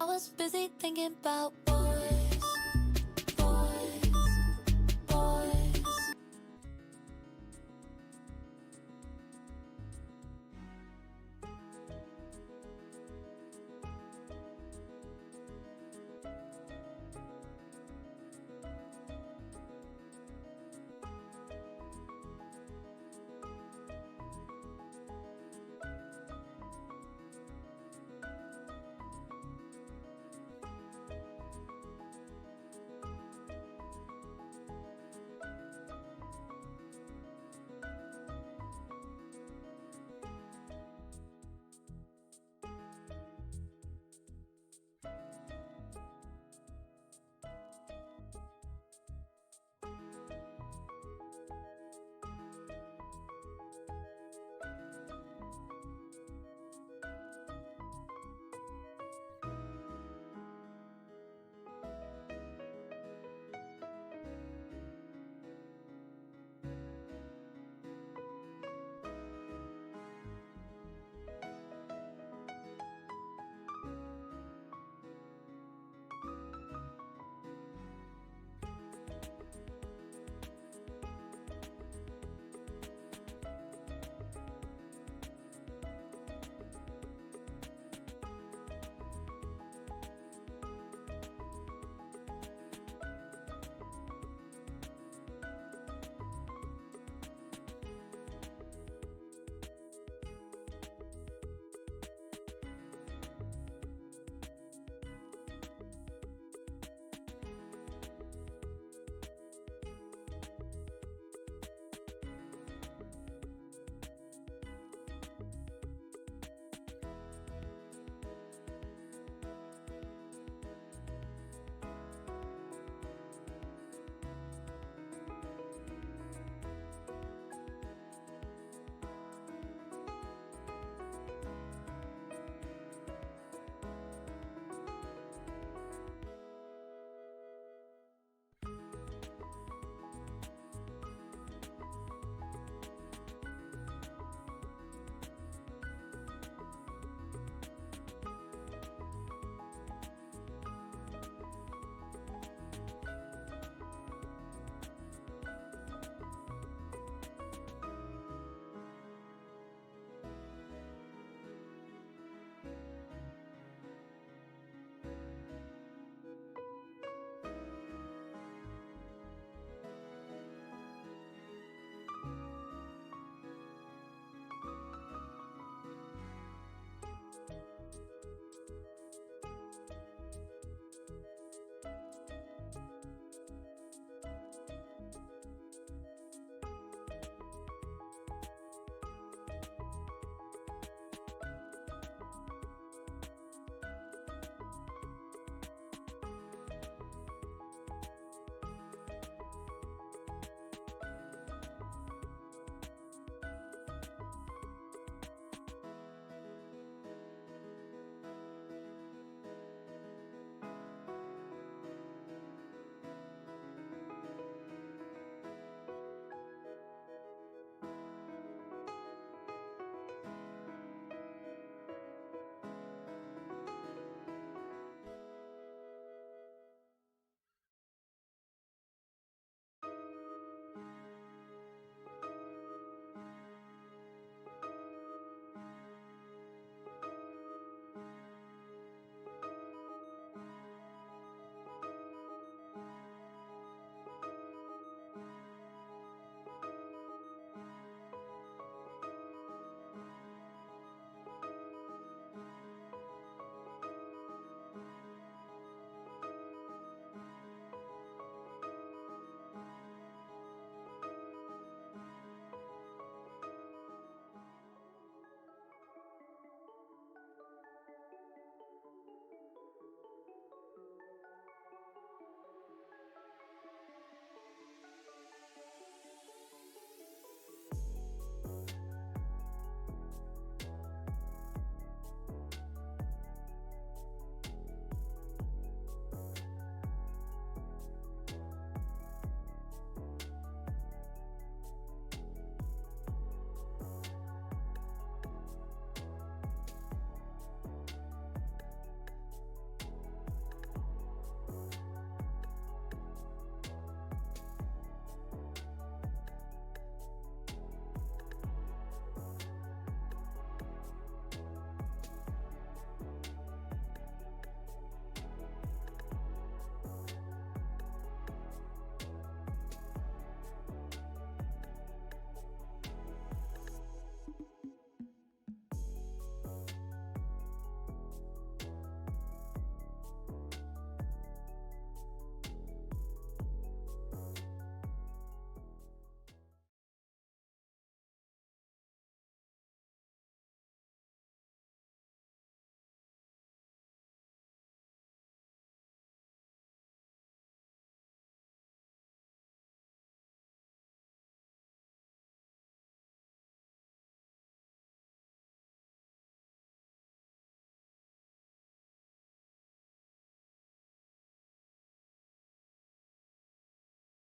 was busy thinking about boys, boys, boys.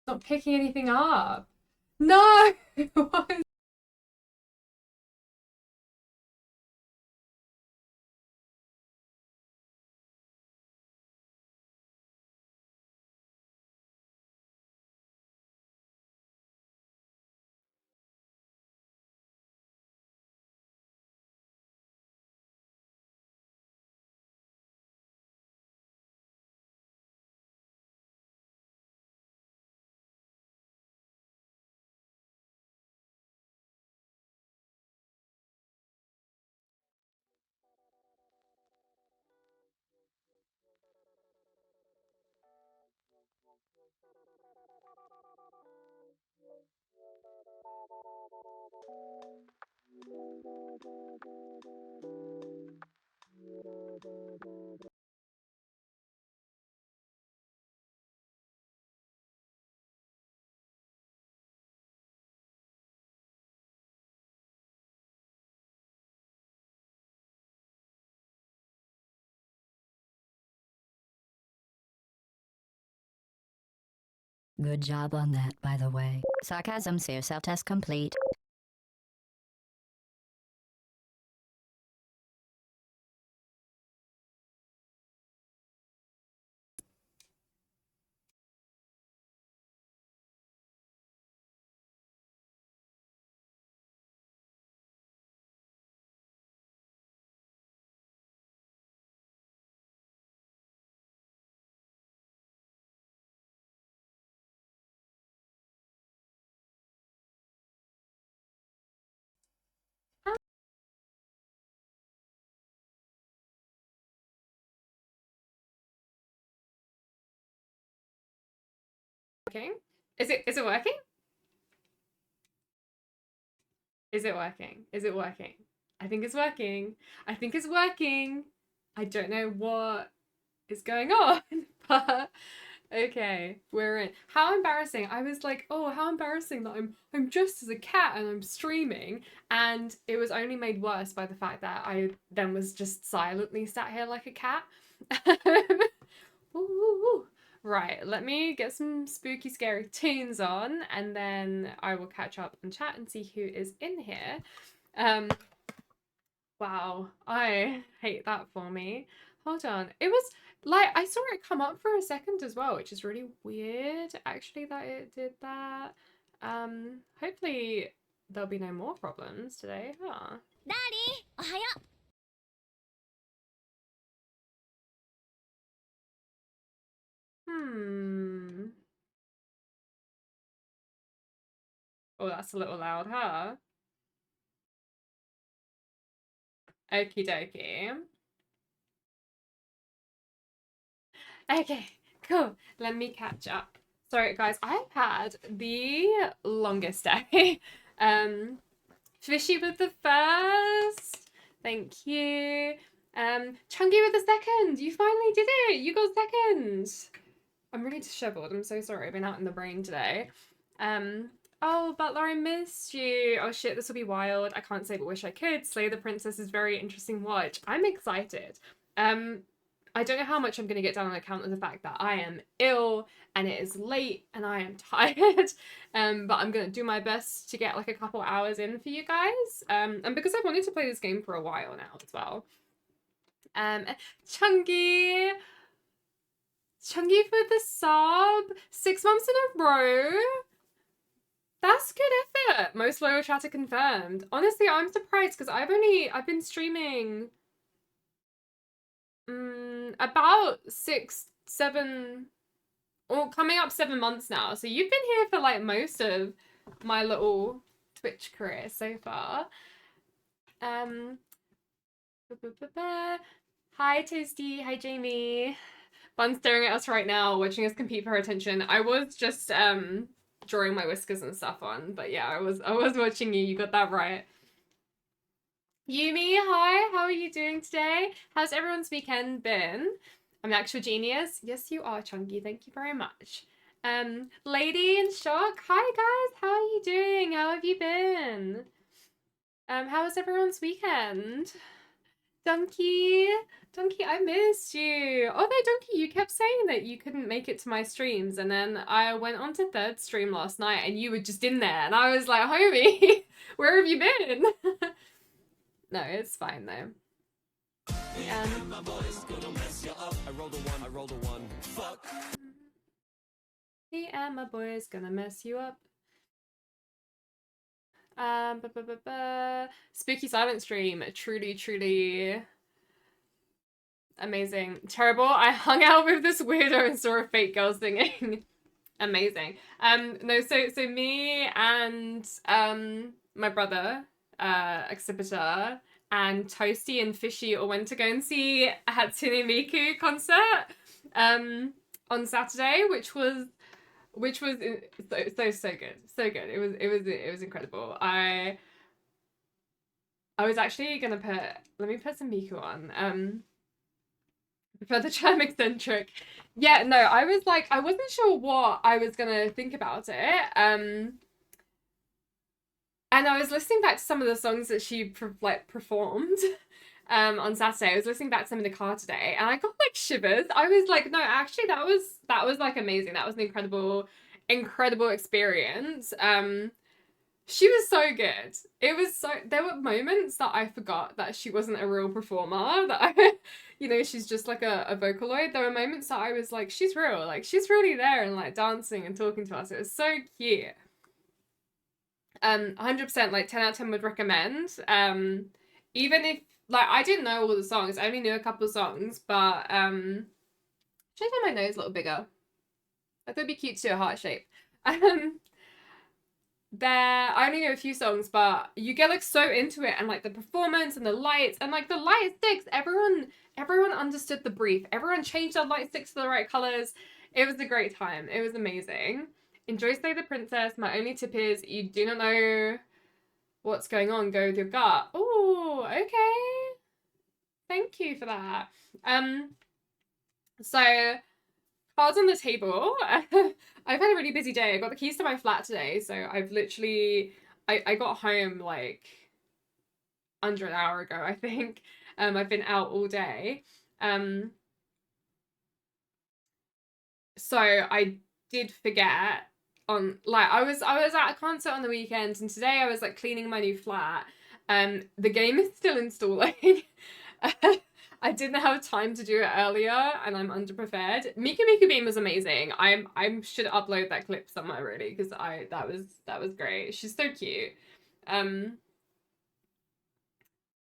Not picking anything up. No! What is... Good job on that, by the way. Sarcasm, say self-test complete. working? Is it working? Is it working? Is it working? I think it's working. I think it's working. I don't know what is going on, but okay, we're in. How embarrassing. I was like, oh, how embarrassing that I'm dressed as a cat and I'm streaming, and it was only made worse by the fact that I then was just silently sat here like a cat. Ooh. Right, let me get some spooky, scary tunes on, and then I will catch up and chat and see who is in here. Um, wow, I hate that for me. Hold on, it was like I saw it come up for a second as well, which is really weird, actually, that it did that. Hopefully there'll be no more problems today, huh? Daddy, ohayo. Hmm. Oh, that's a little loud, huh? Okie dokie. Okay, cool. Let me catch up. Sorry, guys, I've had the longest day. Fishy with the first. Thank you. Chunky with the second. You finally did it. You got second. I'm really disheveled. I'm so sorry. I've been out in the brain today. Oh, Butler, I missed you. Oh shit, this will be wild. I can't say but wish I could. Slay the Princess is very interesting watch. I'm excited. Um, I don't know how much I'm going to get done on account of the fact that I am ill and it is late and I am tired. But I'm going to do my best to get like a couple hours in for you guys. And because I've wanted to play this game for a while now as well. Chunky, Chunky for the sub, 6 months in a row. That's good effort. Most loyal chatter confirmed. Honestly, I'm surprised because I've been streaming about 6, 7, or coming up 7 months now. So you've been here for like most of my little Twitch career so far. Um, Hi Toasty, hi Jamie. Bun's staring at us right now, watching us compete for her attention. I was just drawing my whiskers and stuff on, but yeah, I was watching you. You got that right. Yumi, hi, how are you doing today? How's everyone's weekend been? I'm an actual genius. Yes, you are, Chunky. Thank you very much. Lady in shock. Hi guys, how are you doing? How have you been? How was everyone's weekend? Donkey, Donkey, I missed you. Although Donkey, you kept saying that you couldn't make it to my streams, and then I went on to third stream last night, and you were just in there, and I was like, homie, where have you been? No, it's fine though. My boy's gonna mess you up. I rolled a one. Fuck. Me and my boy's gonna mess you up. Spooky silent stream, truly amazing. Terrible. I hung out with this weirdo and saw a fake girl singing. Amazing. No, so me and my brother, Exhibitor, and Toasty and Fishy all went to go and see a Hatsune Miku concert on Saturday, which was so good. It was incredible. I was actually gonna let me put some Miku on. For the charm eccentric. Yeah, no, I was like, I wasn't sure what I was gonna think about it. And I was listening back to some of the songs that she performed on Saturday. I was listening back to them in the car today, and I got like shivers. I was like, no, actually, that was like amazing. That was an incredible experience. She was so good. There were moments that I forgot that she wasn't a real performer, that she's just like a Vocaloid. There were moments that I was like, she's real, like she's really there and like dancing and talking to us. It was so cute. 100% like 10 out of 10 would recommend. Even if like I didn't know all the songs, I only knew a couple of songs, but should I make my nose a little bigger? I thought it'd be cute to do a heart shape. I only know a few songs, but you get like so into it, and like the performance and the lights and like the light sticks, everyone understood the brief. Everyone changed their light sticks to the right colors. It was a great time. It was amazing. Enjoy Slay the Princess. My only tip is you do not know what's going on, go with your gut. Oh, okay. Thank you for that. So cards on the table. I've had a really busy day. I got the keys to my flat today, so I've literally I got home like under an hour ago, I think. I've been out all day. So I did forget on like I was at a concert on the weekend, and today I was like cleaning my new flat. The game is still installing. I didn't have time to do it earlier, and I'm underprepared. Miku Miku Beam was amazing. I should upload that clip somewhere really, because that was great. She's so cute.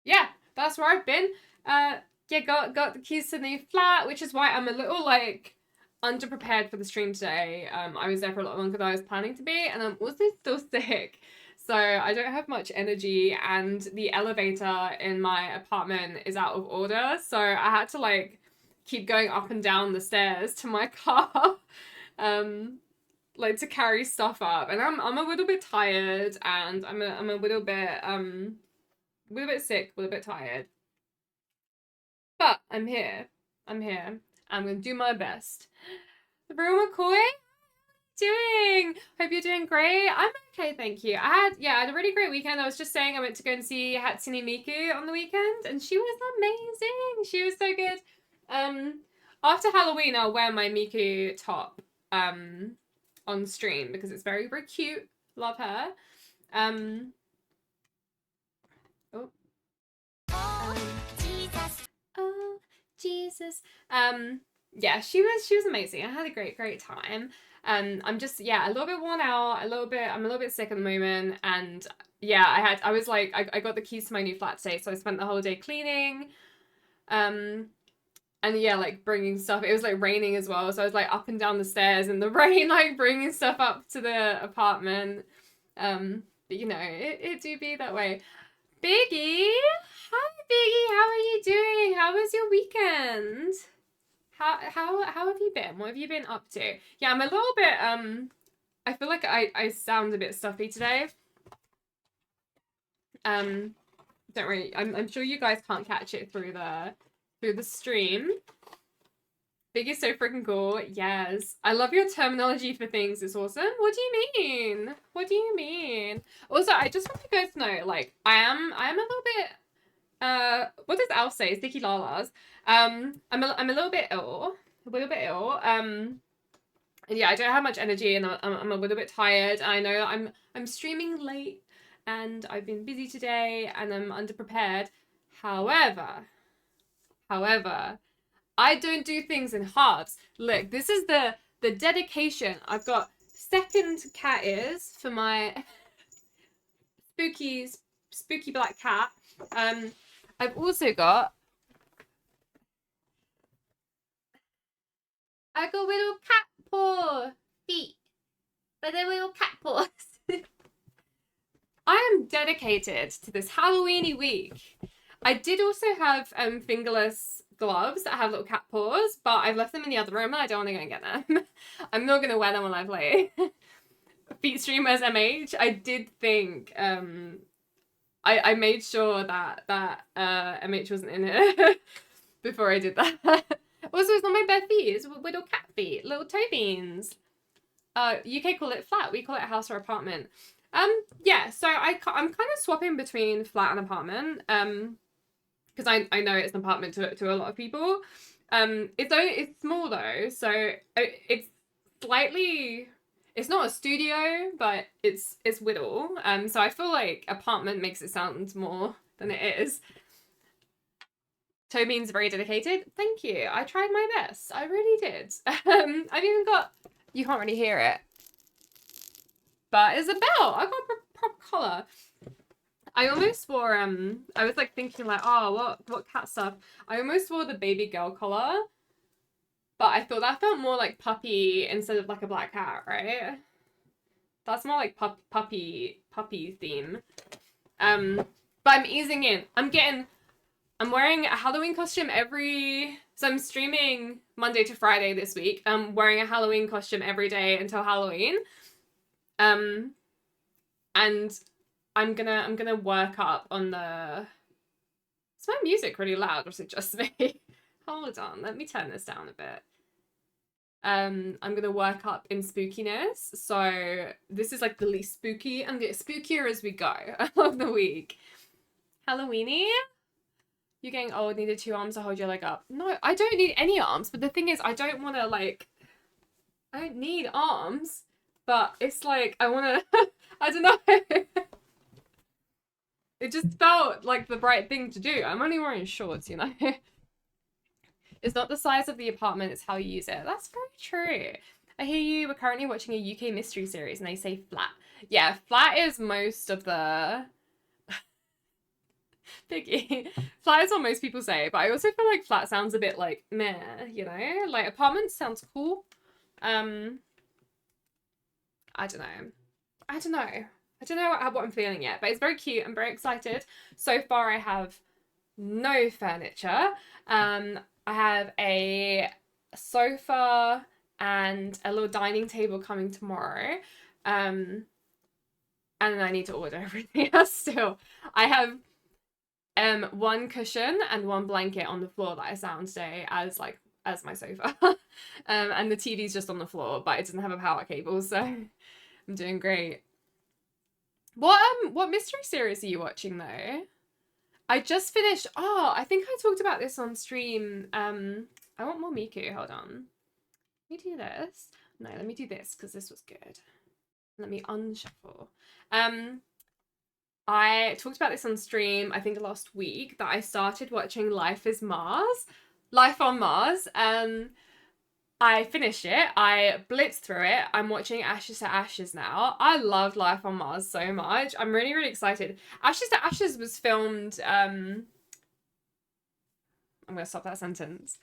Yeah, that's where I've been. Yeah, got the keys to the new flat, which is why I'm a little like underprepared for the stream today. I was there for a lot longer than I was planning to be, and I'm also still sick. So I don't have much energy, and the elevator in my apartment is out of order. So I had to like keep going up and down the stairs to my car, like to carry stuff up. And I'm a little bit tired, and I'm a little bit sick, a little bit tired. But I'm here. I'm gonna do my best. Real McCoy? Doing? Hope you're doing great. I'm okay, thank you. I had a really great weekend. I was just saying I went to go and see Hatsune Miku on the weekend, and she was amazing. She was so good. After Halloween, I'll wear my Miku top on stream because it's very, very cute. Love her. Oh Jesus. Yeah, she was amazing. I had a great time. I'm just a little bit worn out, I'm a little bit sick at the moment, and yeah, I got the keys to my new flat today, so I spent the whole day cleaning, and yeah, like bringing stuff. It was like raining as well, so I was like up and down the stairs in the rain, like bringing stuff up to the apartment. But you know, it do be that way. Biggie, hi Biggie, how are you doing? How was your weekend? How have you been? What have you been up to? Yeah, I'm a little bit I feel like I sound a bit stuffy today. Don't worry, I'm sure you guys can't catch it through the stream. Biggie's so freaking cool. Yes. I love your terminology for things. It's awesome. What do you mean? What do you mean? Also, I just want you guys to know, like, I am a little bit what does Al say? Sticky lalas. I'm a little bit ill. Yeah, I don't have much energy, and I'm a little bit tired. I know I'm streaming late, and I've been busy today, and I'm underprepared. However, I don't do things in halves. Look, this is the dedication. I've got second cat ears for my spooky black cat. I've also got little cat paw feet, but they're little cat paws. I am dedicated to this Halloweeny week. I did also have fingerless gloves that have little cat paws, but I've left them in the other room and I don't want to go and get them. I'm not going to wear them when I play. Feet streamers MH. I did think I made sure that MH wasn't in it before I did that. Also, it's not my bare feet, it's little cat feet, little toe beans. UK call it flat, we call it house or apartment. Yeah, so I'm kind of swapping between flat and apartment, because I know it's an apartment to a lot of people. It's small though, so it's slightly, it's not a studio, but it's whittle. So I feel like apartment makes it sound more than it is. Tobean's very dedicated. Thank you. I tried my best. I really did. I've even got, you can't really hear it, but it's a belt. I got a proper collar. I almost wore, I was like thinking like, oh, what cat stuff? I almost wore the baby girl collar, but I thought that felt more like puppy instead of like a black cat, right? That's more like puppy theme. But I'm easing in. I'm wearing a Halloween costume so I'm streaming Monday to Friday this week. I'm wearing a Halloween costume every day until Halloween. And I'm gonna work up on the... Is my music really loud or is it just me? Hold on, let me turn this down a bit. I'm gonna work up in spookiness. So this is like the least spooky. I'm getting spookier as we go of the week. Halloweeny? You're getting old, needed 2 arms to hold your leg up. No, I don't need any arms, but the thing is, I don't want to, like... I don't need arms, but it's like, I want to... I don't know. It just felt like the right thing to do. I'm only wearing shorts, you know? It's not the size of the apartment, it's how you use it. That's very true. I hear you were currently watching a UK mystery series and they say flat. Yeah, flat is most of the... Biggie. Flat is what most people say, but I also feel like flat sounds a bit like meh, you know? Like apartment sounds cool. I don't know what I'm feeling yet, but it's very cute. I'm very excited. So far I have no furniture. I have a sofa and a little dining table coming tomorrow. And then I need to order everything else still. I have 1 cushion and 1 blanket on the floor that I sat on today as my sofa. And the TV's just on the floor, but it doesn't have a power cable, so I'm doing great. What mystery series are you watching though? I just finished, I think I talked about this on stream. I want more Miku, hold on. Let me do this. No, let me do this because this was good. Let me unshuffle. I talked about this on stream, I think last week, that I started watching Life on Mars. I finished it. I blitzed through it. I'm watching Ashes to Ashes now. I loved Life on Mars so much. I'm really, really excited. Ashes to Ashes was filmed... I'm going to stop that sentence.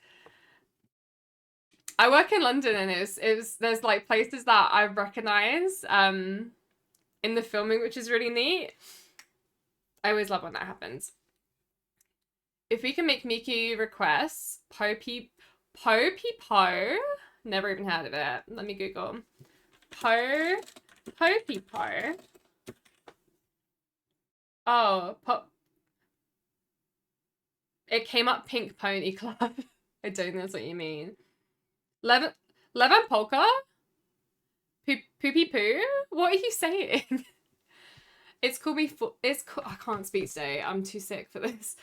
I work in London and there's like places that I recognise in the filming, which is really neat. I always love when that happens. If we can make Miku requests, Po, never even heard of it. Let me Google. Po. Oh, it came up Pink Pony Club. I don't think that's what you mean. Levan Polka? Poopy poo? What are you saying? It's cool. I can't speak today. I'm too sick for this.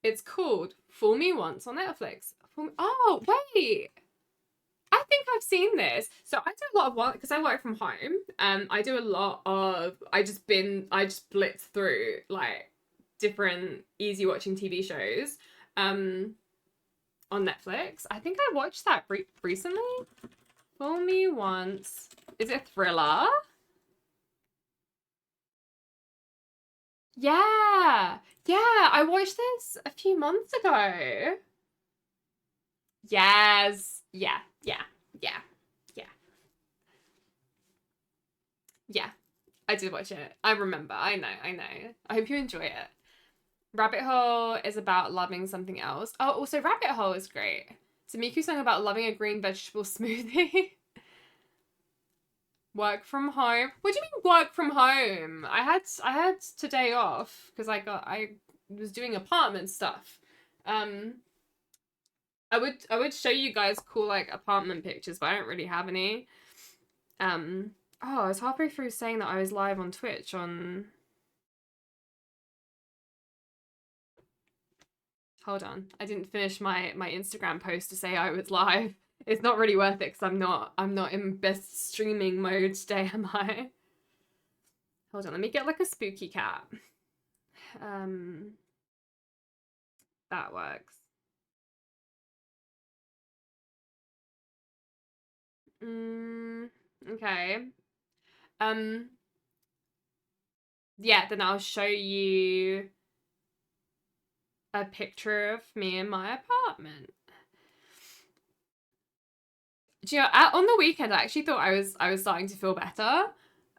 It's called Fool Me Once on Netflix. Oh, wait. I think I've seen this. So I do a lot of work because I work from home. I do a lot of I just blitz through like different easy watching TV shows on Netflix. I think I watched that recently. Fool Me Once. Is it a thriller? Yeah. Yeah, I watched this a few months ago. Yes. Yeah. Yeah. Yeah. Yeah. Yeah. I did watch it. I remember. I know. I know. I hope you enjoy it. Rabbit Hole is about loving something else. Oh, also Rabbit Hole is great. It's a Miku song about loving a green vegetable smoothie. Work from home. What do you mean work from home? I had today off because I was doing apartment stuff. I would show you guys cool like apartment pictures, but I don't really have any. Oh, I was halfway through saying that I was live on Twitch on. Hold on, I didn't finish my Instagram post to say I was live. It's not really worth it because I'm not in best streaming mode today, am I? Hold on, let me get like a spooky cat. That works. Okay. Yeah, then I'll show you a picture of me in my apartment. Do you know, on the weekend, I actually thought I was starting to feel better.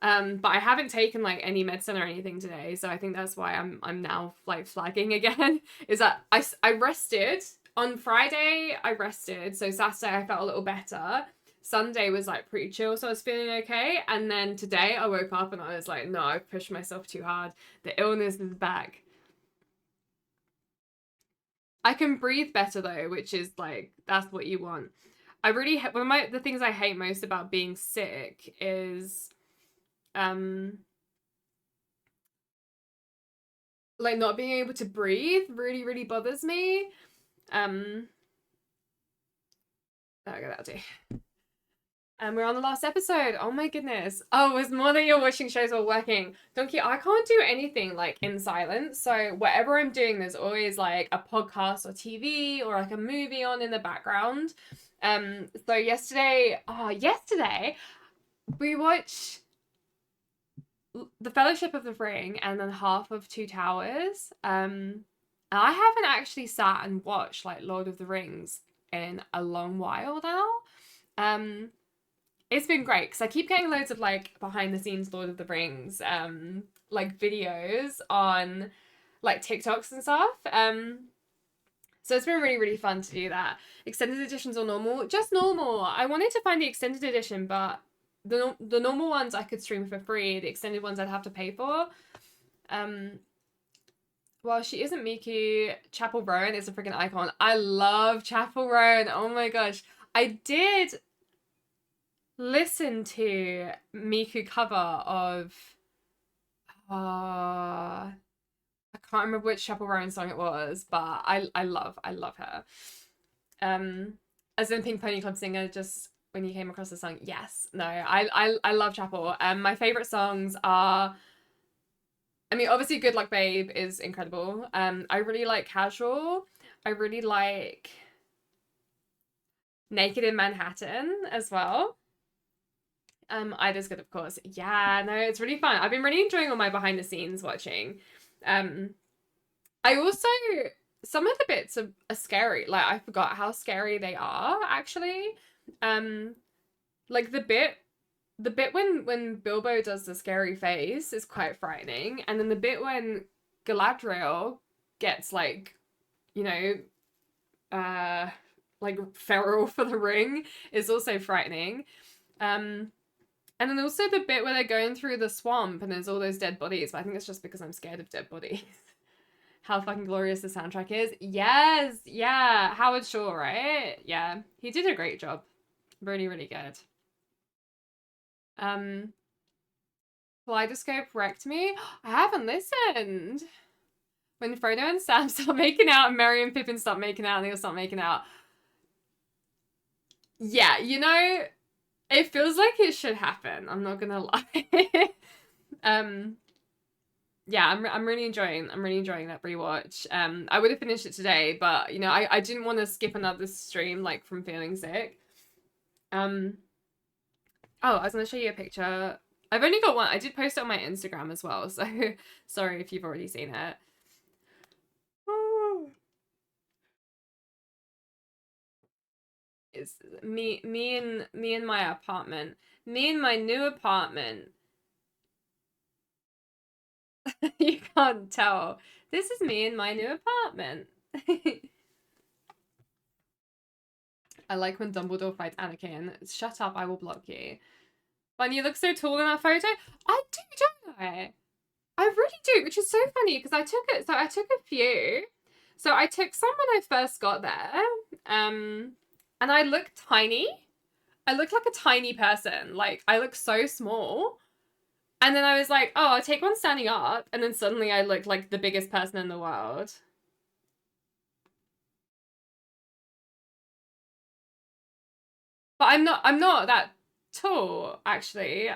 But I haven't taken like any medicine or anything today, so I think that's why I'm now like flagging again. Is that I rested on Friday. I rested, so Saturday I felt a little better. Sunday was like pretty chill, so I was feeling okay. And then today I woke up and I was like, no, I've pushed myself too hard. The illness is back. I can breathe better though, which is like that's what you want. I really one of the things I hate most about being sick is like not being able to breathe really bothers me. Okay, that'll do. And we're on the last episode. Oh my goodness. Oh, it's more than you're watching shows while working. Donkey, I can't do anything like in silence. So whatever I'm doing, there's always like a podcast or TV or like a movie on in the background. So yesterday we watched The Fellowship of the Ring and then half of Two Towers. And I haven't actually sat and watched like Lord of the Rings in a long while now. It's been great because I keep getting loads of like behind the scenes Lord of the Rings like videos on like TikToks and stuff. So it's been really fun to do that. Extended editions or normal? Just normal. I wanted to find the extended edition, but the normal ones I could stream for free. The extended ones I'd have to pay for. Well, she isn't Miku. Chapel Roan is a freaking icon. I love Chapel Roan. Oh my gosh. I did listen to Miku cover of I can't remember which Chapel Roan song it was, but I love her. As in Pink Pony Club singer, just when you came across the song, yes. No, I love Chapel. My favorite songs are, I mean, obviously Good Luck Babe is incredible. I really like Casual. I really like Naked in Manhattan as well. Ida's good, of course. Yeah, no, it's really fun. I've been really enjoying all my behind the scenes watching. I also, some of the bits are scary. Like, I forgot how scary they are, actually. Like, the bit when Bilbo does the scary face is quite frightening. And then the bit when Galadriel gets, like, you know, like, feral for the ring is also frightening. And then also the bit where they're going through the swamp and there's all those dead bodies. But I think it's just because I'm scared of dead bodies. How fucking glorious the soundtrack is. Yes, yeah. Howard Shore, right? Yeah, he did a great job. Really good. Kaleidoscope wrecked me. I haven't listened. When Frodo and Sam start making out and Merry and Pippin start making out and they'll start making out. Yeah, you know, it feels like it should happen. I'm not gonna lie. Yeah, I'm really enjoying that rewatch. I would have finished it today, but you know, I didn't want to skip another stream like from feeling sick. Oh, I was gonna show you a picture. I've only got one. I did post it on my Instagram as well, so sorry if you've already seen it. It's me and my apartment. Me and my new apartment. You can't tell. This is me in my new apartment. I like when Dumbledore fights Anakin. Shut up, I will block you. Bunny, you look so tall in that photo. I do, don't I? I really do, which is so funny because I took a few. So I took some when I first got there. And I look tiny. I look like a tiny person. Like, I look so small. And then I was like, oh, I'll take one standing up. And then suddenly I look like the biggest person in the world. But I'm not that tall, actually.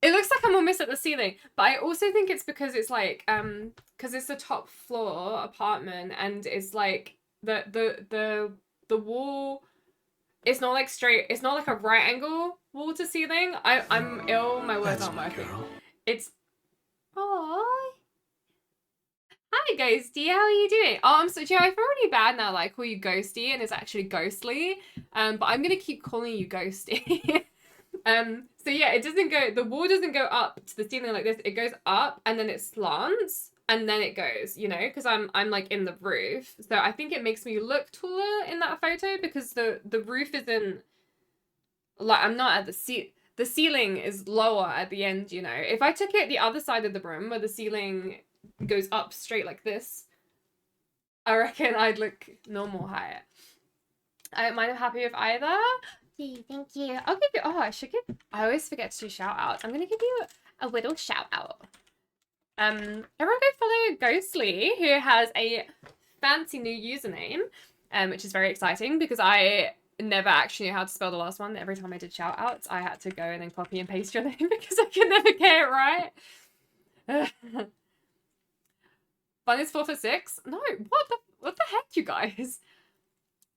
It looks like I'm almost at the ceiling. But I also think it's because it's like, because it's a top floor apartment and it's like the wall, it's not like straight, it's not like a right angle wall to ceiling. I'm ill, my words aren't working. It's, oh, hi Ghosty, how are you doing? Oh, I'm so, do you know, I feel really bad now, like call you Ghosty and it's actually Ghostly. But I'm gonna keep calling you Ghosty. So yeah, it doesn't go, the wall doesn't go up to the ceiling like this, it goes up and then it slants and then it goes, you know, because I'm like in the roof. So I think it makes me look taller in that photo because the roof isn't, like, I'm not at the ceiling is lower at the end, you know. If I took it the other side of the room where the ceiling goes up straight like this, I reckon I'd look normal height. I don't mind, I'm happy with either. Thank you. I'll give you, oh, I always forget to do shout outs. I'm gonna give you a little shout out. Everyone go follow Ghostly, who has a fancy new username, which is very exciting because I never actually knew how to spell the last one. Every time I did shout outs, I had to go and then copy and paste your name because I could never get it right. Fun is 4 for 6? No, what the heck, you guys?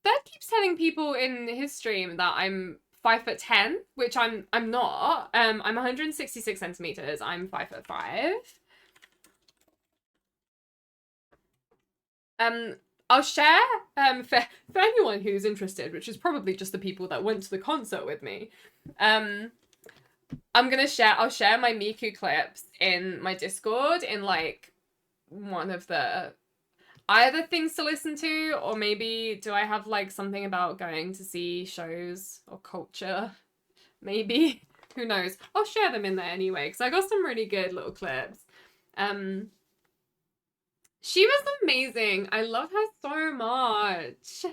That keeps telling people in his stream that I'm 5'10", which I'm not. I'm 166 centimeters. I'm 5'5". I'll share for anyone who's interested, which is probably just the people that went to the concert with me. I'll share my Miku clips in my Discord in like one of the either things to listen to, or maybe do I have like something about going to see shows or culture? Maybe. Who knows? I'll share them in there anyway, because I got some really good little clips. She was amazing. I love her so much.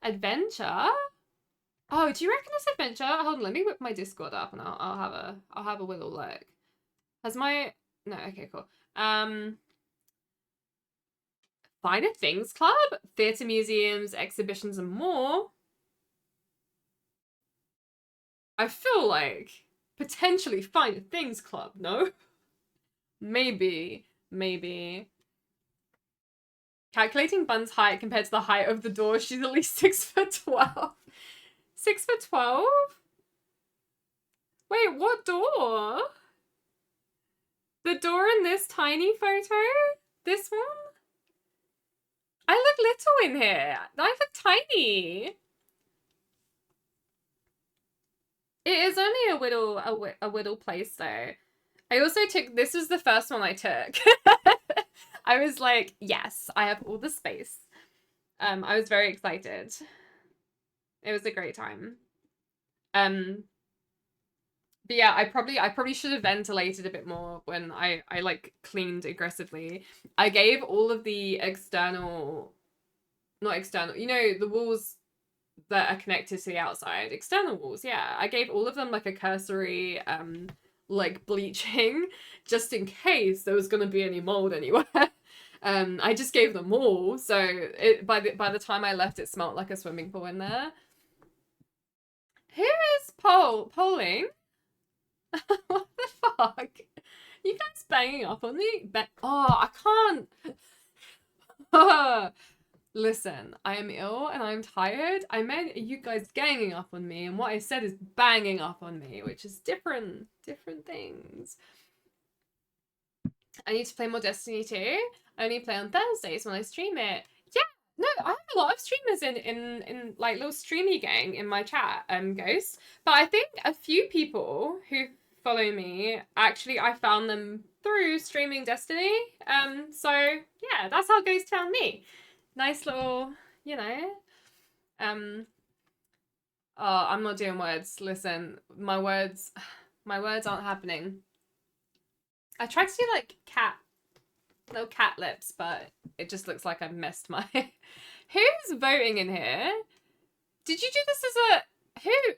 Adventure? Oh, do you reckon it's adventure? Hold on, let me whip my Discord up and I'll have a little look. Has my, no, okay, cool. Finer Things Club, theatre, museums, exhibitions, and more. I feel like potentially Finer Things Club, no? Maybe. Calculating Bun's height compared to the height of the door, she's at least 6'12". 6'12"? Wait, what door? The door in this tiny photo? This one? I look little in here. I look tiny. It is only a little place though. I also took, this was the first one I took. I was like, yes, I have all the space. I was very excited. It was a great time. But yeah, I probably should have ventilated a bit more when I like cleaned aggressively. I gave all of the external, not external, you know, the walls that are connected to the outside, external walls, yeah. I gave all of them like a cursory like bleaching just in case there was going to be any mold anywhere. I just gave them all, so by the time I left, it smelled like a swimming pool in there. Who is polling? What the fuck? You guys banging up on me? Oh, I can't. Listen, I am ill and I'm tired. I meant you guys ganging up on me, and what I said is banging up on me, which is different things. I need to play more Destiny 2. I only play on Thursdays when I stream it. Yeah, no, I have a lot of streamers in like little streamy gang in my chat, Ghost. But I think a few people who follow me, actually I found them through streaming Destiny. So yeah, that's how Ghost found me. Nice little, you know. Oh, I'm not doing words. Listen, my words aren't happening. I tried to do like little cat lips, but it just looks like I've messed my... Who's voting in here? Did you do this as a... Who?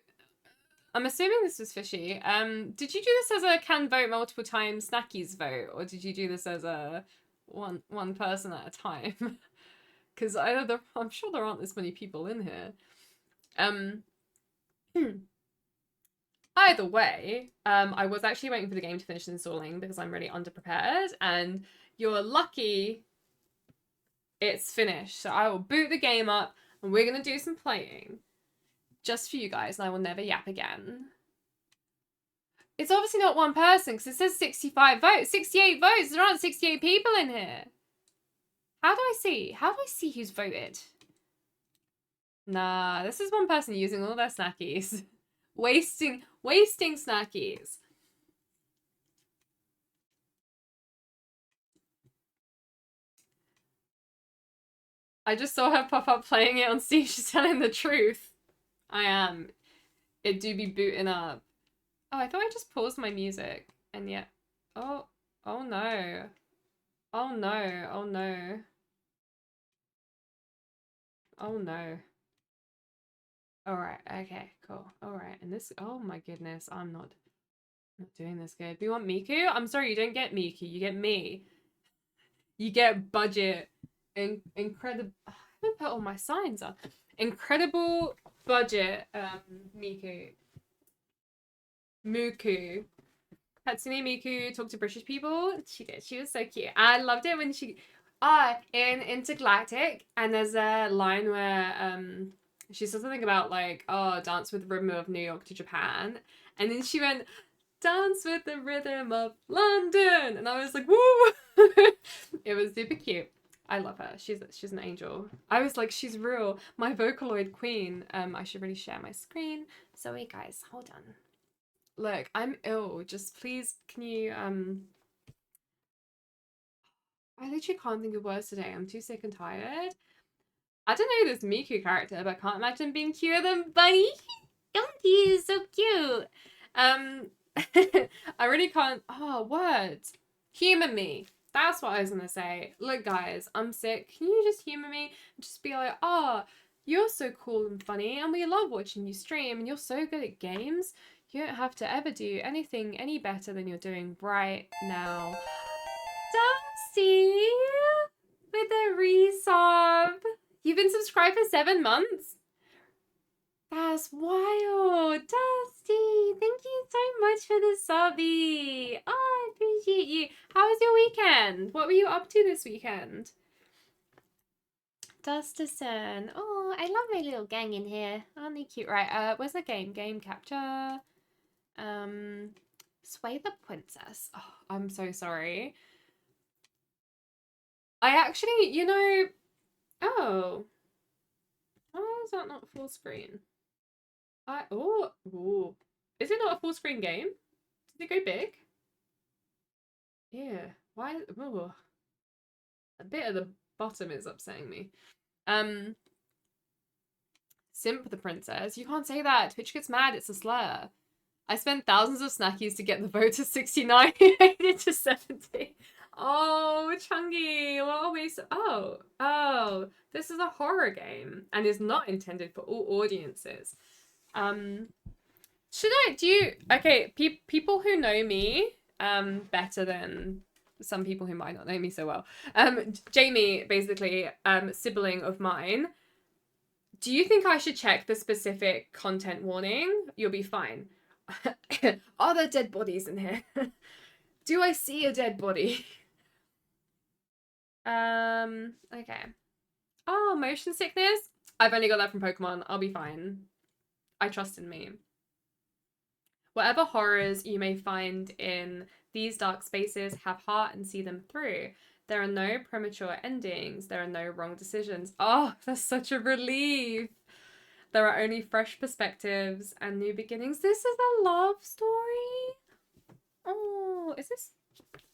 I'm assuming this was Fishy. Did you do this as a can vote multiple times snackies vote, or did you do this as a one person at a time? Because I'm sure there aren't this many people in here. Either way, I was actually waiting for the game to finish installing because I'm really underprepared, and you're lucky it's finished. So I will boot the game up and we're going to do some playing just for you guys, and I will never yap again. It's obviously not one person because it says 65 votes. 68 votes! There aren't 68 people in here. How do I see? How do I see who's voted? Nah, this is one person using all their snackies. Wasting snackies. I just saw her pop up playing it on Steam. She's telling the truth. I am. It do be booting up. Oh, I thought I just paused my music. And yet... Oh no. Oh no. Oh no. Oh no. Alright, okay, cool. Alright, and this... Oh my goodness, I'm not doing this good. Do you want Miku? I'm sorry, you don't get Miku. You get me. You get budget. Incredible... I haven't put all my signs up. Incredible budget, Miku. Muku. Hatsune Miku talked to British people. She did. She was so cute. I loved it when she... in Intergalactic, and there's a line where, she said something about, like, oh, dance with the rhythm of New York to Japan. And then she went, dance with the rhythm of London. And I was like, woo! It was super cute. I love her. She's an angel. I was like, she's real. My Vocaloid queen. I should really share my screen. So wait, guys, hold on. Look, I'm ill. Just please, can you, I literally can't think of words today. I'm too sick and tired. I don't know this Miku character, but I can't imagine being cuter than Bunny. Donkey is so cute. I really can't. Oh, words. Humor me. That's what I was gonna say. Look, guys, I'm sick. Can you just humor me and just be like, oh, you're so cool and funny, and we love watching you stream, and you're so good at games. You don't have to ever do anything any better than you're doing right now. Dusty with a resub. You've been subscribed for 7 months? That's wild. Dusty, thank you so much for the subby. Oh, I appreciate you. How was your weekend? What were you up to this weekend? Dusterson. Oh, I love my little gang in here. Aren't they cute? Right, where's the game? Game capture. Sway the Princess. Oh, I'm so sorry. I actually, you know... Oh. Why is that not full screen? Oh. Is it not a full screen game? Did it go big? Yeah. Why? Oh. A bit at the bottom is upsetting me. Simp the princess. You can't say that. Twitch gets mad. It's a slur. I spent thousands of snackies to get the vote to 69. I made it to 70. Oh, Chungy, what a waste. Oh, this is a horror game and is not intended for all audiences. Should I? Do you? Okay, people who know me better than some people who might not know me so well. Jamie, basically, sibling of mine. Do you think I should check the specific content warning? You'll be fine. Are there dead bodies in here? Do I see a dead body? Okay. Oh, motion sickness? I've only got that from Pokemon. I'll be fine. I trust in me. Whatever horrors you may find in these dark spaces, have heart and see them through. There are no premature endings. There are no wrong decisions. Oh, that's such a relief. There are only fresh perspectives and new beginnings. This is a love story. Oh, is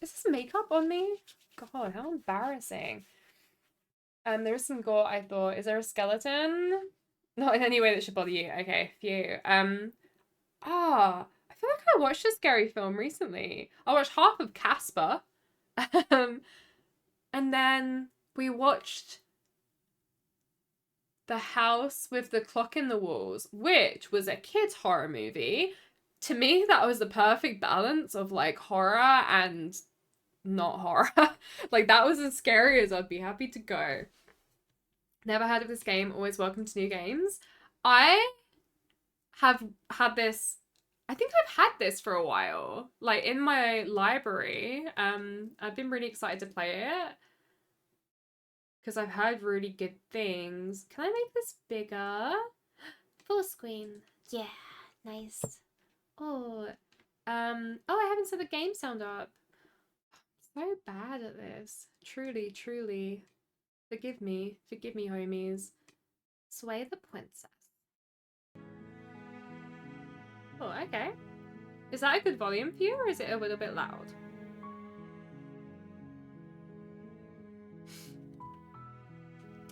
this makeup on me? God, how embarrassing. There is some gore, I thought. Is there a skeleton? Not in any way that should bother you. Okay, phew. I feel like I watched a scary film recently. I watched half of Casper. And then we watched The House with the Clock in the Walls, which was a kid's horror movie. To me, that was the perfect balance of like horror and not horror. Like that was as scary as I'd be happy to go. Never heard of this game, always welcome to new games. I have had this, I think I've had this for a while, like in my library. I've been really excited to play it because I've heard really good things. Can I make this bigger? Full screen. Yeah, nice. Oh, I haven't set the game sound up. So bad at this. Truly, truly. Forgive me, homies. Sway the princess. Oh, okay. Is that a good volume for you, or is it a little bit loud?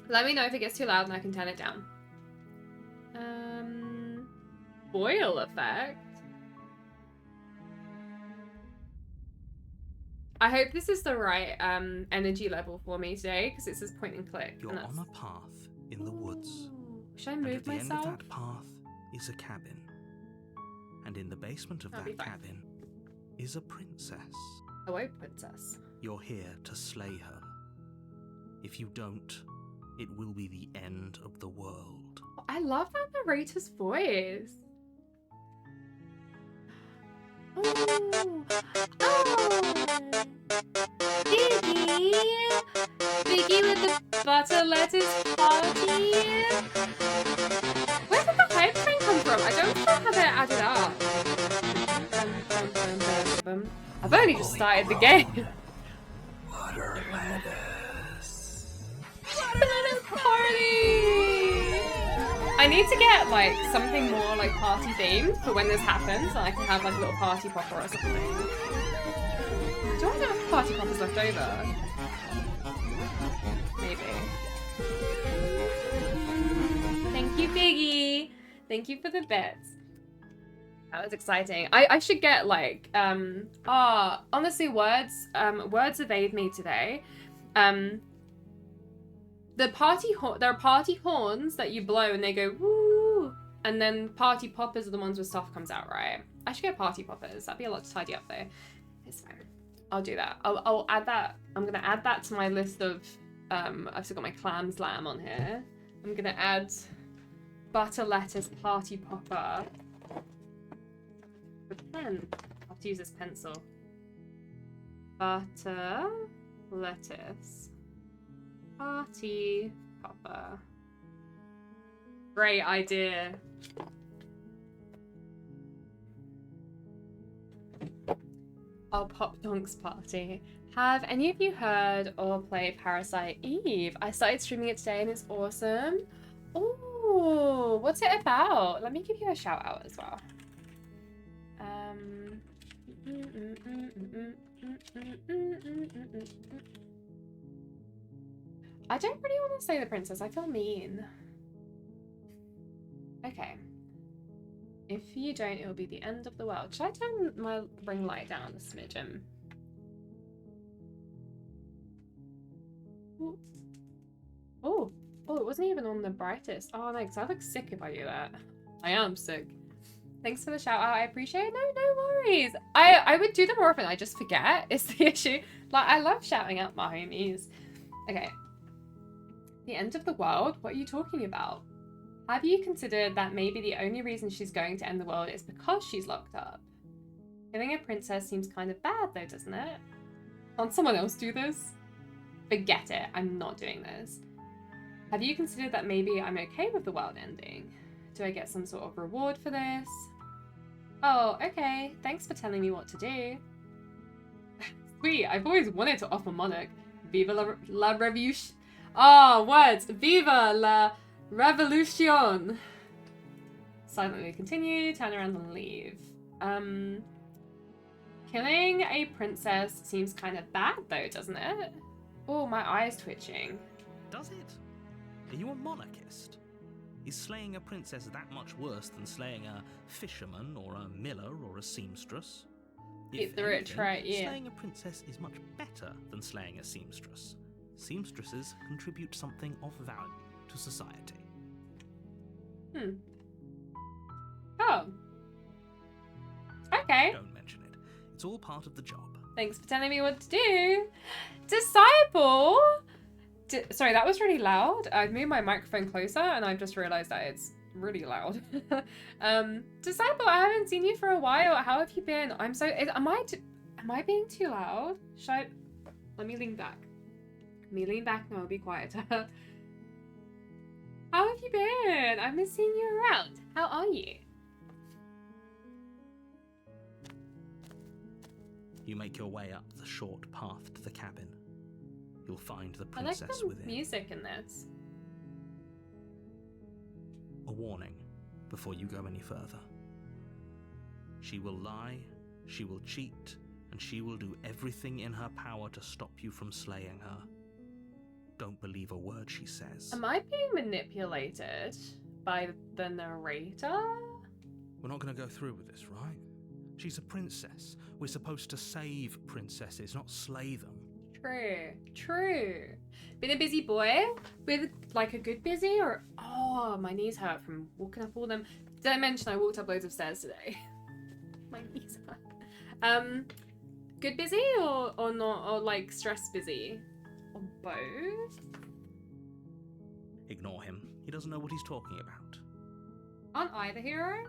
Let me know if it gets too loud and I can turn it down. Foil effect. I hope this is the right energy level for me today, because it says point and click. You're on a path in the woods. Should I move and at the myself? end of that path is a cabin. And in the basement of that cabin is a princess. A white princess. You're here to slay her. If you don't, it will be the end of the world. I love that narrator's voice. Oh. Biggie! Biggie with the butter lettuce party! Where did the hype train come from? I don't know how they're added up. I've only just started the game. Butter lettuce. Lettuce party! I need to get like something more like party themed for when this happens, and I can have like a little party popper or something. Do I have enough party poppers left over? Maybe. Thank you, Biggie. Thank you for the bits. That was exciting. I should get like honestly words evade me today. There are party horns that you blow and they go woo, and then party poppers are the ones where stuff comes out, right? I should get party poppers. That'd be a lot to tidy up though. It's fine. I'll do that. I'll add that. I'm gonna add that to my list of I've still got my clam slam on here. I'm gonna add butter lettuce party popper. The pen. I'll have to use this pencil. Butter lettuce party popper. Great idea. Our Pop Donks party. Have any of you heard or played Parasite Eve? I started streaming it today and it's awesome. Ooh, what's it about? Let me give you a shout out as well. I don't really want to say the princess. I feel mean. Okay. If you don't, it will be the end of the world. Should I turn my ring light down a smidgen? Ooh. Oh, it wasn't even on the brightest. Oh no, because I look sick if I do that. I am sick. Thanks for the shout out. I appreciate it. No worries. I would do them more often. I just forget. It's the issue. Like, I love shouting out my homies. Okay. The end of the world? What are you talking about? Have you considered that maybe the only reason she's going to end the world is because she's locked up? Killing a princess seems kind of bad though, doesn't it? Can't someone else do this? Forget it. I'm not doing this. Have you considered that maybe I'm okay with the world ending? Do I get some sort of reward for this? Oh, okay. Thanks for telling me what to do. Sweet. I've always wanted to offer Monarch. Viva la revolution. Ah, words. Viva la revolution. Silently continue, turn around and leave. Killing a princess seems kind of bad though, doesn't it? Oh, my eye's twitching. Does it? Are you a monarchist? Is slaying a princess that much worse than slaying a fisherman or a miller or a seamstress? If the rich, right, yeah. Slaying a princess is much better than slaying a seamstress. Seamstresses contribute something of value to society. Oh. Okay. Don't mention it. It's all part of the job. Thanks for telling me what to do. Disciple! Sorry, that was really loud. I've moved my microphone closer and I've just realized that it's really loud. Disciple, I haven't seen you for a while. How have you been? I'm so... Am I being too loud? Let me lean back. Let me lean back and I'll be quieter. How have you been? I've been seeing you around. How are you? You make your way up the short path to the cabin. You'll find the I like princess the within. music in this. A warning before you go any further. She will lie, she will cheat, and she will do everything in her power to stop you from slaying her. Don't believe a word she says. Am I being manipulated by the narrator? We're not going to go through with this, right? She's a princess. We're supposed to save princesses, not slay them. True. Been a busy boy? With like a good busy or... Oh, my knees hurt from walking up all them. Did I mention I walked up loads of stairs today? My knees hurt. Good busy or not? Or like stress busy? Or both? Ignore him. He doesn't know what he's talking about. Aren't I the hero?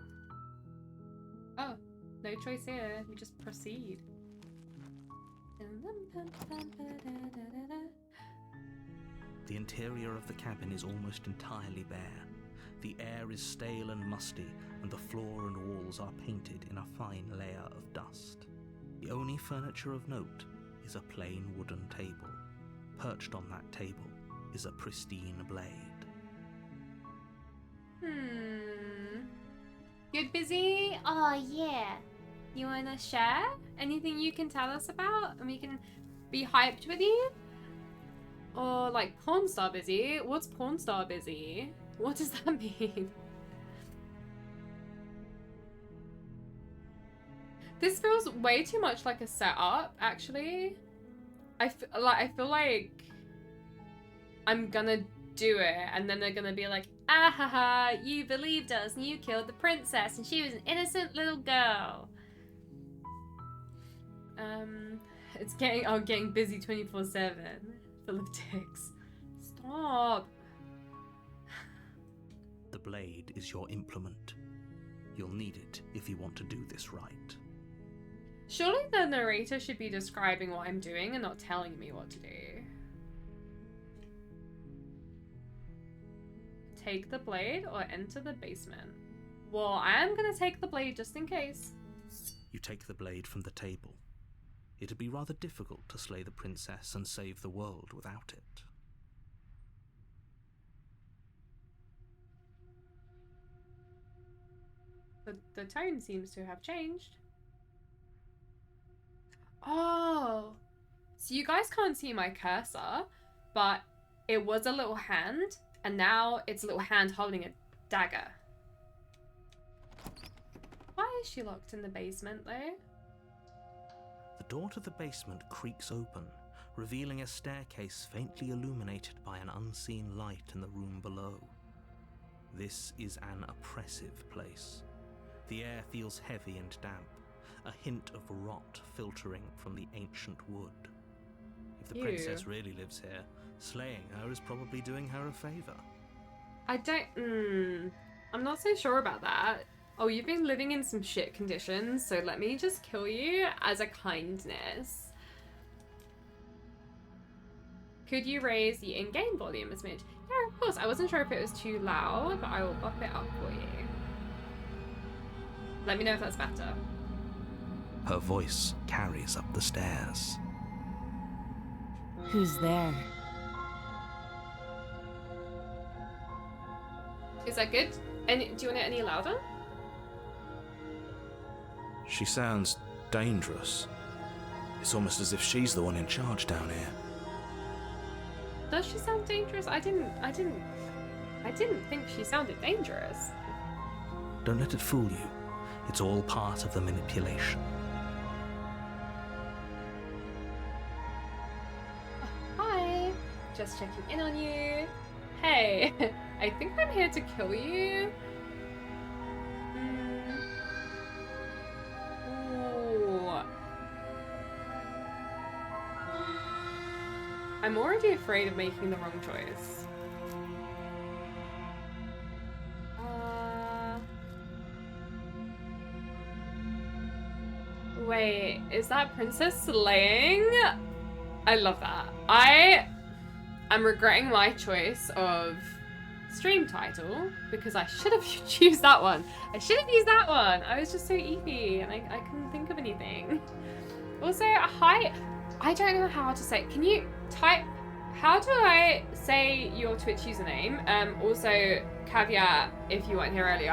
Oh, no choice here. We just proceed. The interior of the cabin is almost entirely bare. The air is stale and musty, and the floor and walls are painted in a fine layer of dust. The only furniture of note is a plain wooden table. Perched on that table is a pristine blade. Good busy? Oh yeah. You wanna share? Anything you can tell us about and we can be hyped with you? Or like porn star busy? What's porn star busy? What does that mean? This feels way too much like a setup, actually. I feel like I'm gonna do it and then they're gonna be like, ah ha ha, you believed us and you killed the princess and she was an innocent little girl. It's getting busy 24/7. Full of dicks. Stop. The blade is your implement. You'll need it if you want to do this right. Surely the narrator should be describing what I'm doing and not telling me what to do. Take the blade or enter the basement. Well, I am gonna take the blade just in case. You take the blade from the table. It'd be rather difficult to slay the princess and save the world without it. The tone seems to have changed. Oh, so you guys can't see my cursor, but it was a little hand, and now it's a little hand holding a dagger. Why is she locked in the basement though? The door to the basement creaks open, revealing a staircase faintly illuminated by an unseen light in the room below. This is an oppressive place. The air feels heavy and damp, a hint of rot filtering from the ancient wood. If the Ew. princess really lives here, slaying her is probably doing her a favour. I don't. I'm not so sure about that. Oh, you've been living in some shit conditions, so let me just kill you as a kindness. Could you raise the in-game volume a smidge? Yeah, of course. I wasn't sure if it was too loud, but I will bump it up for you. Let me know if that's better. Her voice carries up the stairs. Who's there? Is that good? Any, do you want it any louder? She sounds dangerous. It's almost as if she's the one in charge down here. Does she sound dangerous? I didn't think she sounded dangerous. Don't let it fool you. It's all part of the manipulation. Hi, just checking in on you. Hey, I think I'm here to kill you. Ooh. I'm already afraid of making the wrong choice. Wait, is that Princess slaying? I love that. I'm regretting my choice of stream title because I should have used that one. I should have used that one. I was just so easy and I couldn't think of anything. Also, hi. I don't know how to say. Can you type? How do I say your Twitch username? Also, caveat if you weren't here earlier.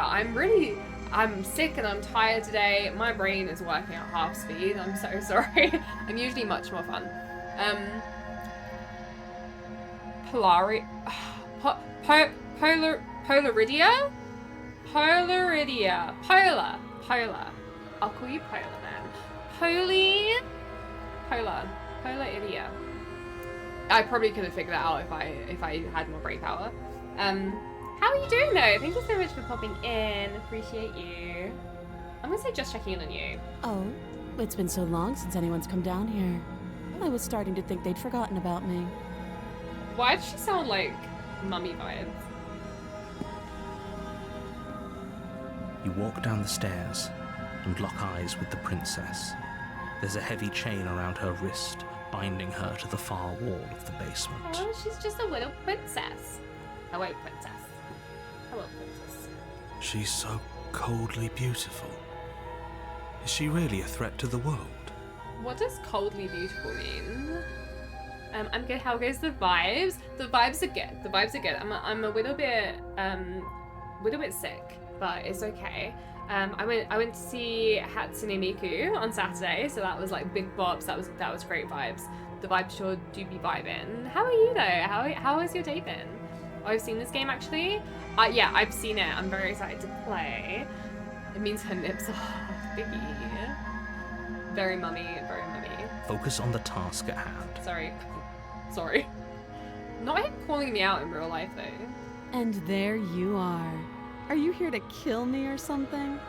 I'm sick and I'm tired today. My brain is working at half speed. I'm so sorry. I'm usually much more fun. Polaridia? Polar. I'll call you Polar then. Polaridia. I probably could have figured that out if I had more brain power. How are you doing though? Thank you so much for popping in. Appreciate you. I'm gonna say just checking in on you. Oh, it's been so long since anyone's come down here. I was starting to think they'd forgotten about me. Why does she sound like mummy vibes? You walk down the stairs and lock eyes with the princess. There's a heavy chain around her wrist, binding her to the far wall of the basement. Oh, she's just a little princess. Hello, princess. Hello, princess. She's so coldly beautiful. Is she really a threat to the world? What does coldly beautiful mean? I'm good. How goes the vibes? The vibes are good. The vibes are good. I'm a little bit sick, but it's okay. I went to see Hatsune Miku on Saturday, so that was like big bops. That was great vibes. The vibes sure do be vibing. How are you though? How has your day been? Oh, I've seen this game actually. Yeah, I've seen it. I'm very excited to play. It means her nips are biggie. Very mummy, very mummy. Focus on the task at hand. Sorry. Not him calling me out in real life though. And there you are. Are you here to kill me or something?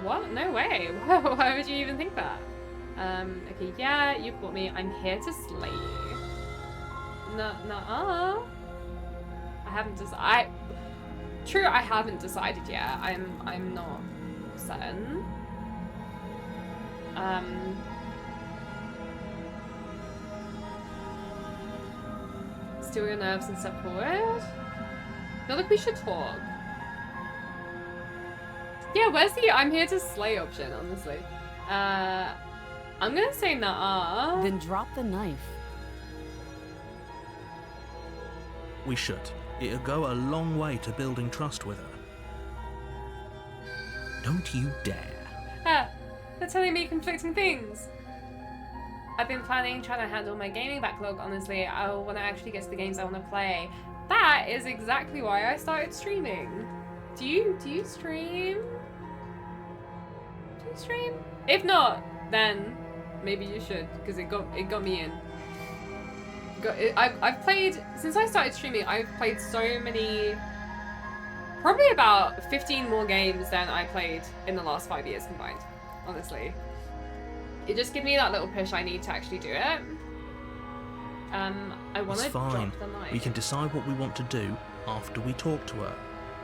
What? No way. Why would you even think that? Okay, yeah, you caught me. I'm here to slay you. Nuh-uh. I haven't decided. True, I haven't decided yet. I'm not certain. Steal your nerves and step forward. I feel like we should talk. Yeah, where's the I'm here to slay option, honestly? I'm gonna say nah. Then drop the knife. We should. It'll go a long way to building trust with her. Don't you dare. They're telling me conflicting things. I've been trying to handle my gaming backlog, honestly. I want to actually get to the games I want to play. That is exactly why I started streaming. Do you stream? Do you stream? If not, then maybe you should, because it got me in. I've played, since I started streaming, I've played so many probably about 15 more games than I played in the last 5 years combined, honestly. It just gives me that little push I need to actually do it. I want It's to fine. drop the knife. We can decide what we want to do after we talk to her.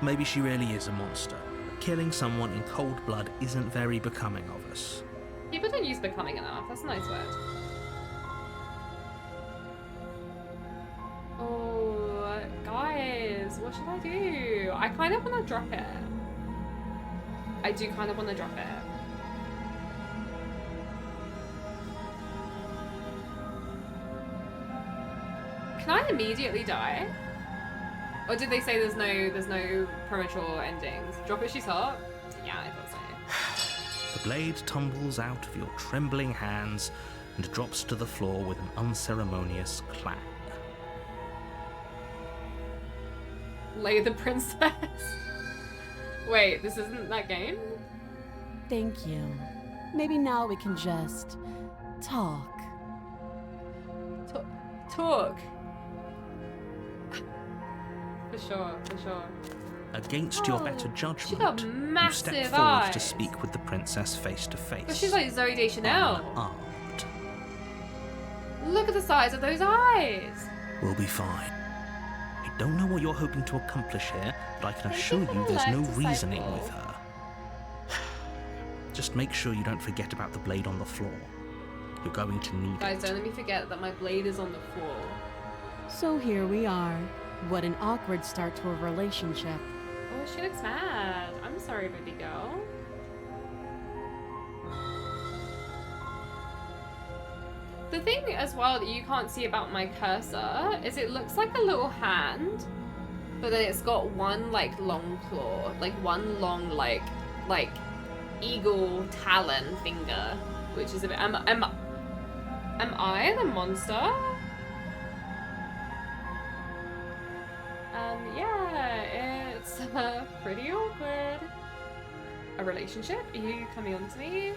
Maybe she really is a monster. Killing someone in cold blood isn't very becoming of us. People don't use becoming enough. That's a nice word. Oh, guys, what should I do? I kind of want to drop it. I do kind of want to drop it. Can I immediately die? Or did they say there's no premature endings? Drop it, she's hot? Yeah, I thought so. The blade tumbles out of your trembling hands and drops to the floor with an unceremonious clang. Lay the princess. Wait, this isn't that game? Thank you. Maybe now we can just talk. Talk. For sure, for sure. Against your Oh, better she got judgment, you massive step forward to eyes. speak with the princess face to face. But she's like Zoe Deschanel. Unarmed. Look at the size of those eyes. We'll be fine. I don't know what you're hoping to accomplish here, but I can Thank assure you for you the there's no light reasoning disciple. with her. Just make sure you don't forget about the blade on the floor. You're going to need Guys, it. don't let me forget that my blade is on the floor. So here we are. What an awkward start to a relationship. Oh, she looks mad. I'm sorry, baby girl. The thing as well that you can't see about my cursor is it looks like a little hand, but then it's got one like long claw, like one long like eagle talon finger, which is a bit. Am I the monster? Yeah, it's pretty awkward. A relationship? Are you coming on to me?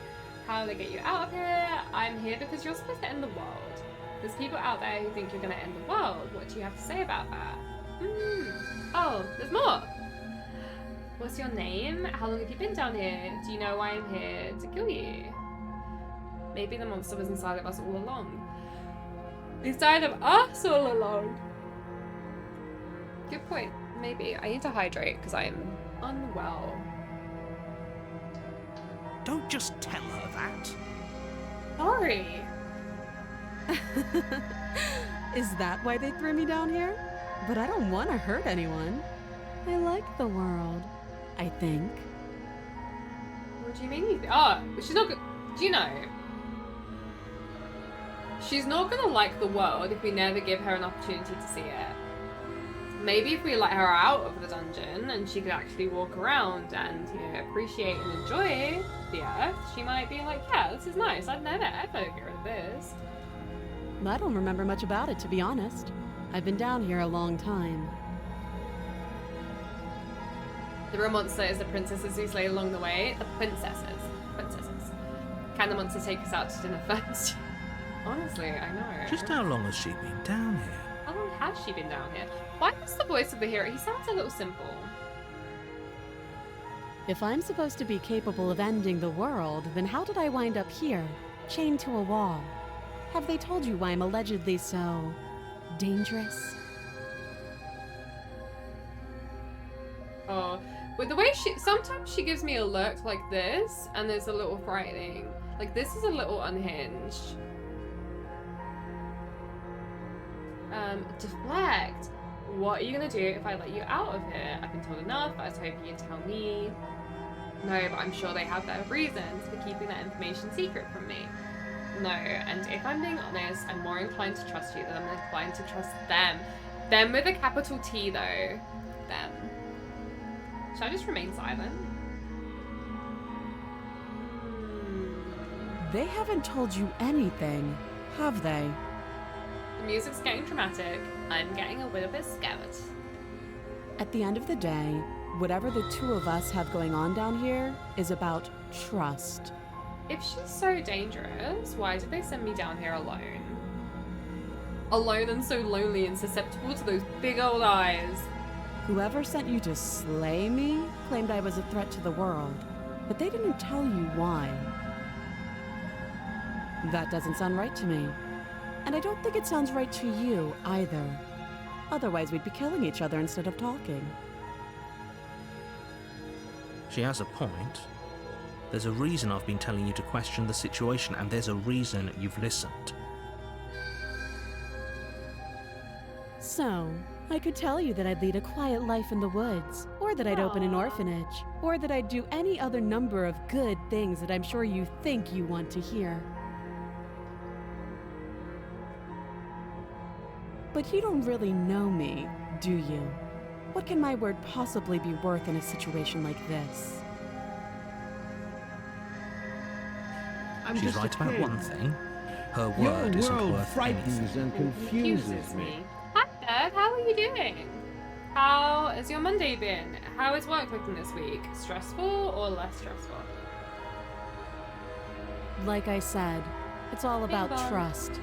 How do I get you out of here? I'm here because you're supposed to end the world. There's people out there who think you're going to end the world. What do you have to say about that? Oh, there's more. What's your name? How long have you been down here? Do you know why I'm here to kill you? Maybe the monster was inside of us all along. Inside of us all along. Good point. Maybe. I need to hydrate because I'm unwell. Don't just tell her that. Sorry. Is that why they threw me down here? But I don't want to hurt anyone. I like the world, I think. What do you mean? Oh, she's not gonna... Do you know? She's not gonna like the world if we never give her an opportunity to see it. Maybe if we let her out of the dungeon and she could actually walk around and, you know, appreciate and enjoy the earth, she might be like, yeah, this is nice. I'd never ever get rid of this. I don't remember much about it, to be honest. I've been down here a long time. The real monster is the princesses who slay along the way. The princesses. Princesses. Can the monster take us out to dinner first? Honestly, I know. Just how long has she been down here? How long has she been down here? Why is the voice of the hero? He sounds a little simple. If I'm supposed to be capable of ending the world, then how did I wind up here, chained to a wall? Have they told you why I'm allegedly so dangerous? Oh, with the way sometimes she gives me a look like this, and there's a little frightening. Like, this is a little unhinged. Deflect. What are you gonna do if I let you out of here? I've been told enough. I was hoping you'd tell me. No, but I'm sure they have their reasons for keeping that information secret from me. No, and if I'm being honest, I'm more inclined to trust you than I'm inclined to trust them. Them with a capital T, though. Them. Should I just remain silent? They haven't told you anything, have they? The music's getting dramatic. I'm getting a little bit scared. At the end of the day, whatever the two of us have going on down here is about trust. If she's so dangerous, why did they send me down here alone? Alone and so lonely and susceptible to those big old eyes. Whoever sent you to slay me claimed I was a threat to the world, but they didn't tell you why. That doesn't sound right to me. And I don't think it sounds right to you either. Otherwise, we'd be killing each other instead of talking. She has a point. There's a reason I've been telling you to question the situation, and there's a reason you've listened. So, I could tell you that I'd lead a quiet life in the woods, or that I'd open an orphanage, or that I'd do any other number of good things that I'm sure you think you want to hear. But you don't really know me, do you? What can my word possibly be worth in a situation like this? She's right about one thing. Her Your word isn't world worth frightens anything. and confuses me. Hi, Dad. How are you doing? How has your Monday been? How is work looking this week? Stressful or less stressful? Like I said, it's all about Bing bong. trust.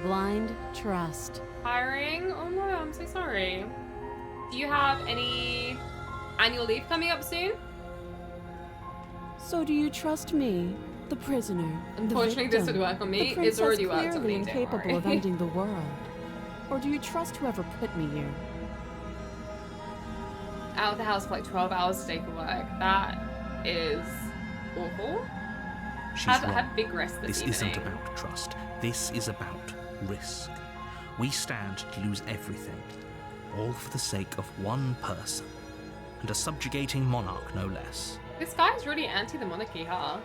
Blind trust. Hiring? Oh no, I'm so sorry. Do you have any annual leave coming up soon? So do you trust me, the prisoner, Unfortunately, the this victim, would work on me. the It's princess already worked on clearly me, don't incapable of worry. ending the world? Or do you trust whoever put me here? Out of the house for like 12 hours a day for work. That is awful. She's Have wrong. big rest this This isn't evening. about trust. This is about risk. We stand to lose everything, all for the sake of one person, and a subjugating monarch, no less. This guy's really anti the monarchy, huh?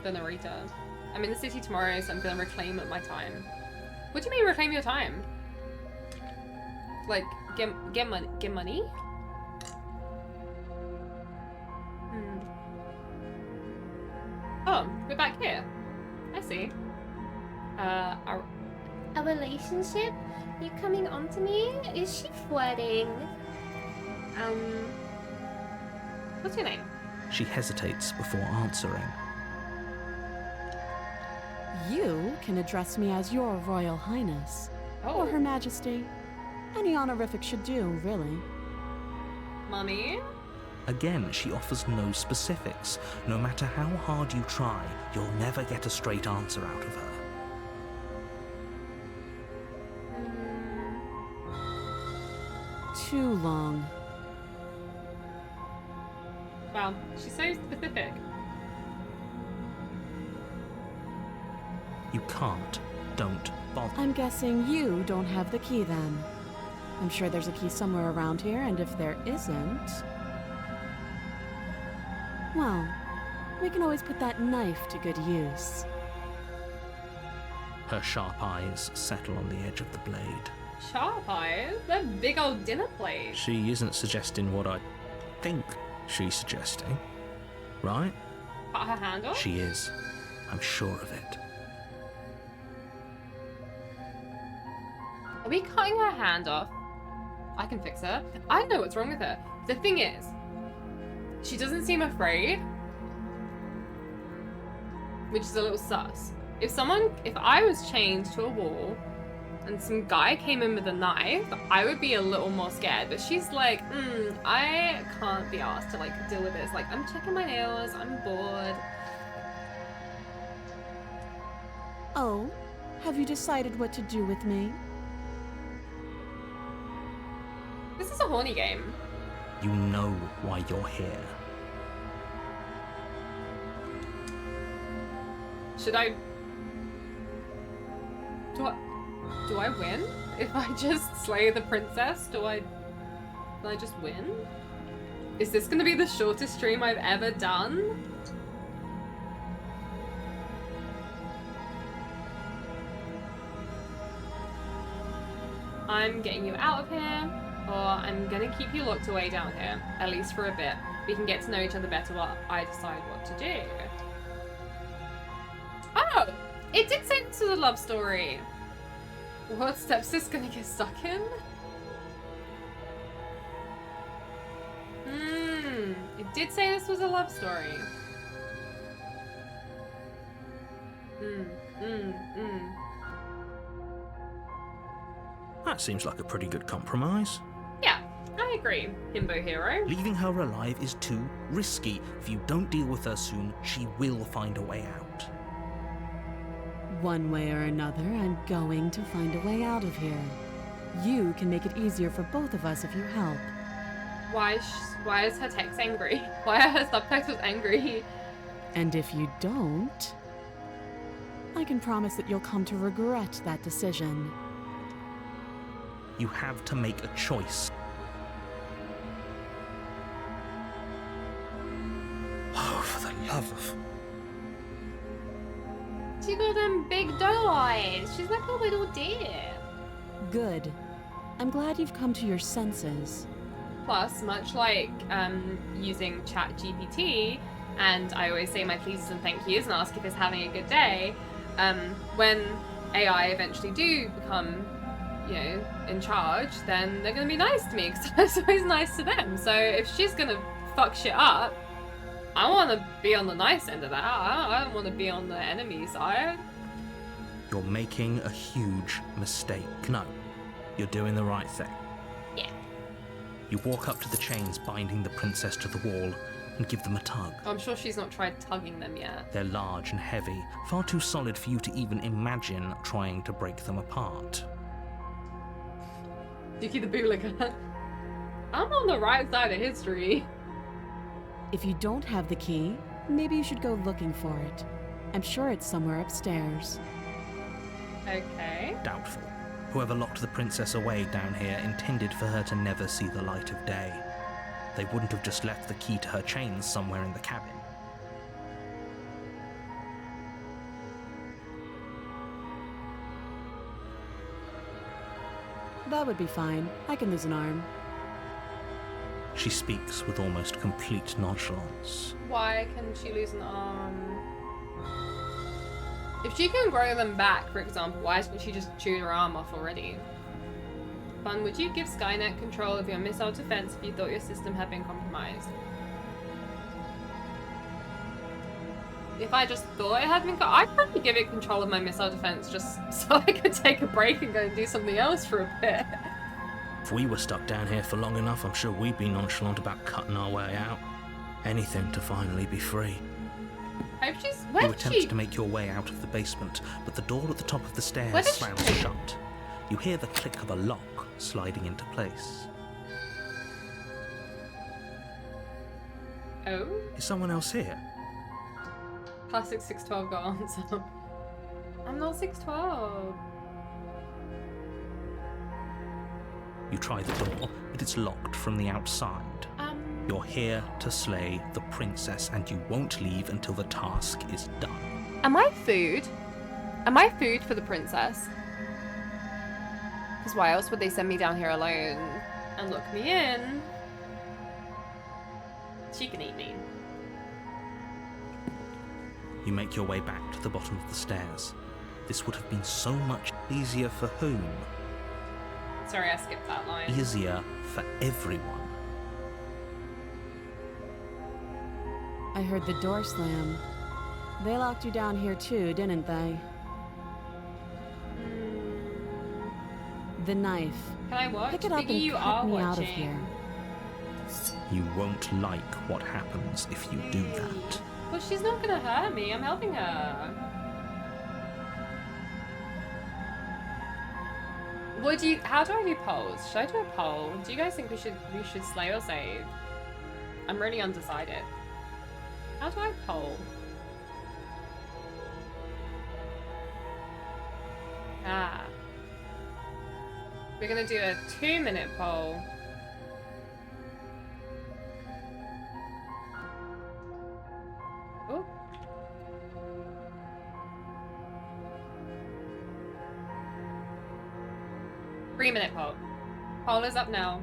The narrator. I'm in the city tomorrow, so I'm gonna reclaim my time. What do you mean reclaim your time? Like get money? Get money? Oh, we're back here. I see. A relationship? You coming on to me? Is she flirting? What's your name? She hesitates before answering. You can address me as your Royal Highness. Oh, Or Her Majesty. Any honorific should do, really. Mommy? Again, she offers no specifics. No matter how hard you try, you'll never get a straight answer out of her. Too long. Wow, she's so specific. You can't. Don't bother. I'm guessing you don't have the key then. I'm sure there's a key somewhere around here, and if there isn't... well, we can always put that knife to good use. Her sharp eyes settle on the edge of the blade. Sharp eyes? They're big old dinner plates. She isn't suggesting what I think she's suggesting, right? Cut her hand off? She is. I'm sure of it. Are we cutting her hand off? I can fix her. I know what's wrong with her. The thing is, she doesn't seem afraid, which is a little sus. If I was chained to a wall and some guy came in with a knife, I would be a little more scared. But she's like, I can't be asked to like deal with this. Like, I'm checking my nails, I'm bored. Oh, have you decided what to do with me? This is a horny game. You know why you're here. Should I... Do I win? If I just slay the princess, do I just win? Is this gonna be the shortest stream I've ever done? I'm getting you out of here, or I'm gonna keep you locked away down here, at least for a bit. We can get to know each other better while I decide what to do. Oh! It did say this was a love story. What steps is gonna get stuck in? It did say this was a love story. That seems like a pretty good compromise. Yeah, I agree, himbo hero. Leaving her alive is too risky. If you don't deal with her soon, she will find a way out. One way or another, I'm going to find a way out of here. You can make it easier for both of us if you help. Why is her text angry? Why are her subtitles angry? And if you don't, I can promise that you'll come to regret that decision. You have to make a choice. Oh, for the love of... She got them big doe eyes. She's like a little deer. Good. I'm glad you've come to your senses. Plus, much like using ChatGPT, and I always say my pleases and thank yous and ask if it's having a good day, when AI eventually do become, you know, in charge, then they're going to be nice to me because I was always nice to them. So if she's going to fuck shit up, I want to be on the nice end of that. I don't want to be on the enemy side. You're making a huge mistake. No, you're doing the right thing. Yeah. You walk up to the chains binding the princess to the wall and give them a tug. I'm sure she's not tried tugging them yet. They're large and heavy, far too solid for you to even imagine trying to break them apart. Dookie the Booligan. I'm on the right side of history. If you don't have the key, maybe you should go looking for it. I'm sure it's somewhere upstairs. Okay. Doubtful. Whoever locked the princess away down here intended for her to never see the light of day. They wouldn't have just left the key to her chains somewhere in the cabin. That would be fine. I can lose an arm. She speaks with almost complete nonchalance. Why can she lose an arm? If she can grow them back, for example, why doesn't she just chew her arm off already? Bun, would you give Skynet control of your missile defense if you thought your system had been compromised? If I just thought it had been, I'd probably give it control of my missile defense just so I could take a break and go and do something else for a bit. If we were stuck down here for long enough, I'm sure we'd be nonchalant about cutting our way out. Anything to finally be free. I hope she's. You Where did attempt she? to make your way out of the basement, but the door at the top of the Where stairs did she slams go? shut. You hear the click of a lock sliding into place. Oh, Is someone else here? classic 612 got answer. I'm not 612. You try the door, but it's locked from the outside. You're here to slay the princess, and you won't leave until the task is done. Am I food? Am I food for the princess? Because why else would they send me down here alone and look me in? She can eat me. You make your way back to the bottom of the stairs. This would have been so much easier for whom? Sorry, I skipped that line. Easier for everyone. I heard the door slam. They locked you down here too, didn't they? The knife. Can I watch? Pick it up Biggie, and you cut are me watching. out of here. You won't like what happens if you do that. Well, she's not gonna hurt me. I'm helping her. How do I do polls? Should I do a poll? Do you guys think we should slay or save? I'm really undecided. How do I poll? Ah. We're gonna do a 2-minute poll. Oh. Three-minute poll. Poll is up now.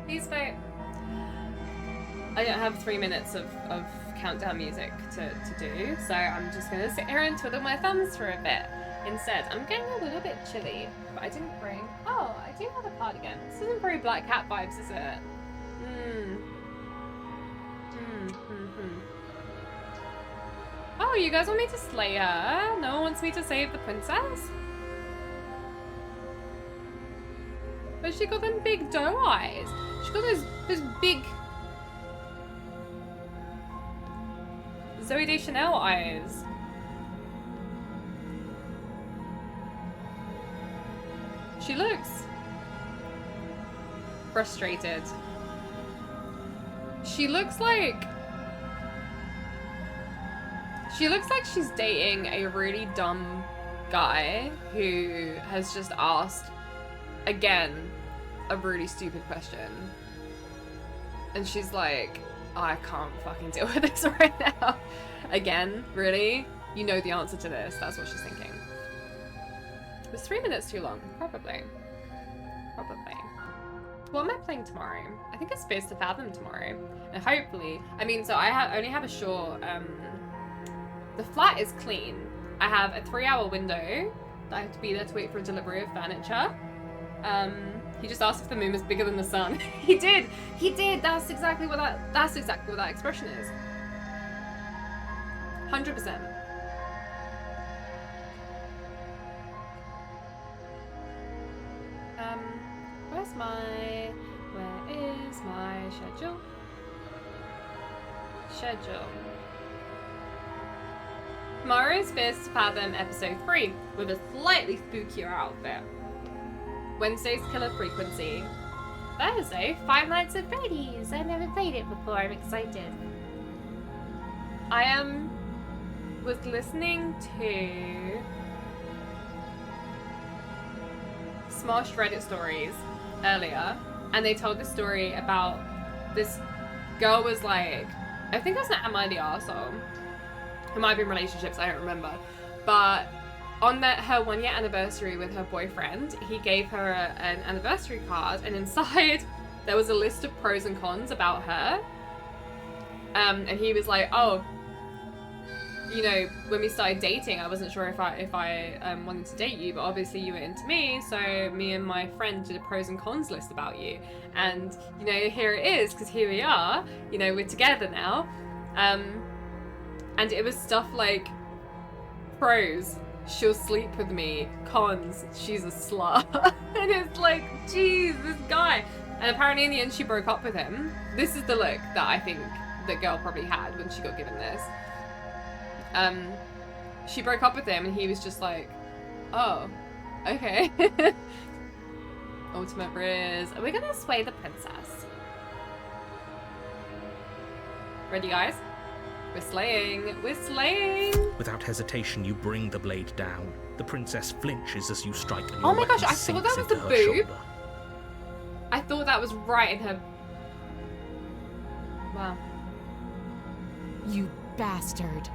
Please vote. I don't have 3 minutes of countdown music to do, so I'm just gonna sit here and twiddle my thumbs for a bit. Instead, I'm getting a little bit chilly, but I didn't bring. Oh, I do have a cardigan. This isn't very Black Cat vibes, is it? Oh, you guys want me to slay her? No one wants me to save the princess? But she got them big doe eyes. She got those big Zoe Deschanel eyes. She looks frustrated. She looks like she's dating a really dumb guy who has just asked, again, a really stupid question. And she's like, I can't fucking deal with this right now. Again, really? You know the answer to this. That's what she's thinking. It was 3 minutes too long. Probably. What am I playing tomorrow? I think it's Space to Fathom tomorrow. And hopefully, I mean, so I only have a short, the flat is clean. I have a 3-hour window that I have to be there to wait for a delivery of furniture. He just asked if the moon was bigger than the sun. He did. That's exactly what that expression is. 100%. Where is my schedule? Tomorrow's Space to Fathom episode 3 with a slightly spookier outfit. Wednesday's Killer Frequency. Thursday, Five Nights at Freddy's. I never played it before. I'm excited. Was listening to Smosh Reddit stories earlier, and they told this story about this girl was like, I think it was an Am I the Arsehole? It might have been relationships, I don't remember. But on her 1-year anniversary with her boyfriend, he gave her an anniversary card, and inside there was a list of pros and cons about her. And he was like, oh, you know, when we started dating, I wasn't sure if I wanted to date you, but obviously you were into me, so me and my friend did a pros and cons list about you. And, you know, here it is, because here we are, you know, we're together now. And it was stuff like, pros, she'll sleep with me. Cons, she's a slut. And it's like, geez, this guy. And apparently in the end she broke up with him. This is the look that I think the girl probably had when she got given this. She broke up with him and he was just like, oh, okay. Ultimate Riz. Are we gonna sway the princess? Ready, guys? We're slaying. We're slaying. Without hesitation, you bring the blade down. The princess flinches as you strike, and Oh your my gosh, weapon I thought sinks that was into a her boob. shoulder. I thought that was right in her. Wow. You bastard.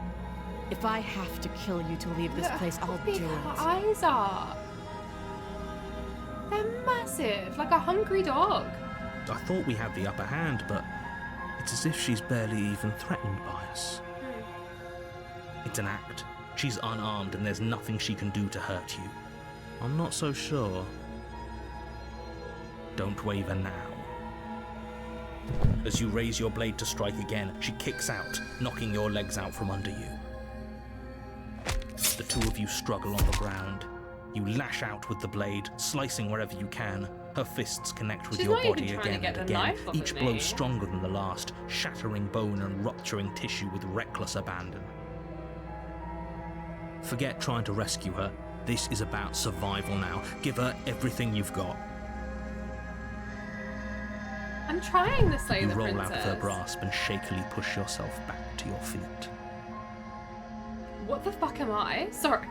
If I have to kill you to leave this place, I'll do Big her it. eyes are. They're massive, like a hungry dog. I thought we had the upper hand, but it's as if she's barely even threatened by us. It's an act. She's unarmed and there's nothing she can do to hurt you. I'm not so sure. Don't waver now. As you raise your blade to strike again, she kicks out, knocking your legs out from under you. The two of you struggle on the ground. You lash out with the blade, slicing wherever you can. Her fists connect with She's your not even body trying to again get and the again, knife off each of blow me. stronger than the last, shattering bone and rupturing tissue with reckless abandon. Forget trying to rescue her. This is about survival now. Give her everything you've got. I'm trying to slay You the roll princess. out of her grasp and shakily push yourself back to your feet. What the fuck am I? Sorry.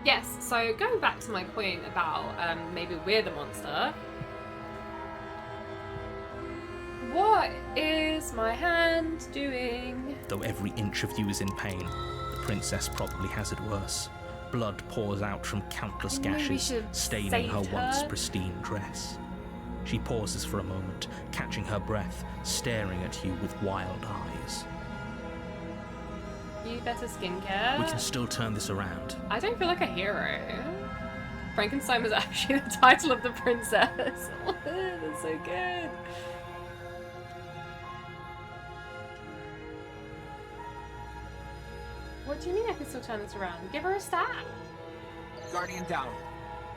Yes, so going back to my point about maybe we're the monster. What is my hand doing? Though every inch of you is in pain, the princess probably has it worse. Blood pours out from countless Maybe we gashes, should staining her save once her. pristine dress. She pauses for a moment, catching her breath, staring at you with wild eyes. You better skincare. We can still turn this around. I don't feel like a hero. Frankenstein was actually the title of the princess. That's so good. What do you mean I can still turn this around? Give her a stab. Guardian down.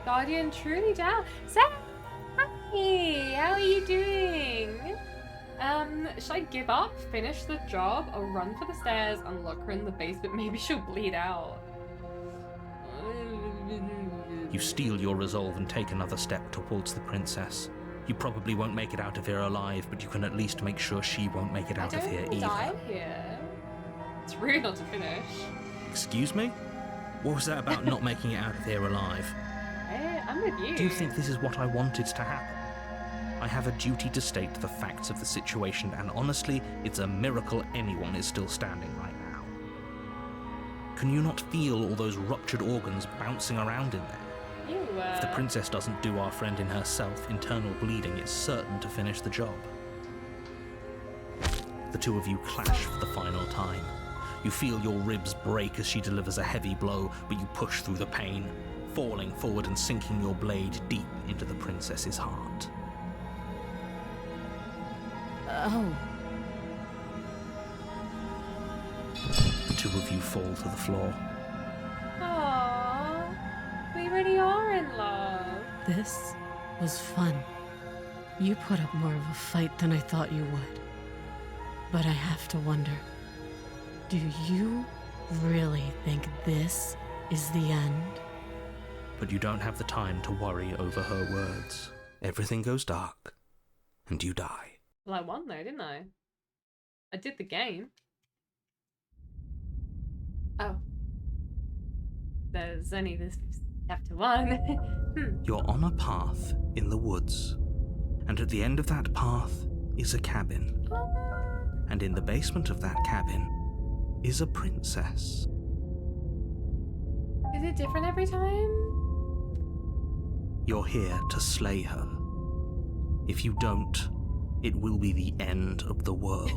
Guardian truly down. Sam, hi, how are you doing? Should I give up, finish the job, or run for the stairs and lock her in the basement? Maybe she'll bleed out. You steel your resolve and take another step towards the princess. You probably won't make it out of here alive, but you can at least make sure she won't make it out of here either. Die here. It's rude not to finish. Excuse me? What was that about not making it out of here alive? Hey, I'm with you. Do you think this is what I wanted to happen? I have a duty to state the facts of the situation, and honestly, it's a miracle anyone is still standing right now. Can you not feel all those ruptured organs bouncing around in there? If the princess doesn't do our friend in herself, internal bleeding is certain to finish the job. The two of you clash for the final time. You feel your ribs break as she delivers a heavy blow, but you push through the pain, falling forward and sinking your blade deep into the princess's heart. Oh. The two of you fall to the floor. Aww, we really are in love. This was fun. You put up more of a fight than I thought you would. But I have to wonder, do you really think this is the end? But you don't have the time to worry over her words. Everything goes dark, and you die. Well, I won though, didn't I? I did the game. Oh. There's only this chapter 1. You're on a path in the woods, and at the end of that path is a cabin. And in the basement of that cabin is a princess. Is it different every time? You're here to slay her. If you don't, it will be the end of the world.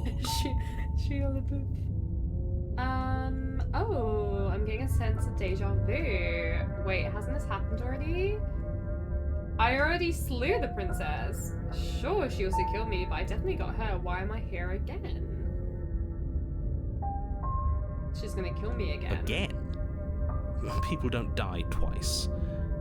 she on the book. Oh, I'm getting a sense of deja vu. Wait, hasn't this happened already? I already slew the princess. Sure, she also killed me, but I definitely got her. Why am I here again? She's gonna kill me again. Again? People don't die twice.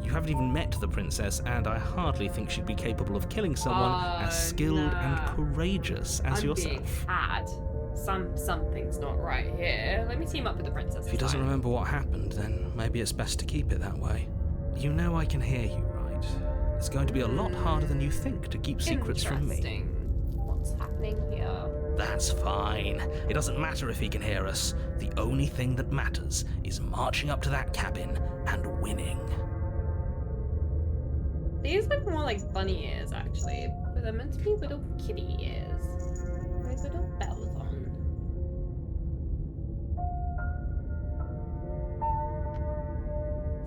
You haven't even met the princess, and I hardly think she'd be capable of killing someone as skilled and courageous as I'm yourself. being had. Something's not right here. Let me team up with the princess. If he doesn't remember what happened, then maybe it's best to keep it that way. You know I can hear you, right? It's going to be a lot harder than you think to keep secrets from me. Interesting. What's happening here? That's fine. It doesn't matter if he can hear us. The only thing that matters is marching up to that cabin and winning. These look more like bunny ears, actually, but they're meant to be little kitty ears with little bells on.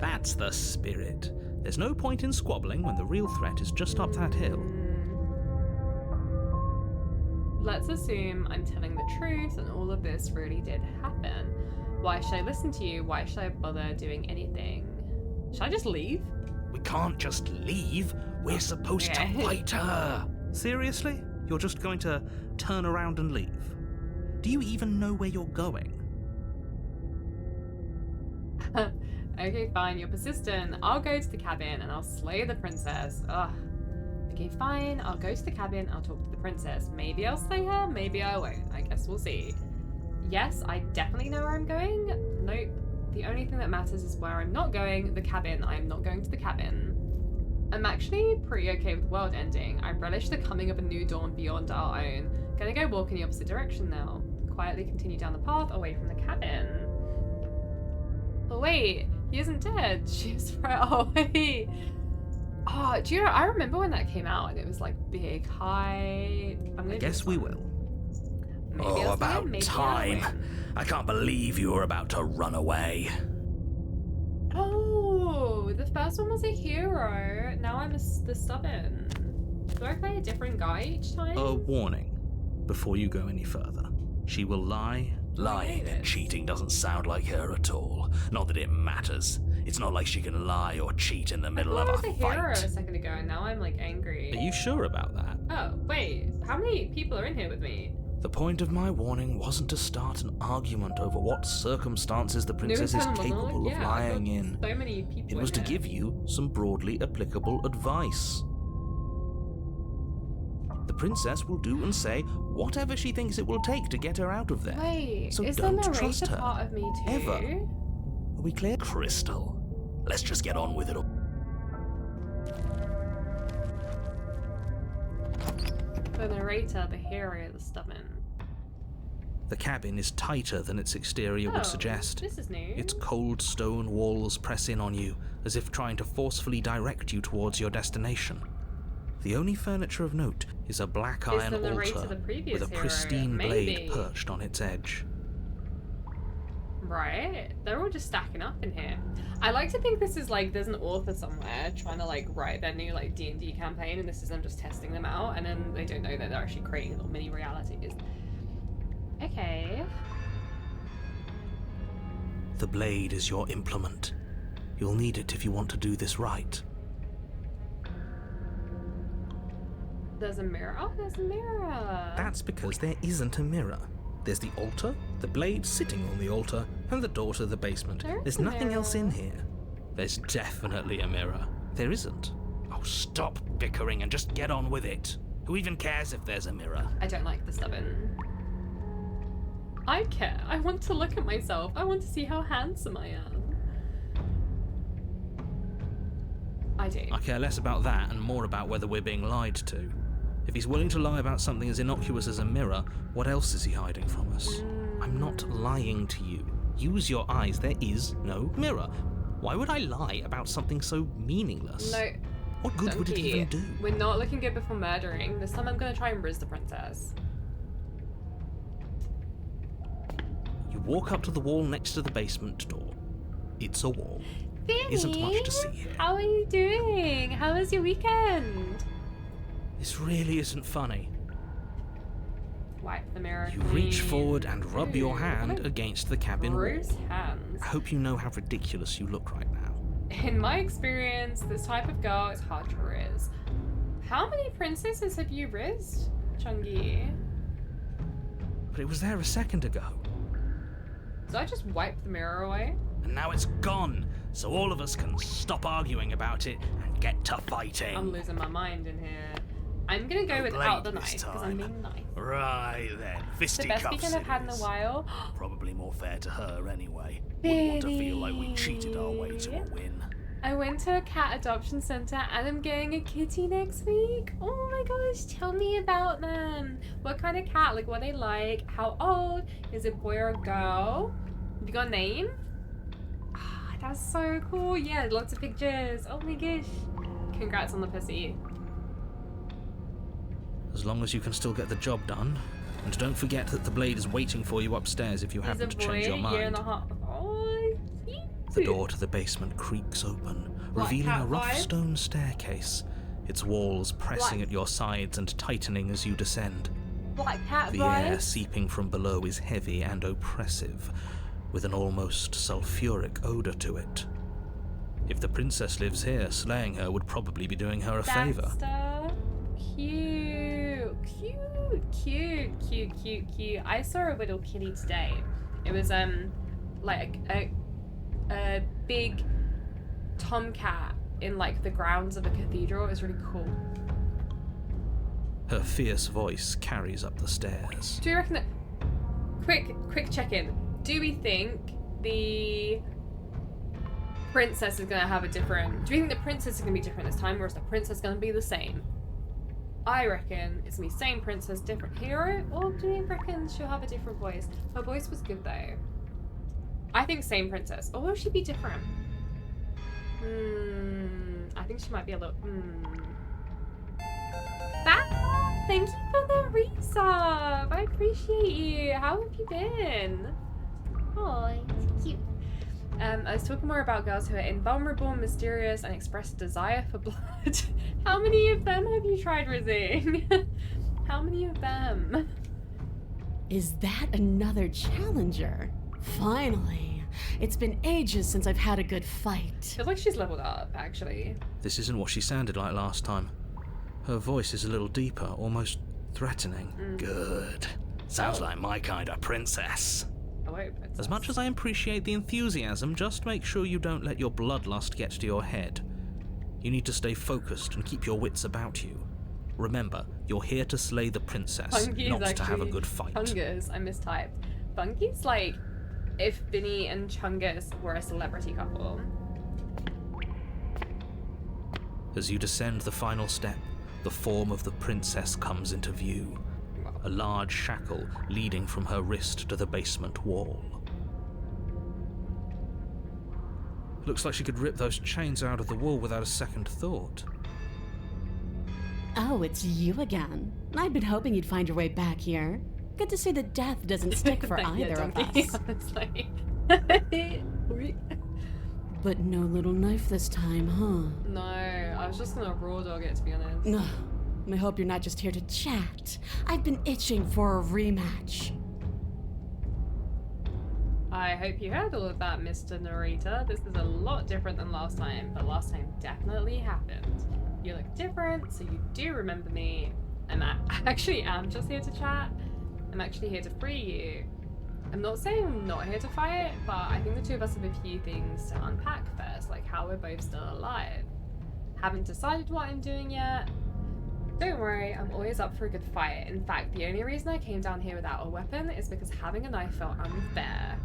That's the spirit. There's no point in squabbling when the real threat is just up that hill. Let's assume I'm telling the truth and all of this really did happen. Why should I listen to you? Why should I bother doing anything? Should I just leave? We can't just leave. We're supposed to fight her. Seriously? You're just going to turn around and leave? Do you even know where you're going? Okay, fine, you're persistent. I'll go to the cabin and I'll slay the princess. Ugh. Okay, fine, I'll go to the cabin, I'll talk to the princess. Maybe I'll slay her, maybe I won't. I guess we'll see. Yes, I definitely know where I'm going. Nope. The only thing that matters is where I'm not going, the cabin. I'm not going to the cabin. I'm actually pretty okay with the world ending. I relish the coming of a new dawn beyond our own. Gonna go walk in the opposite direction now. Quietly continue down the path away from the cabin. Oh wait, he isn't dead. She's right. Oh wait. Oh, do you know, I remember when that came out and it was like big hype. I guess we will. Maybe Oh, about time. I can't believe you were about to run away. Oh, the first one was a hero. Now I'm the stubborn. Do I play a different guy each time? A warning before you go any further. She will lie. Lying and cheating doesn't sound like her at all. Not that it matters. It's not like she can lie or cheat in the middle of I a was a hero a fight. second ago and now I'm like angry. Are you sure about that? Oh, wait. How many people are in here with me? The point of my warning wasn't to start an argument over what circumstances the princess is capable of lying in. So many people. It was to give you some broadly applicable advice. The princess will do and say whatever she thinks it will take to get her out of there. Wait, so is don't the trust narrator her. part of me too? Ever. Are we clear? Crystal, let's just get on with it all. The narrator, the hero, the stubborn. The cabin is tighter than its exterior would suggest. This is new. Its cold stone walls press in on you, as if trying to forcefully direct you towards your destination. The only furniture of note is a black iron the narrator altar the previous with a hero? pristine blade Maybe. perched on its edge. Right? They're all just stacking up in here. I like to think this is like there's an author somewhere trying to like write their new like D&D campaign, and this is them just testing them out, and then they don't know that they're actually creating little mini realities. Okay. The blade is your implement. You'll need it if you want to do this right. There's a mirror. Oh, there's a mirror. That's because there isn't a mirror. There's the altar, the blade sitting on the altar, and the door to the basement. There's a nothing else in mirror. here. There's definitely a mirror. There isn't. Oh, stop bickering and just get on with it. Who even cares if there's a mirror? I don't like the stubborn. I care. I want to look at myself. I want to see how handsome I am. I do. I care less about that and more about whether we're being lied to. If he's willing to lie about something as innocuous as a mirror, what else is he hiding from us? I'm not lying to you. Use your eyes. There is no mirror. Why would I lie about something so meaningless? No. What good would it Donkey. even do? We're not looking good before murdering. This time I'm gonna try and riz the princess. You walk up to the wall next to the basement door. It's a wall. Isn't much to see here. How are you doing? How was your weekend? This really isn't funny. Wipe the mirror. You reach clean. forward and rub your Ooh, hand what a against the cabin wall. gross hands. I hope you know how ridiculous you look right now. In my experience, this type of girl is hard to riz. How many princesses have you rizzed, Chungi? But it was there a second ago. Did I just wipe the mirror away? And now it's gone, so all of us can stop arguing about it and get to fighting. I'm losing my mind in here. I'm gonna go No without the blade this knife because I'm time. being nice. Right then, The best fisticuffs weekend I've it had in a is. while. Probably more fair to her anyway. Wouldn't want to feel like we cheated our way to a Biddy. win. I went to a cat adoption center and I'm getting a kitty next week. Oh my gosh, tell me about them. What kind of cat? Like, what they like? How old? Is it boy or girl? Have you got a name? Ah, that's so cool. Yeah, lots of pictures. Oh my gosh. Congrats on the pussy. As long as you can still get the job done. And don't forget that the blade is waiting for you upstairs if you He's a happen to boy, change your year and mind. a half. Oh, cute. The door to the basement creaks open, revealing cat a rough vibe? stone staircase, its walls pressing Black- at your sides and tightening as you descend. Black cat The air vibes. seeping from below is heavy and oppressive, with an almost sulfuric odor to it. If the princess lives here, slaying her would probably be doing her a favor. Baxter. Cute, cute, cute, cute, cute, cute. I saw a little kitty today. It was like a big tomcat in like the grounds of a cathedral. It was really cool. Her fierce voice carries up the stairs. Do you reckon that? Quick check-in. Do we think the princess is gonna have a different? Do you think the princess is gonna be different this time, or is the princess gonna be the same? I reckon it's gonna be same princess, different hero, or do you reckon she'll have a different voice? Her voice was good though. I think same princess. Or will she be different? I think she might be a little. That. Thank you for the resub. I appreciate you. How have you been? Oh, it's cute. I was talking more about girls who are invulnerable, mysterious, and express a desire for blood. How many of them have you tried rizzing? How many of them? Is that another challenger? Finally. It's been ages since I've had a good fight. Feels like she's leveled up, actually. This isn't what she sounded like last time. Her voice is a little deeper, almost threatening. Good. Sounds like my kind of princess. Oh, wait, princess. As much as I appreciate the enthusiasm, just make sure you don't let your bloodlust get to your head. You need to stay focused and keep your wits about you. Remember, you're here to slay the princess, Bunky's not to have a actually good fight. Chungus, I mistyped. Bunky's like if Binnie and Chungus were a celebrity couple. As you descend the final step, the form of the princess comes into view. A large shackle leading from her wrist to the basement wall. Looks like she could rip those chains out of the wall without a second thought. Oh, it's you again. I'd been hoping you'd find your way back here. Good to see that death doesn't stick for Thank you, either of Donkey, us. honestly. But no little knife this time, huh? No, I was just gonna raw dog it, to be honest. No. I hope you're not just here to chat. I've been itching for a rematch. I hope you heard all of that, Mr. Narrator. This is a lot different than last time, but last time definitely happened. You look different, so you do remember me. I actually am just here to chat. I'm actually here to free you. I'm not saying I'm not here to fight, but I think the two of us have a few things to unpack first, like how we're both still alive. Haven't decided what I'm doing yet. Don't worry, I'm always up for a good fight. In fact, the only reason I came down here without a weapon is because having a knife felt unfair.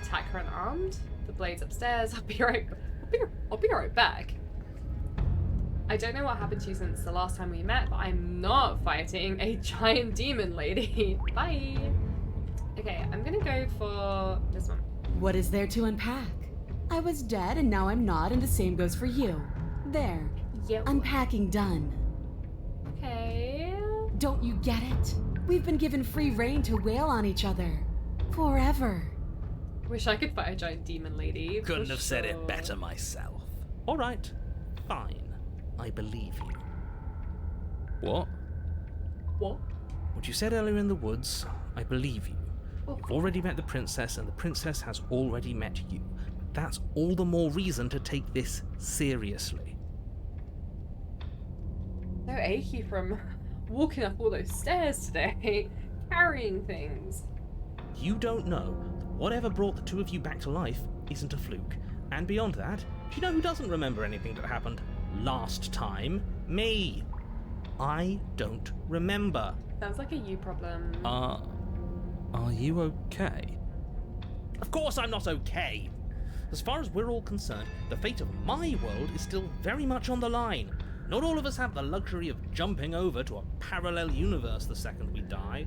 Attack her unarmed? The blade's upstairs. I'll be right back. I don't know what happened to you since the last time we met, but I'm not fighting a giant demon lady. Bye. Okay, I'm gonna go for this one. What is there to unpack? I was dead and now I'm not, and the same goes for you. There. Yep. Unpacking done. Okay. Don't you get it? We've been given free rein to wail on each other. Forever. Wish I could fight a giant demon lady. for Couldn't have said it sure. better myself. Alright, fine. I believe you. What? What? What you said earlier in the woods, I believe you. Oh. You've already met the princess, and the princess has already met you. That's all the more reason to take this seriously. So achy from walking up all those stairs today, carrying things. You don't know that whatever brought the two of you back to life isn't a fluke. And beyond that, do you know who doesn't remember anything that happened last time? Me. I don't remember. Sounds like a you problem. Are you okay? Of course I'm not okay! As far as we're all concerned, the fate of my world is still very much on the line. Not all of us have the luxury of jumping over to a parallel universe the second we die.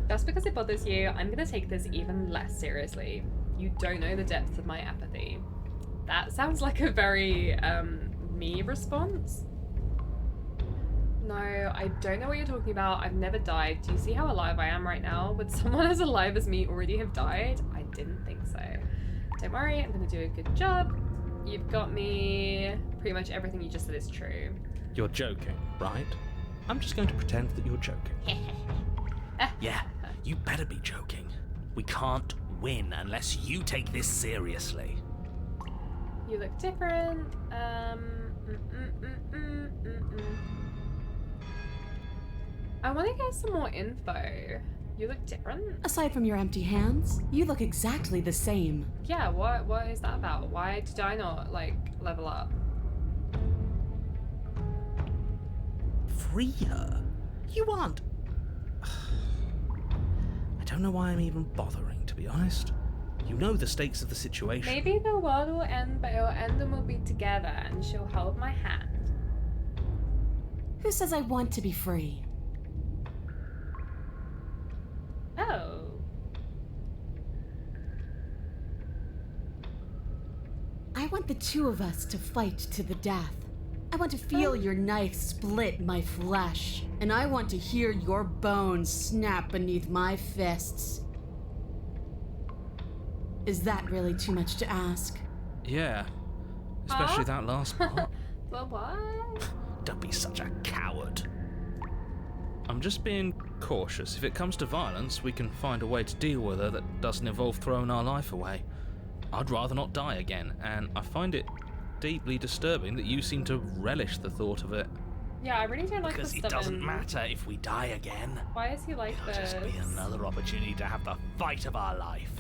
Just because it bothers you, I'm gonna take this even less seriously. You don't know the depth of my apathy. That sounds like a very, me response. No, I don't know what you're talking about. I've never died. Do you see how alive I am right now? Would someone as alive as me already have died? I didn't think so. Don't worry, I'm gonna do a good job. You've got me. Pretty much everything you just said is true. You're joking, right? I'm just going to pretend that you're joking. Yeah, you better be joking. We can't win unless you take this seriously. You look different. I want to get some more info. You look different. Aside from your empty hands, you look exactly the same. Yeah, what is that about? Why did I not, like, level up? Free her? You aren't. I don't know why I'm even bothering, to be honest. You know the stakes of the situation. Maybe the world will end, but it'll end and we'll be together, and she'll hold my hand. Who says I want to be free? Oh. I want the two of us to fight to the death. I want to feel your knife split my flesh, and I want to hear your bones snap beneath my fists. Is that really too much to ask? Yeah. Especially that last part. But what? Don't be such a coward. I'm just being cautious. If it comes to violence, we can find a way to deal with her that doesn't involve throwing our life away. I'd rather not die again, and I find it deeply disturbing that you seem to relish the thought of it. Yeah, I really don't like Because the it doesn't stubborn- matter if we die again. Why is he like It'll this? just be another opportunity to have the fight of our life.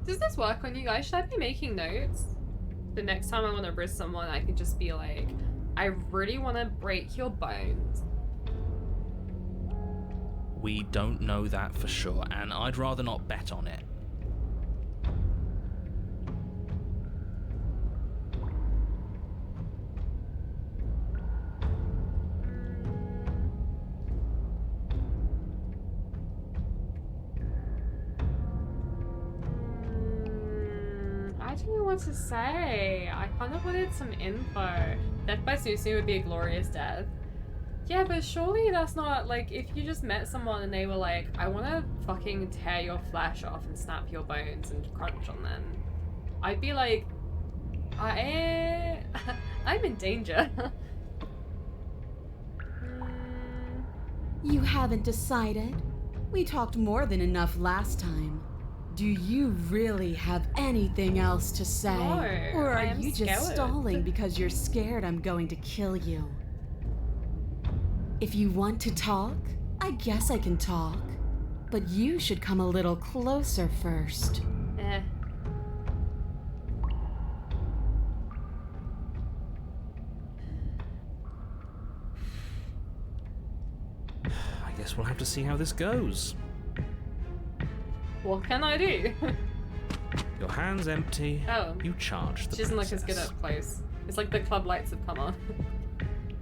Does this work on you guys? Should I be making notes? The next time I want to risk someone, I could just be like, I really want to break your bones. We don't know that for sure, and I'd rather not bet on it. I don't know what to say. I kind of wanted some info. Death by Susu would be a glorious death. Yeah, but surely that's not, like, if you just met someone and they were like, I want to fucking tear your flesh off and snap your bones and crunch on them, I'd be like, I'm in danger. You haven't decided? We talked more than enough last time. Do you really have anything else to say? No, or I are am you just scared. stalling because you're scared I'm going to kill you? If you want to talk, I guess I can talk. But you should come a little closer first. Eh. I guess we'll have to see how this goes. What can I do? Your hand's empty. Oh. You charge the She doesn't look as good princess. up close. It's like the club lights have come on.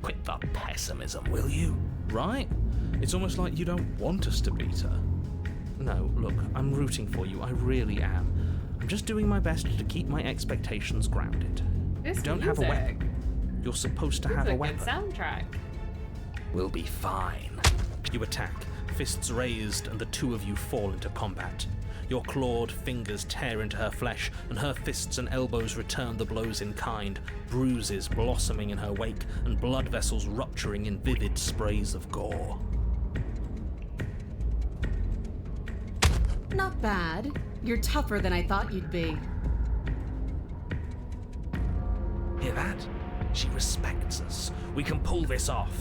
Quit the pessimism, will you? Right? It's almost like you don't want us to beat her. No, look, I'm rooting for you. I really am. I'm just doing my best to keep my expectations grounded. This You don't have a weapon. You're supposed to It's have a a good weapon. soundtrack. We'll be fine. You attack, fists raised, and the two of you fall into combat. Your clawed fingers tear into her flesh, and her fists and elbows return the blows in kind, bruises blossoming in her wake, and blood vessels rupturing in vivid sprays of gore. Not bad. You're tougher than I thought you'd be. Hear that? She respects us. We can pull this off.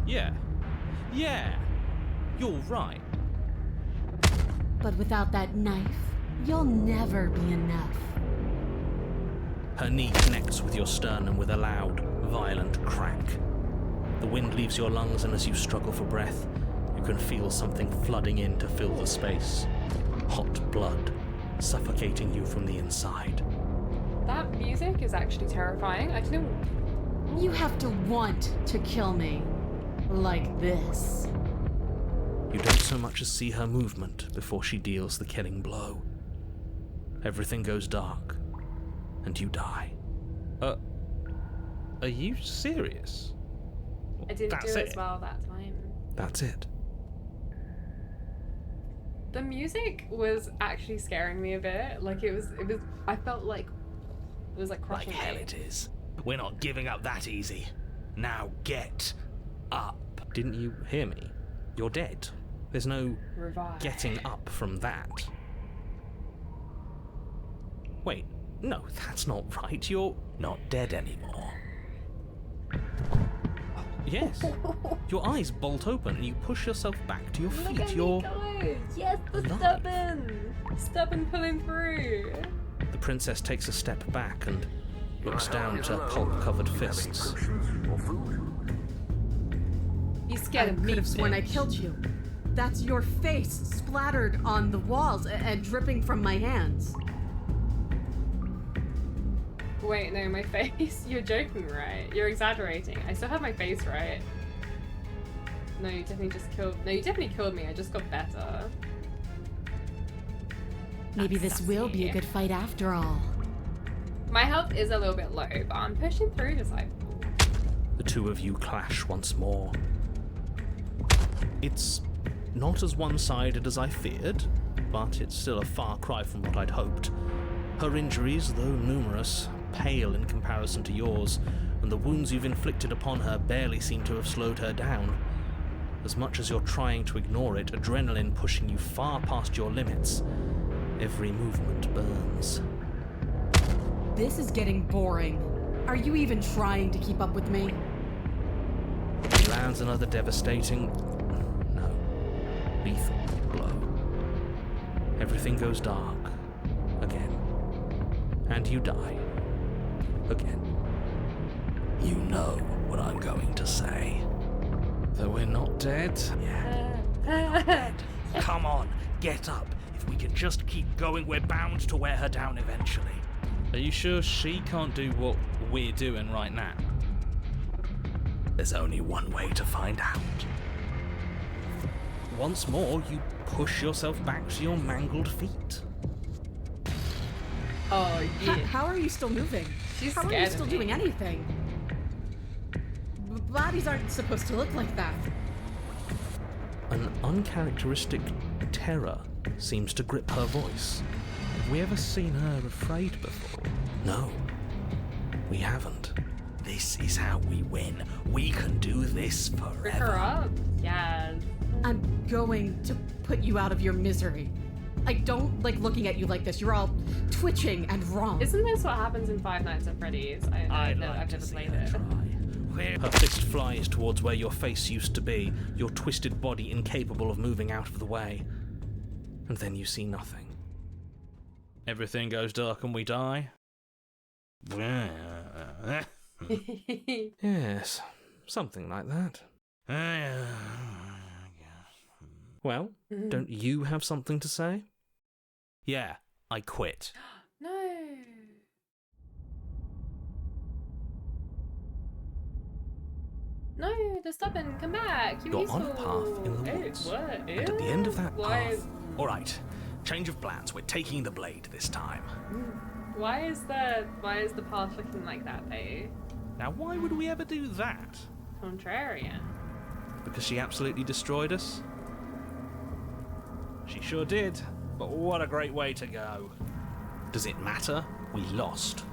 Yeah. You're right. But without that knife, you'll never be enough. Her knee connects with your sternum with a loud, violent crack. The wind leaves your lungs, and as you struggle for breath, you can feel something flooding in to fill the space. Hot blood, suffocating you from the inside. That music is actually terrifying. I don't know. You have to want to kill me. Like this. You don't so much as see her movement before she deals the killing blow. Everything goes dark, and you die. Are you serious? I didn't That's do it. as well that time. That's it. The music was actually scaring me a bit. Like it was I felt like it was like Like crushing hell me. it is. We're not giving up that easy. Now get up. Didn't you hear me? You're dead. There's no Revive. getting up from that. Wait, no, that's not right. You're... Not dead anymore. Yes. Your eyes bolt open and you push yourself back to your Look feet. at You're... me go! Yes, the alive. stubborn pulling through. The princess takes a step back and looks down at her pulp-covered fists. You I scared of me, could have sworn I bitch. killed you. That's your face splattered on the walls and dripping from my hands. Wait, no, my face. You're joking, right? You're exaggerating. I still have my face, right? No, you definitely just killed. No, you definitely killed me. I just got better. Maybe That's this will be a sassy. good fight after all. My health is a little bit low, but I'm pushing through this. The two of you clash once more. It's not as one-sided as I feared, but it's still a far cry from what I'd hoped. Her injuries, though numerous, pale in comparison to yours, and the wounds you've inflicted upon her barely seem to have slowed her down. As much as you're trying to ignore it, adrenaline pushing you far past your limits, every movement burns. This is getting boring. Are you even trying to keep up with me? He lands another devastating, no, lethal blow. Everything goes dark. Again. And you die. Again. You know what I'm going to say. Though we're not dead. Yeah. Come on, get up. If we can just keep going, we're bound to wear her down eventually. Are you sure she can't do what we're doing right now? There's only one way to find out. Once more, you push yourself back to your mangled feet. Oh, yeah. How are you still moving? She's How are you scared of still me. doing anything? Bodies aren't supposed to look like that. An uncharacteristic terror seems to grip her voice. Have we ever seen her afraid before? No, we haven't. This is how we win. We can do this Pick her forever. up? Yes. I'm going to put you out of your misery. I don't like looking at you like this. You're all twitching and wrong. Isn't this what happens in Five Nights at Freddy's? I've never see played her it. try. Where Her fist flies towards where your face used to be, your twisted body incapable of moving out of the way. And then you see nothing. Everything goes dark and we die? Yes, something like that. Well, don't you have something to say? Yeah, I quit. No. No, just stop and come back. You're on a path in the woods. What? And at the end of that Why? path, All right, change of plans. We're taking the blade this time. Why is the path looking like that, though? now why would we ever do that? Contrarian. Because she absolutely destroyed us? She sure did, but what a great way to go. Does it matter? We lost.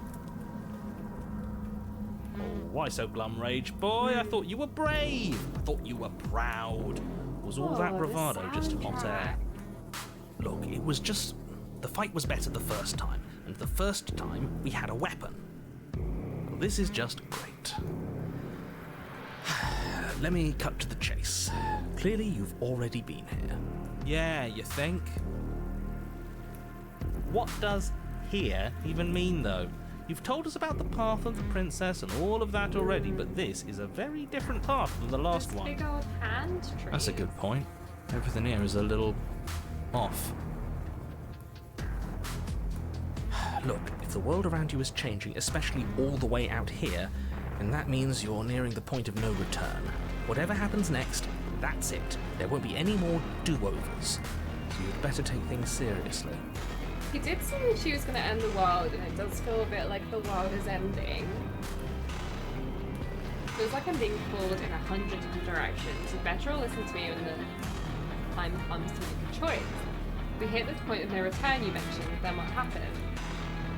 Oh, why so glum, Rage Boy? I thought you were brave. I thought you were proud. Was all that Oh, the bravado just hot air? soundtrack. Look, it was just... the fight was better the first time, and the first time we had a weapon. Well, this is just great. Let me cut to the chase. Clearly you've already been here. Yeah, you think? What does here even mean, though? You've told us about the path of the princess and all of that already, but this is a very different path than the last This one. big old hand tree. That's a good point. Everything here is a little off. Look, if the world around you is changing, especially all the way out here, then that means you're nearing the point of no return. Whatever happens next, that's it. There won't be any more do-overs. So you'd better take things seriously. He did say she was going to end the world, and it does feel a bit like the world is ending. Feels like I'm being pulled in 100 different directions. You better all listen to me when the time comes to make a choice. If we hit this point of no return you mentioned, then what happens?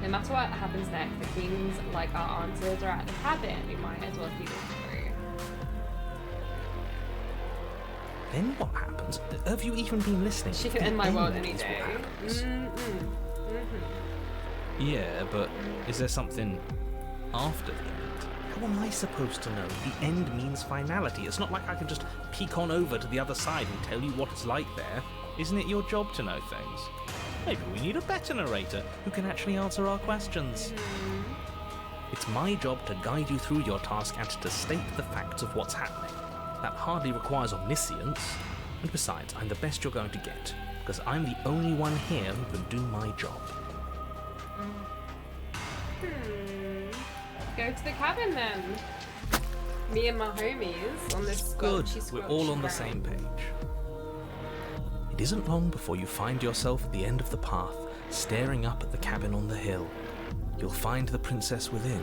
No matter what happens next, the things like our answers are at the cabin. We might as well see this through. Then what happens? Have you even been listening? She can The end my world end any is what day. happens. Mm-hmm. Yeah, but is there something after the end? How am I supposed to know? The end means finality. It's not like I can just peek on over to the other side and tell you what it's like there. Isn't it your job to know things? Maybe we need a better narrator who can actually answer our questions. It's my job to guide you through your task and to state the facts of what's happening. That hardly requires omniscience. And besides, I'm the best you're going to get, because I'm the only one here who can do my job. Go to the cabin then. Me and my homies on this Good, squelchy we're all on the ground. same page. It isn't long before you find yourself at the end of the path, staring up at the cabin on the hill. You'll find the princess within,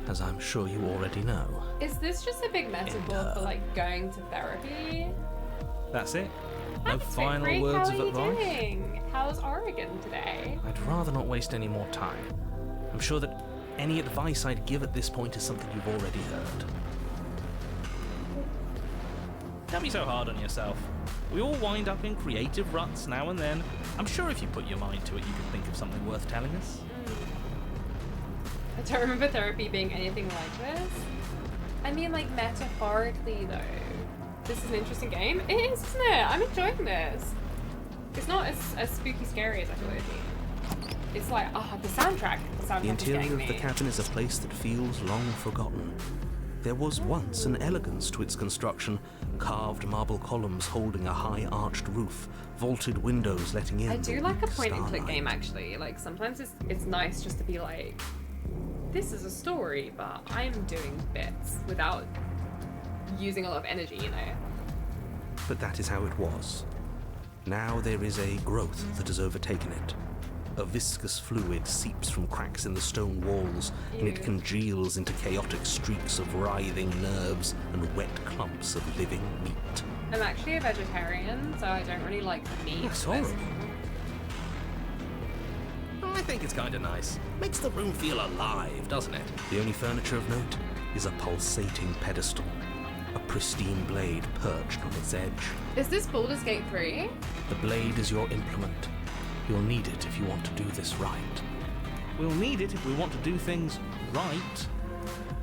as I'm sure you already know. Is this just a big metaphor for like going to therapy? That's it? No That's final great. words How of are you advice? doing? How's Oregon today? I'd rather not waste any more time. I'm sure that any advice I'd give at this point is something you've already heard. Don't be so hard on yourself. We all wind up in creative ruts now and then. I'm sure if you put your mind to it, you could think of something worth telling us. I don't remember therapy being anything like this. I mean, like, metaphorically, though. This is an interesting game. It is, isn't it? I'm enjoying this. It's not as spooky scary as I thought it would be. It's like, the soundtrack. The soundtrack The interior is of getting the me. cabin is a place that feels long forgotten. There was once an elegance to its construction, carved marble columns holding a high arched roof, vaulted windows letting in I do the like a weak point-and-click starlight. game, actually. Like, sometimes it's nice just to be like, this is a story, but I'm doing bits without using a lot of energy, you know? But that is how it was. Now there is a growth that has overtaken it. A viscous fluid seeps from cracks in the stone walls, and it Ew. congeals into chaotic streaks of writhing nerves and wet clumps of living meat. I'm actually a vegetarian, so I don't really like meat. That's but- horrible. I think it's kind of nice. Makes the room feel alive, doesn't it? The only furniture of note is a pulsating pedestal, a pristine blade perched on its edge. Is this Baldur's Gate 3? The blade is your implement. You'll need it if you want to do this right. We'll need it if we want to do things right.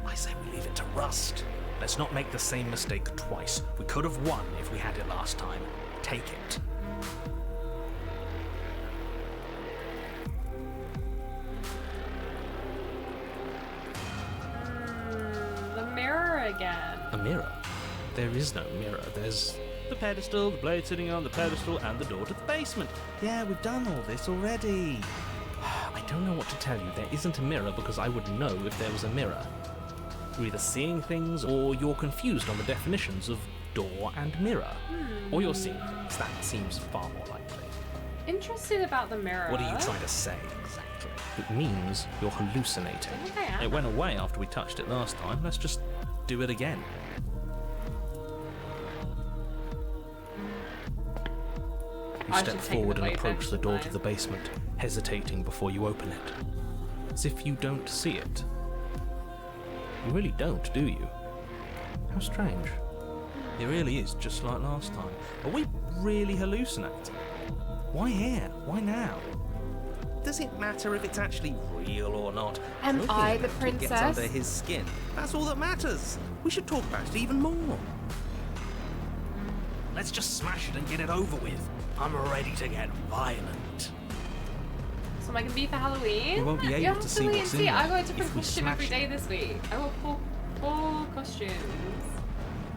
I say we leave it to rust. Let's not make the same mistake twice. We could have won if we had it last time. Take it. The mirror again. A mirror? There is no mirror. There's the pedestal, the blade sitting on the pedestal, and the door to the basement. Yeah, we've done all this already. I don't know what to tell you. There isn't a mirror because I would know if there was a mirror. You're either seeing things or you're confused on the definitions of door and mirror. Or you're seeing things. That seems far more likely. Interested about the mirror. What are you trying to say exactly? It means you're hallucinating. I think I am. It went away after we touched it last time. Let's just do it again. You I step should take forward the and blade approach then, the door shouldn't to I? the basement, hesitating before you open it. As if you don't see it. You really don't, do you? How strange. It really is just like last time. Are we really hallucinating? Why here? Why now? Does it matter if it's actually real or not? Am Looking I at the it gets princess? under his skin. That's all that matters. We should talk about it even more. Let's just smash it and get it over with. I'm ready to get violent. So am I gonna be for Halloween? You won't be You able have to see wait what's and in see. I there got a different if we costume every smash day it. this week. I got four costumes.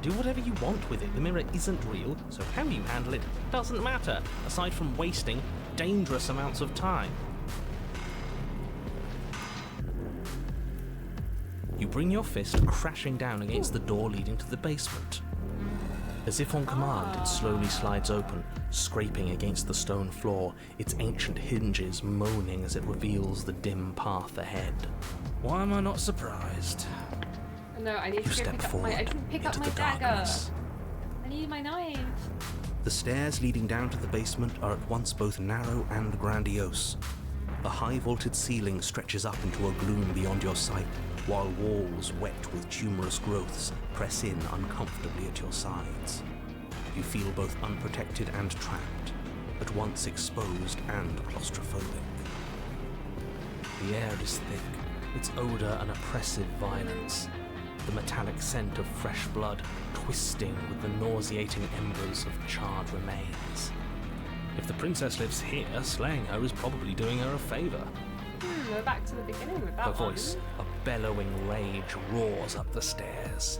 Do whatever you want with it. The mirror isn't real, so how you handle it doesn't matter, aside from wasting dangerous amounts of time. You bring your fist crashing down against the door leading to the basement. As if on command, it slowly slides open, scraping against the stone floor, its ancient hinges moaning as it reveals the dim path ahead. Why am I not surprised? No, I need You to go step pick up forward my. I didn't pick up into my the dagger. darkness. I need my knife. The stairs leading down to the basement are at once both narrow and grandiose. The high vaulted ceiling stretches up into a gloom beyond your sight, while walls wet with tumorous growths press in uncomfortably at your sides. You feel both unprotected and trapped, at once exposed and claustrophobic. The air is thick, its odor an oppressive violence, the metallic scent of fresh blood twisting with the nauseating embers of charred remains. If the princess lives here, slaying her is probably doing her a favor. We're back to the beginning with that Her one. voice, a bellowing rage, roars up the stairs.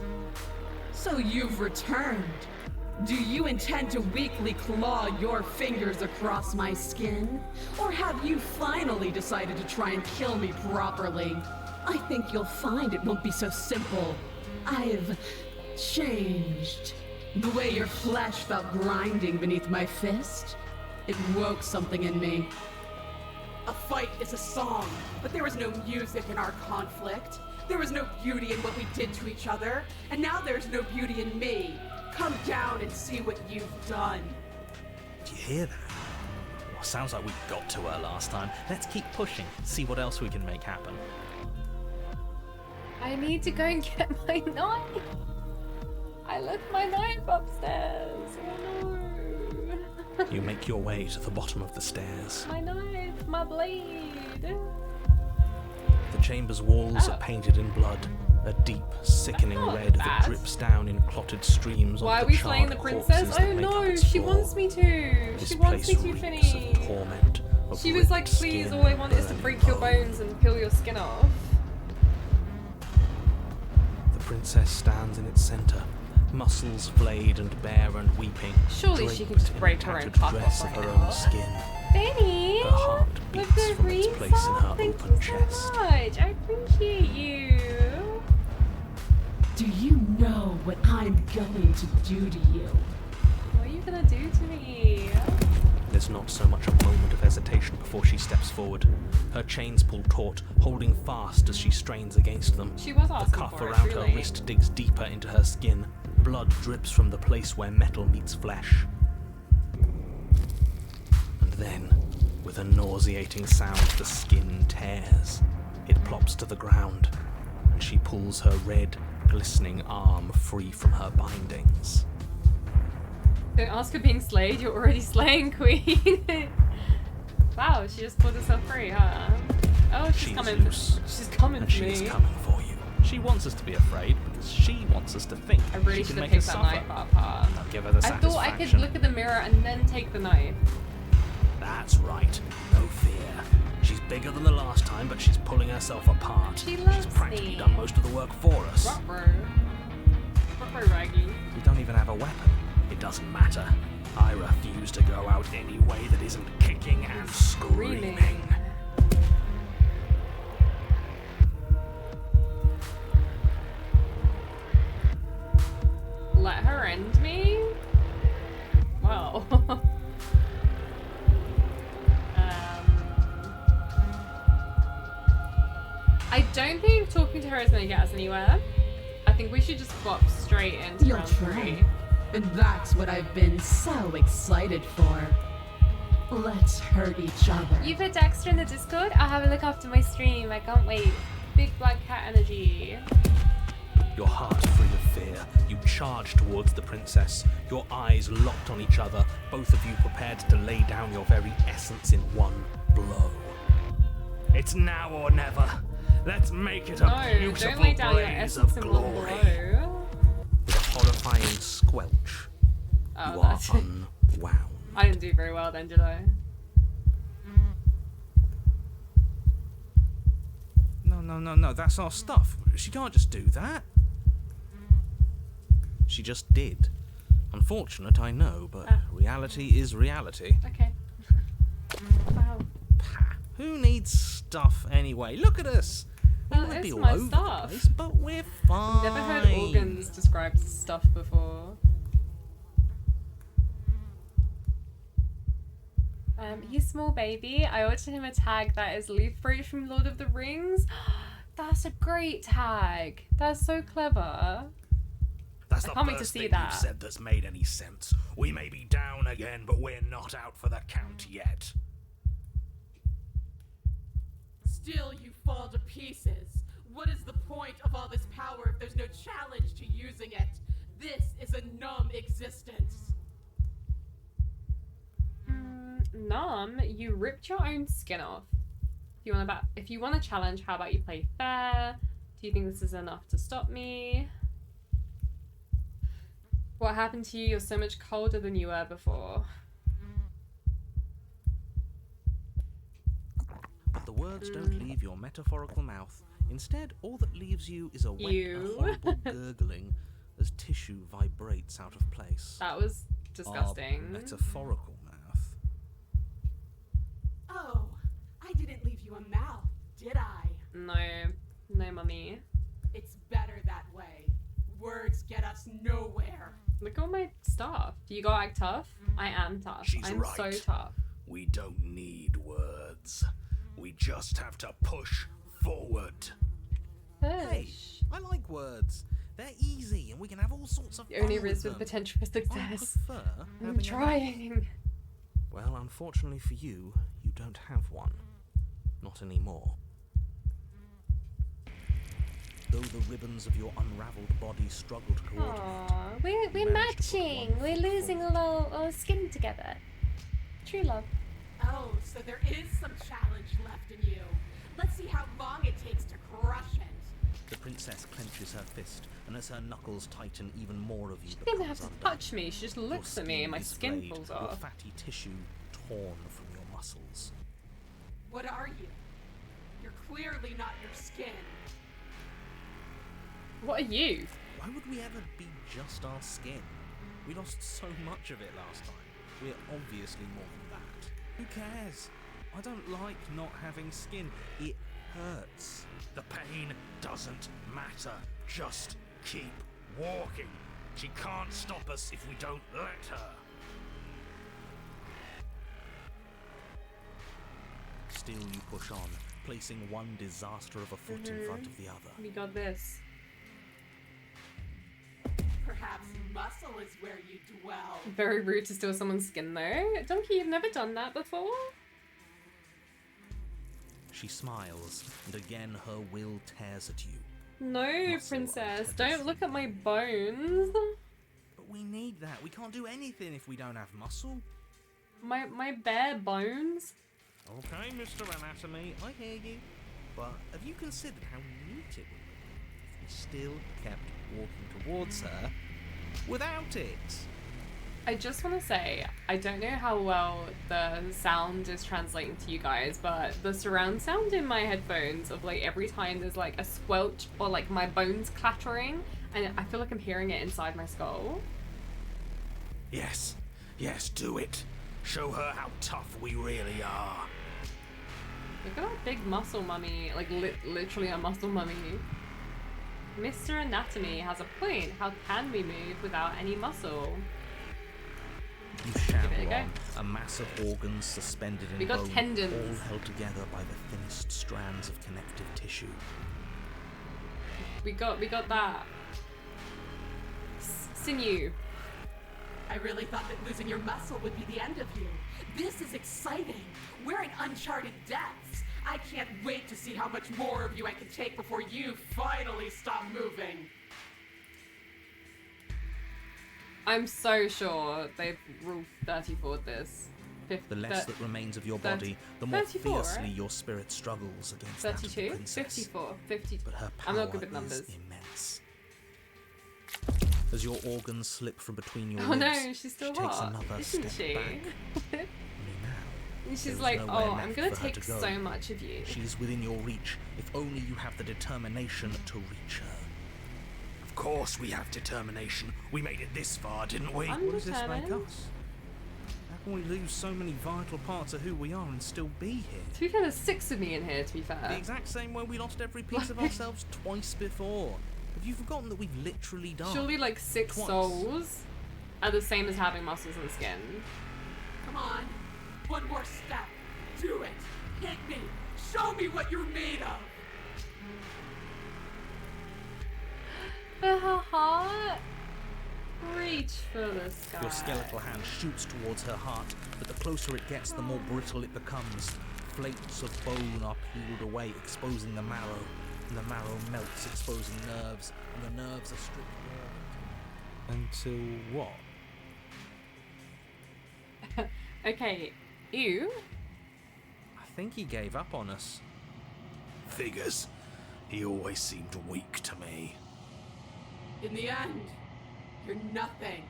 So you've returned. Do you intend to weakly claw your fingers across my skin? Or have you finally decided to try and kill me properly? I think you'll find it won't be so simple. I've changed. The way your flesh felt grinding beneath my fist, it woke something in me. A fight is a song, but there was no music in our conflict. There was no beauty in what we did to each other, and now there's no beauty in me. Come down and see what you've done. Do you hear that? Well, sounds like we got to her last time. Let's keep pushing, see what else we can make happen. I need to go and get my knife. I left my knife upstairs. Oh no. You make your way to the bottom of the stairs. My knife, my blade. The chamber's walls are painted in blood, a deep, sickening not red bad. that drips down in clotted streams Why onto are we the slaying charred the princess? corpses that Oh make up no, its she floor. wants me to. This She wants me place to, reeks Finny. of torment, of She was like, ripped please, skin all I and want is to burning break your bone. bones and peel your skin off. The princess stands in its center, muscles flayed and bare and weeping, Surely she can draped just in a break her own tattered cup dress off of right her now. own skin. Finny! Her heart With beats the from its place in her thank open you chest. so much. I appreciate you. Do you know what I'm going to do to you? What are you gonna do to me? There's not so much a moment of hesitation before she steps forward. Her chains pull taut, holding fast as she strains against them. She was The asking cuff for it, around truly. her wrist digs deeper into her skin. Blood drips from the place where metal meets flesh. And then, with a nauseating sound, the skin tears. It plops to the ground, and she pulls her red, glistening arm free from her bindings. Don't ask for being slayed, you're already slaying, queen. Wow, she just pulled herself free, huh? Oh, she's She's coming. loose, She's coming and for she's me. coming for you. She wants us to be afraid because she wants us to think I really she should can have make us picked that suffer. knife up, huh? Now give her the I thought I satisfaction. could look at the mirror and then take the knife. That's right, no fear. She's bigger than the last time, but she's pulling herself apart. She She's loves practically me. done most of the work for us. Ruh-roh, Raggy. We don't even have a weapon. It doesn't matter. I refuse to go out any way that isn't kicking and screaming. Let her end me? Well. I don't think talking to her is going to get us anywhere. I think we should just bop straight into You'll round try. 3. And that's what I've been so excited for. Let's hurt each other. You put Dexter in the Discord? I'll have a look after my stream. I can't wait. Big black cat energy. Your heart free of fear, you charge towards the princess, your eyes locked on each other, both of you prepared to lay down your very essence in one blow. It's now or never. Let's make it a No, beautiful don't lay down your blaze essence of in one glory. blow. With a horrifying squelch, Oh, you are that's unwound. I didn't do very well then, did I? No, that's our stuff. She can't just do that. She just did. Unfortunate, I know, but reality is reality. Okay. Wow. Pah, who needs stuff anyway? Look at us. We Well, might be it's all my over stuff. the place, but we're fine. Never heard organs described as stuff before. He's small baby. I ordered him a tag that is Leafbridge from Lord of the Rings. That's a great tag. That's so clever. That's I the can't wait to first see thing that. you've said that's made any sense. We may be down again, but we're not out for the count yet. Still, you fall to pieces. What is the point of all this power if there's no challenge to using it? This is a numb existence. Numb, you ripped your own skin off. If you want a challenge, how about you play fair? Do you think this is enough to stop me? What happened to you? You're so much colder than you were before. But the words don't leave your metaphorical mouth. Instead, all that leaves you is a wet Ew. and horrible gurgling as tissue vibrates out of place. That was disgusting. Our metaphorical mouth. Oh, I didn't leave you a mouth, did I? No, mummy. It's better that way. Words get us nowhere. Look at all my stuff. Do you go act tough? I am tough. She's I'm right. so tough. We don't need words. We just have to push forward. Hey, Push. I like words. They're easy, and we can have all sorts of The only fun risk with with them. potential for I success. prefer I'm having a trying. Well, unfortunately for you, you don't have one. Not anymore. Though the ribbons of your unraveled body struggle to coordinate, Aww, we're you managed to put matching. one We're foot losing a forward. little skin together. True love. Oh, so there is some challenge left in you. Let's see how long it takes to crush it. The princess clenches her fist, and as her knuckles tighten, even more of you She didn't have becomes to undone. touch me. She just Your looks at me and my is skin frayed, falls your off. fatty tissue torn from your muscles. What are you? You're clearly not your skin. What are you? Why would we ever be just our skin? We lost so much of it last time. We're obviously more than that. Who cares? I don't like not having skin. It hurts. The pain doesn't matter. Just keep walking. She can't stop us if we don't let her. Still you push on, placing one disaster of a foot in front of the other. We got this. Perhaps muscle is where you dwell. Very rude to steal someone's skin though. Donkey, you've never done that before? She smiles, and again her will tears at you. No, Muscle princess. and Don't tendons. look at my bones. But we need that. We can't do anything if we don't have muscle. My bare bones. Okay, Mr. Anatomy, I hear you. But have you considered how neat it would be if we still kept walking towards her without it? I just want to say, I don't know how well the sound is translating to you guys, but the surround sound in my headphones of like every time there's like a squelch or like my bones clattering, and I feel like I'm hearing it inside my skull. Yes, yes, do it. Show her how tough we really are. Look at that big muscle mummy, like literally a muscle mummy. Mr. Anatomy has a point. How can we move without any muscle? You Give it a shamble go. on, a mass of organs suspended in We got bone, tendons. all held together by the thinnest strands of connective tissue. We got that. Sinew. I really thought that losing your muscle would be the end of you. This is exciting. We're in uncharted depths. I can't wait to see how much more of you I can take before you finally stop moving. I'm so sure they've rule 34'd this. The less that remains of your body, the more 34, fiercely right? your spirit struggles against that of the 32? princess. 54? 50. But her power I'm not good with numbers. is immense. As your organs slip from between your Oh ribs, no, she's still she takes hot, another isn't step she? back. Only now, And she's there is like, nowhere oh, I'm left gonna for her take to go. so much of you. She's within your reach, if only you have the determination to reach her. Of course we have determination. We made it this far, didn't we? I'm What does this make determined. us? How can we lose so many vital parts of who we are and still be here? To be fair, there's 6 of me in here, to be The fair. exact same way we lost every piece of ourselves twice before. Have you forgotten that we've literally died? Surely like 6 Twice. souls are the same as having muscles and skin. Come on. One more step. Do it. Hit me. Show me what you're made of. For her heart, reach for the sky. Your skeletal hand shoots towards her heart, but the closer it gets, the more brittle it becomes. Flakes of bone are peeled away, exposing the marrow, and the marrow melts, exposing nerves, and the nerves are stripped bare. Until what? Okay, ew. I think he gave up on us. Figures. He always seemed weak to me. In the end, you're nothing.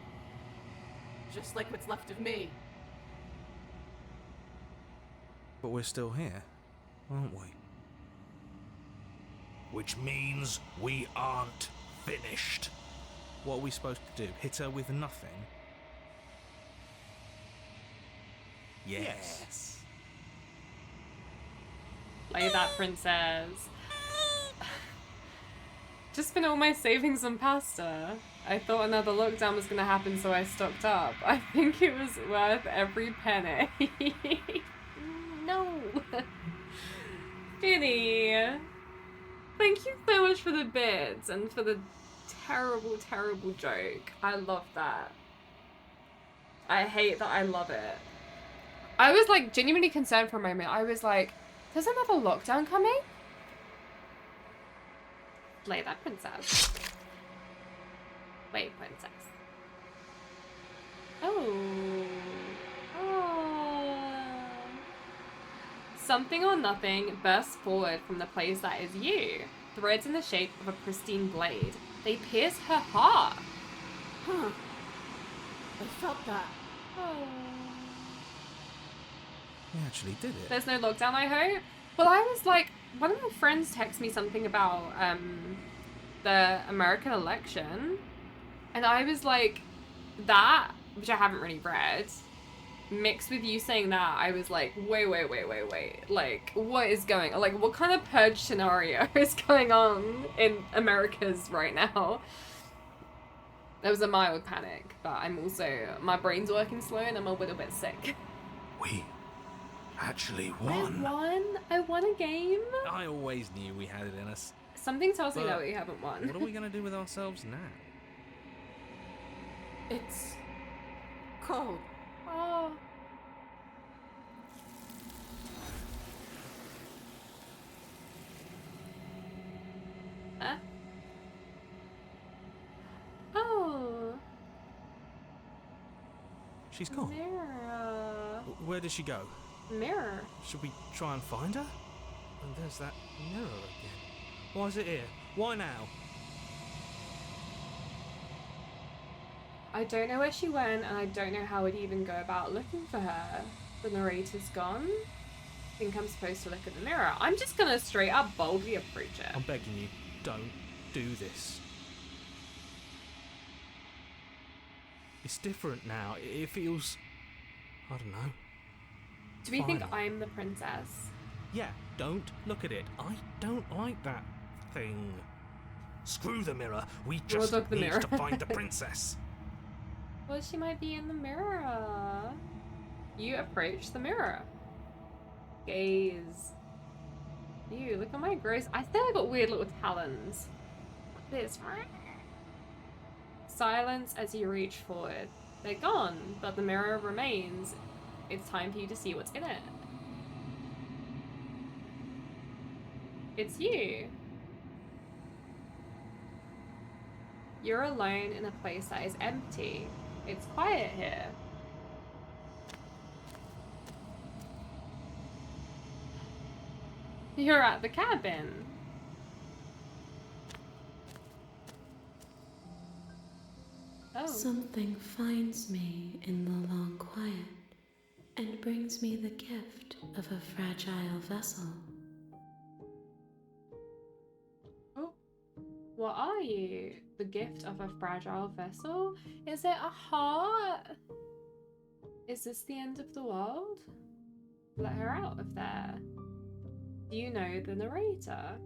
Just like what's left of me. But we're still here, aren't we? Which means we aren't finished. What are we supposed to do? Hit her with nothing? Yes. Play that, princess. Just spent all my savings on pasta. I thought another lockdown was gonna happen, so I stocked up. I think it was worth every penny. No. Finny. Thank you so much for the bits and for the terrible, terrible joke. I love that. I hate that I love it. I was like genuinely concerned for a moment. I was like, there's another lockdown coming? Play that, princess. Wait, princess. Oh. Oh. Something or nothing bursts forward from the place that is you. Threads in the shape of a pristine blade. They pierce her heart. Huh. I felt that. Oh. We actually did it. There's no lockdown, I hope. Well, I was like, one of my friends texted me something about the American election, and I was like, that, which I haven't really read, mixed with you saying that, I was like, wait. Like, what is going on? Like, what kind of purge scenario is going on in Americas right now? There was a mild panic, but I'm also, my brain's working slow and I'm a little bit sick. We actually won. I won a game. I always knew we had it in us. Something tells me But that we haven't won. What are we going to do with ourselves now? It's cold. Oh. Huh? Oh. She's gone. Mirror. Where did she go? Mirror. Should we try and find her? And there's that mirror again. Why is it here? Why now? I don't know where she went, and I don't know how I'd even go about looking for her. The narrator's gone. I think I'm supposed to look at the mirror. I'm just gonna straight up boldly approach it. I'm begging you, don't do this. It's different now. It feels... I don't know. Do we think Final. I'm the princess? Yeah, don't look at it. I don't like that thing. Screw the mirror. We We'll just look the need mirror. to find the princess. Well, she might be in the mirror. You approach the mirror. Gaze. Ew, look at my gross. I think I got weird little talons. This. Silence as you reach forward. They're gone, but the mirror remains. It's time for you to see what's in it. It's you. You're alone in a place that is empty. It's quiet here. You're at the cabin. Oh. Something finds me in the long quiet and brings me the gift of a fragile vessel. Oh. What are you? The gift of a fragile vessel? Is it a heart? Is this the end of the world? Let her out of there. Do you know the narrator?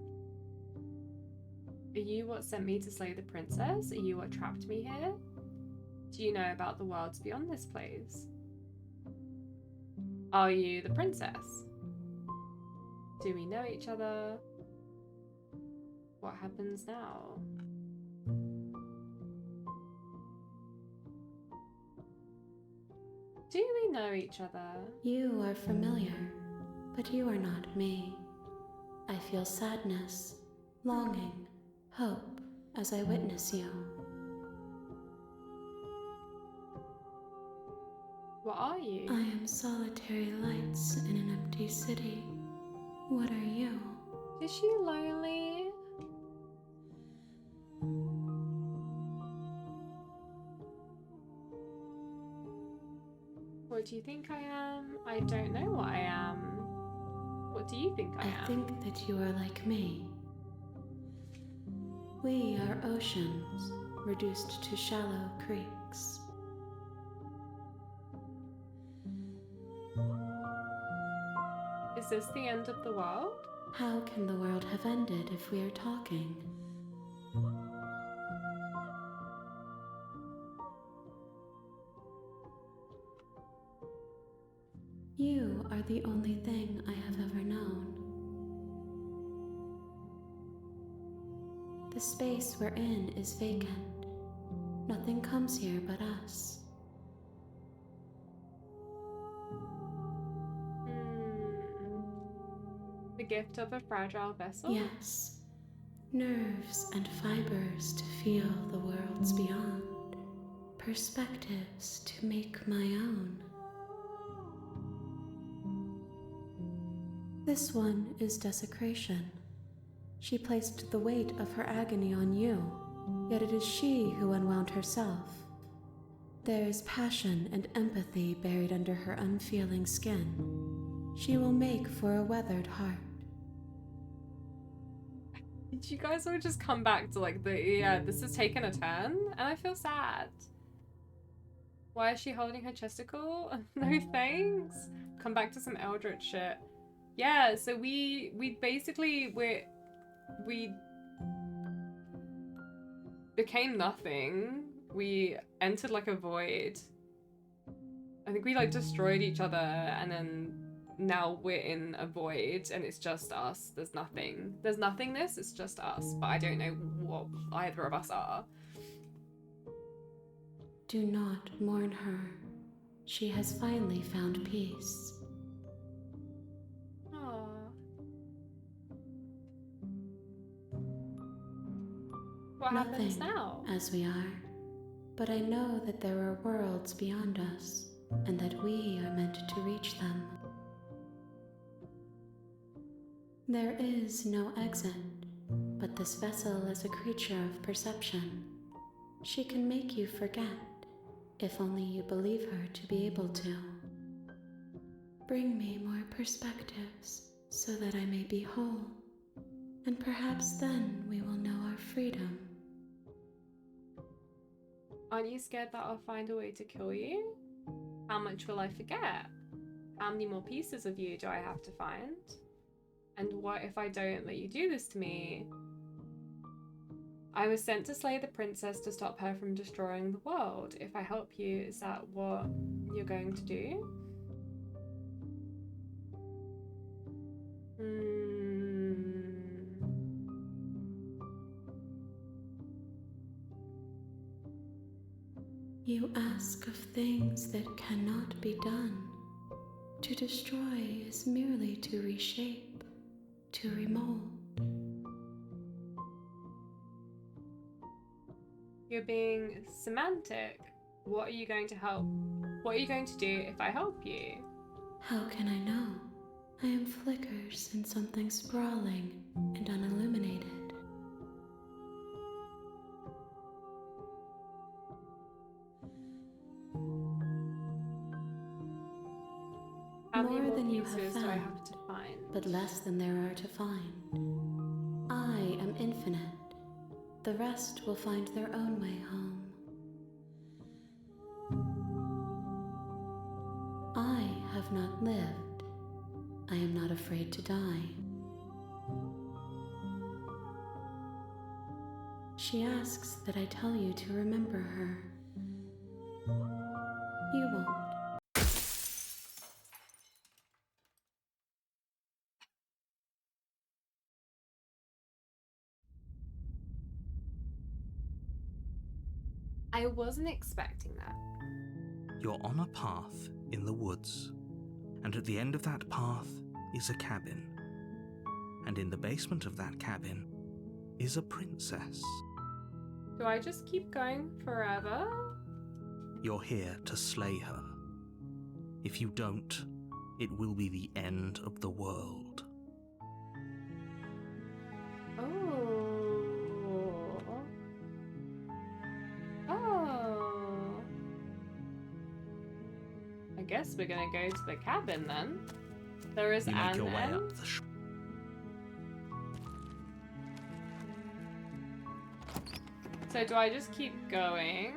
Are you what sent me to slay the princess? Are you what trapped me here? Do you know about the worlds beyond this place? Are you the princess? Do we know each other? What happens now? Do we know each other? You are familiar, but you are not me. I feel sadness, longing, hope as I witness you. What are you? I am solitary lights in an empty city. What are you? Is she lonely? What do you think I am? I don't know what I am. What do you think I am? I think that you are like me. We are oceans, reduced to shallow creeks. Is this the end of the world? How can the world have ended if we are talking? You are the only thing I have ever known. The space we're in is vacant. Nothing comes here but us. The gift of a fragile vessel? Yes. Nerves and fibers to feel the worlds beyond. Perspectives to make my own. This one is desecration. She placed the weight of her agony on you, yet it is she who unwound herself. There is passion and empathy buried under her unfeeling skin. She will make for a weathered heart. Did you guys all just come back to like this has taken a turn and I feel sad. Why is she holding her chesticle? No thanks. Come back to some eldritch shit. Yeah, so we became nothing. We entered like a void. I think we like destroyed each other and then now we're in a void and it's just us. There's nothing. There's nothingness, it's just us. But I don't know what either of us are. Do not mourn her. She has finally found peace. Aww. What happens now? As we are. But I know that there are worlds beyond us, and that we are meant to reach them. There is no exit, but this vessel is a creature of perception. She can make you forget, if only you believe her to be able to. Bring me more perspectives, so that I may be whole, and perhaps then we will know our freedom. Aren't you scared that I'll find a way to kill you? How much will I forget? How many more pieces of you do I have to find? And what if I don't let you do this to me? I was sent to slay the princess to stop her from destroying the world. If I help you, is that what you're going to do? You ask of things that cannot be done. To destroy is merely to reshape, to remold. You're being semantic. What are you going to help? What are you going to do if I help you? How can I know? I am flickers in something sprawling and unilluminated. How many More than you have pieces do I found, have to find? but less than there are to find. I am infinite. The rest will find their own way home. I have not lived. I am not afraid to die. She asks that I tell you to remember her. You won't. I wasn't expecting that. You're on a path in the woods, and at the end of that path is a cabin. And in the basement of that cabin is a princess. Do I just keep going forever? You're here to slay her. If you don't, it will be the end of the world. I guess we're gonna go to the cabin then. There is You make your an way end. up the So do I just keep going?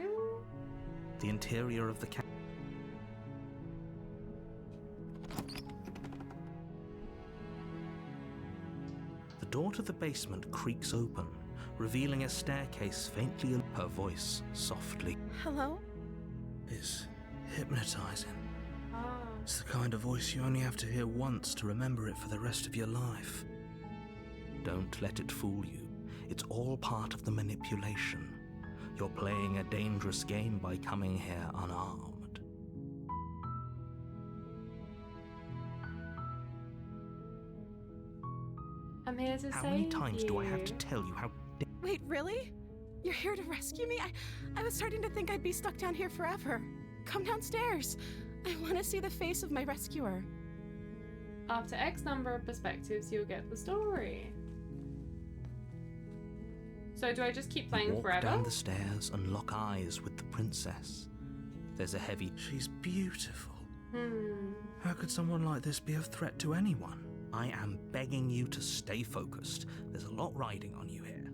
The interior of the cabin. The door to the basement creaks open, revealing a staircase faintly. Her voice softly. Hello? Is hypnotizing. Ah. It's the kind of voice you only have to hear once to remember it for the rest of your life. Don't let it fool you. It's all part of the manipulation. You're playing a dangerous game by coming here unarmed. I'm here to How save many times do I have to you. tell you how Wait, really? You're here to rescue me? I was starting to think I'd be stuck down here forever. Come downstairs. I want to see the face of my rescuer. After X number of perspectives, you'll get the story. So do I just keep playing Walk forever? down the stairs and lock eyes with the princess. There's a heavy... She's beautiful. How could someone like this be a threat to anyone? I am begging you to stay focused. There's a lot riding on you here.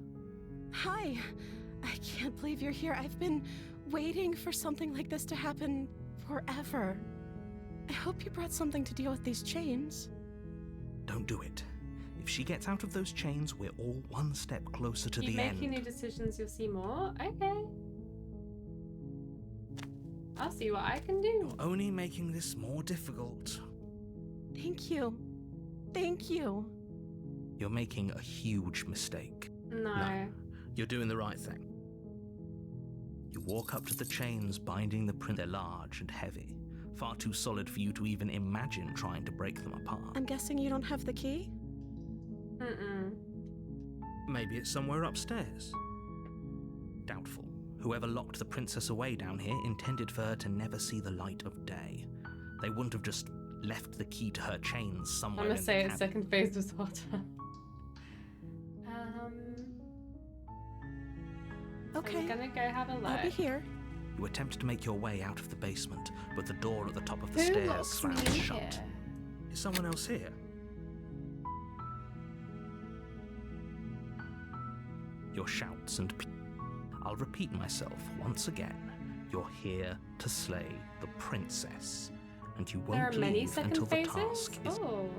Hi. I can't believe you're here. I've been waiting for something like this to happen forever. I hope you brought something to deal with these chains. Don't do it. If she gets out of those chains, we're all one step closer to Keep the end. making new decisions, you'll see more. Okay. I'll see what I can do. You're only making this more difficult. Thank you. Thank you. You're making a huge mistake. No. You're doing the right thing. You walk up to the chains binding the print. They're large and heavy. Far too solid for you to even imagine trying to break them apart. I'm guessing you don't have the key? Maybe it's somewhere upstairs. Doubtful. Whoever locked the princess away down here intended for her to never see the light of day. They wouldn't have just left the key to her chains somewhere I'm in gonna say the it's second phase was hotter. Okay. I'm gonna go have a look. I'll be here. You attempt to make your way out of the basement, but the door at the top of the Who stairs locks me slams in shut. here? Is someone else here? Your shouts and I'll repeat myself once again. You're here to slay the princess, and you There are won't many leave second until phases? the task is... Oh.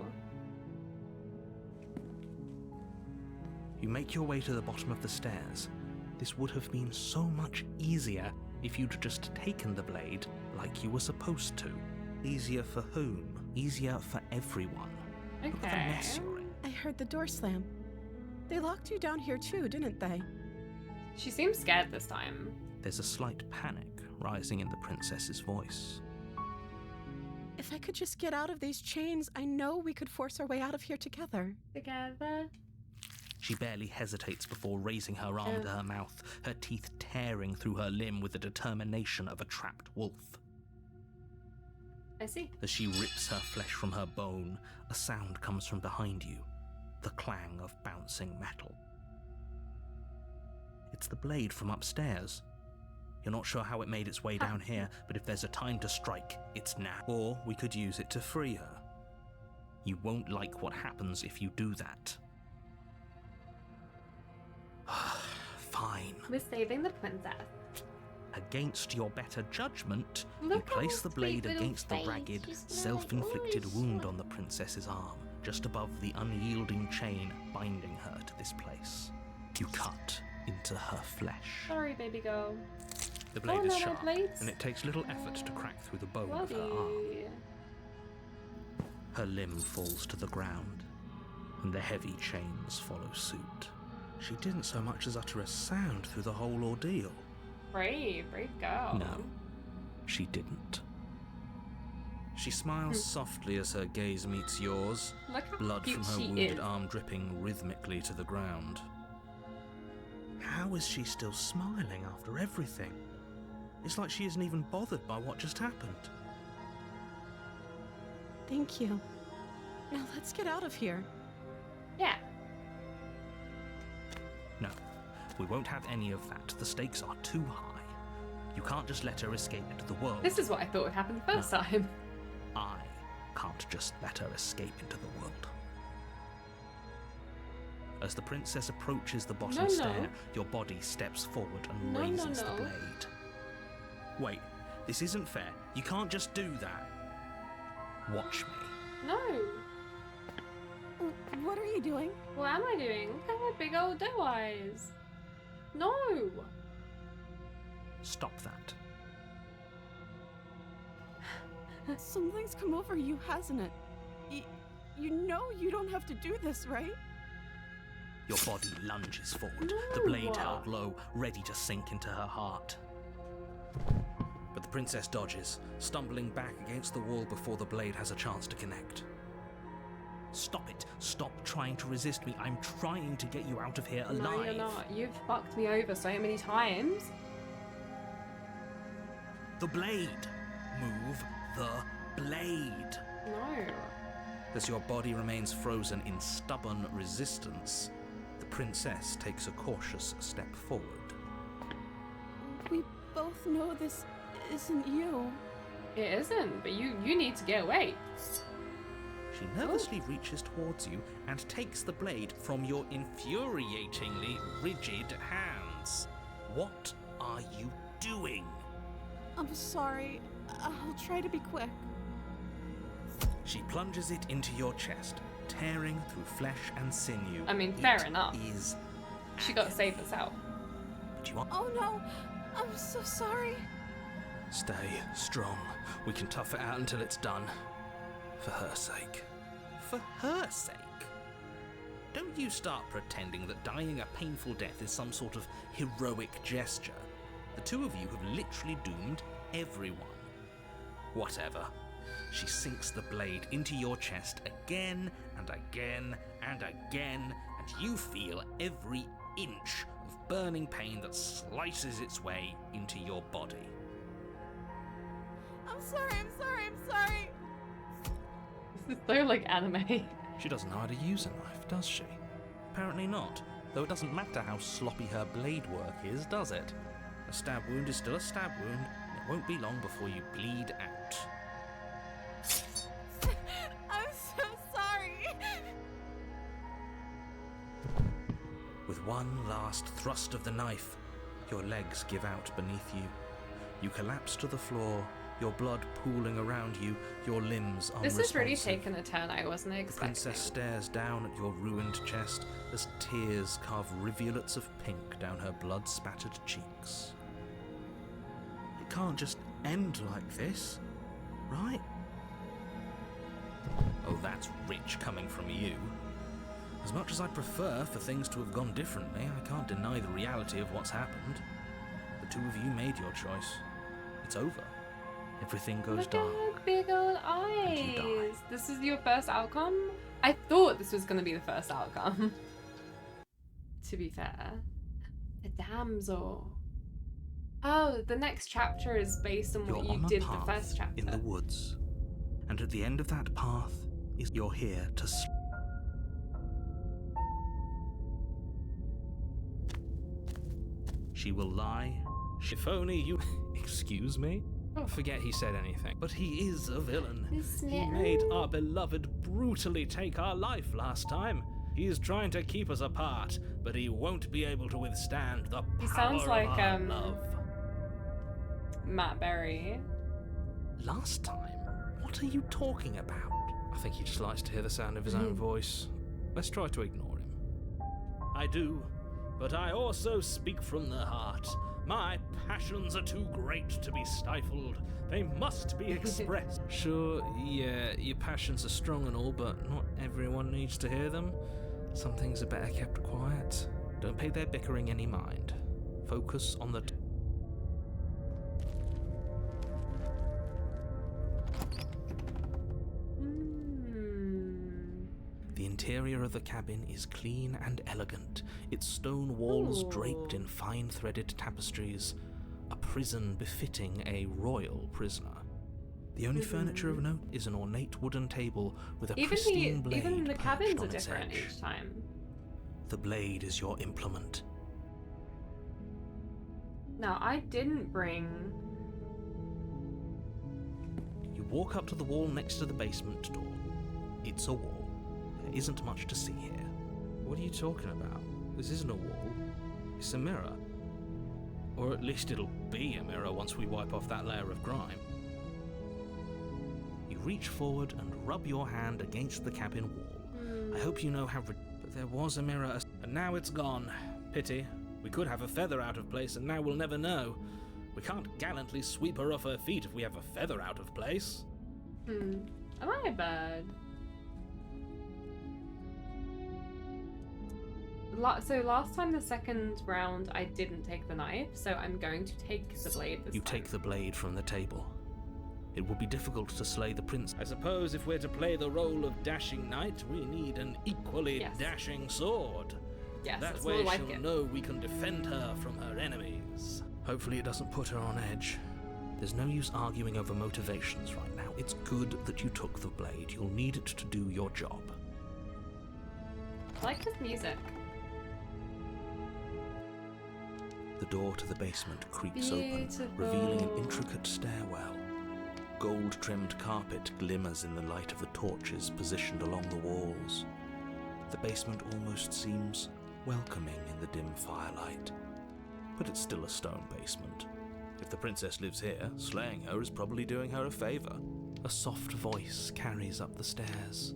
You make your way to the bottom of the stairs. This would have been so much easier if you'd just taken the blade like you were supposed to. Easier for whom? Easier for everyone. Look at the mess you're in. I heard the door slam. They locked you down here too, didn't they? She seems scared this time. There's a slight panic rising in the princess's voice. If I could just get out of these chains, I know we could force our way out of here together. Together? She barely hesitates before raising her arm to her mouth, her teeth tearing through her limb with the determination of a trapped wolf. I see. As she rips her flesh from her bone, a sound comes from behind you, the clang of bouncing metal. It's the blade from upstairs. You're not sure how it made its way down here, but if there's a time to strike, it's now. Or we could use it to free her. You won't like what happens if you do that. Fine. We're saving the princess. Against your better judgment, you Look at place her the blade sweet little against the face. ragged, She's self-inflicted like, wound on the princess's arm, just above the unyielding chain binding her to this place. You cut into her flesh. Sorry, baby girl. The blade is no, sharp, blades. and it takes little effort to crack through the bone of her arm. Bloody. Her limb falls to the ground, and the heavy chains follow suit. She didn't so much as utter a sound through the whole ordeal. Brave girl. No, she didn't. She smiles softly as her gaze meets yours, Look how blood cute from her she wounded is. arm dripping rhythmically to the ground. How is she still smiling after everything? It's like she isn't even bothered by what just happened. Thank you. Now let's get out of here. Yeah. No, we won't have any of that. The stakes are too high. You can't just let her escape into the world. This is what I thought would happen the first time. I can't just let her escape into the world. As the princess approaches the bottom No. stair, your body steps forward and No, raises no. the blade. Wait, this isn't fair. You can't just do that. Watch me. No. What are you doing? What am I doing? Look at my big old doe eyes. No. Stop that. Something's come over you, hasn't it? You know you don't have to do this, right? Your body lunges forward, No. the blade held low, ready to sink into her heart. But the princess dodges, stumbling back against the wall before the blade has a chance to connect. Stop it. Stop trying to resist me. I'm trying to get you out of here alive. No, you're not. You've fucked me over so many times. The blade. Move the blade. No. As your body remains frozen in stubborn resistance, the princess takes a cautious step forward. We both know this isn't you. It isn't, but you need to get away. She nervously reaches towards you and takes the blade from your infuriatingly rigid hands. What are you doing? I'm sorry. I'll try to be quick. She plunges it into your chest, tearing through flesh and sinew. I mean, fair It enough. is She got to save us out. But you are... Oh no! I'm so sorry. Stay strong. We can tough it out until it's done. For her sake. For her sake? Don't you start pretending that dying a painful death is some sort of heroic gesture. The two of you have literally doomed everyone. Whatever. She sinks the blade into your chest again and again and again, and you feel every inch of burning pain that slices its way into your body. I'm sorry, I'm sorry, I'm sorry. This is so like anime. She doesn't know how to use a knife, does she? Apparently not, though it doesn't matter how sloppy her blade work is, does it? A stab wound is still a stab wound, and it won't be long before you bleed out. I'm so sorry. With one last thrust of the knife, your legs give out beneath you. You collapse to the floor, your blood pooling around you, your limbs unresponsive. This has really taken a turn I wasn't The expecting. princess stares down at your ruined chest as tears carve rivulets of pink down her blood-spattered cheeks. It can't just end like this, right? Oh, that's rich coming from you. As much as I'd prefer for things to have gone differently, I can't deny the reality of what's happened. The two of you made your choice. It's over. Everything goes Look dark. at her big old And you die. eyes. This is your first outcome? I thought this was going to be the first outcome. To be fair. The damsel. Oh, the next chapter is based on what You're you on a did the path first chapter. in the woods, and at the end of that path is you're here to She will lie. If only you... Excuse me? Forget he said anything. But he is a villain. He made our beloved brutally take our life last time. He is trying to keep us apart, but he won't be able to withstand the He power sounds like of our love. Matt Berry. Last time? What are you talking about? I think he just likes to hear the sound of his own voice. Let's try to ignore him. I do, but I also speak from the heart. My passions are too great to be stifled. They must be expressed. Sure, yeah, your passions are strong and all, but not everyone needs to hear them. Some things are better kept quiet. Don't pay their bickering any mind. Focus on the... The interior of the cabin is clean and elegant, its stone walls draped in fine threaded tapestries, a prison befitting a royal prisoner. The only furniture of note is an ornate wooden table with a pristine blade Even the perched cabins on are its different edge. each time. The blade is your implement. Now, I didn't bring... You walk up to the wall next to the basement door. It's a wall. There isn't much to see here. What are you talking about? This isn't a wall. It's a mirror. Or at least it'll be a mirror once we wipe off that layer of grime. You reach forward and rub your hand against the cabin wall. I hope you know how... But there was a mirror, and now it's gone. Pity. We could have a feather out of place, and now we'll never know. We can't gallantly sweep her off her feet if we have a feather out of place. Am I a bird? So last time, the second round, I didn't take the knife, so I'm going to take the blade this You time. take the blade from the table. It would be difficult to slay the prince. I suppose if we're to play the role of dashing knight, we need an equally dashing sword. Yes, That that's way more like she'll it. know we can defend her from her enemies. Hopefully it doesn't put her on edge. There's no use arguing over motivations right now. It's good that you took the blade. You'll need it to do your job. I like his music. The door to the basement creaks Beautiful. open, revealing an intricate stairwell. Gold-trimmed carpet glimmers in the light of the torches positioned along the walls. The basement almost seems welcoming in the dim firelight. But it's still a stone basement. If the princess lives here, slaying her is probably doing her a favor. A soft voice carries up the stairs.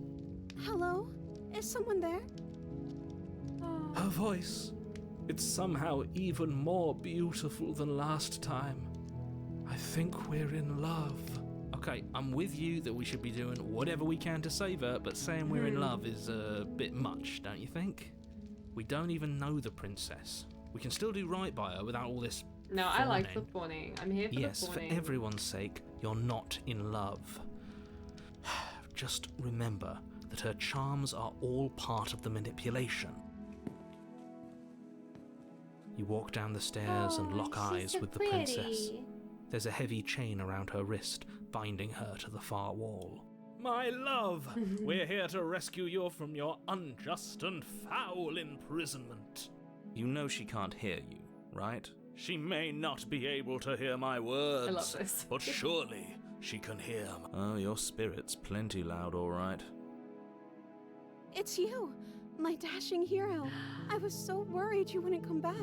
Hello? Is someone there? Her voice. It's somehow even more beautiful than last time. I think we're in love. Okay, I'm with you that we should be doing whatever we can to save her, but saying we're in love is a bit much, don't you think? We don't even know the princess. We can still do right by her without all this No, I like the fawning. I'm here for the Yes, for fawning. everyone's sake, you're not in love. Just remember that her charms are all part of the manipulation. You walk down the stairs and lock eyes with the princess. There's a heavy chain around her wrist, binding her to the far wall. My love, we're here to rescue you from your unjust and foul imprisonment. You know she can't hear you, right? She may not be able to hear my words, I love this. but surely she can hear Oh, your spirit's plenty loud, all right. It's you, my dashing hero. I was so worried you wouldn't come back.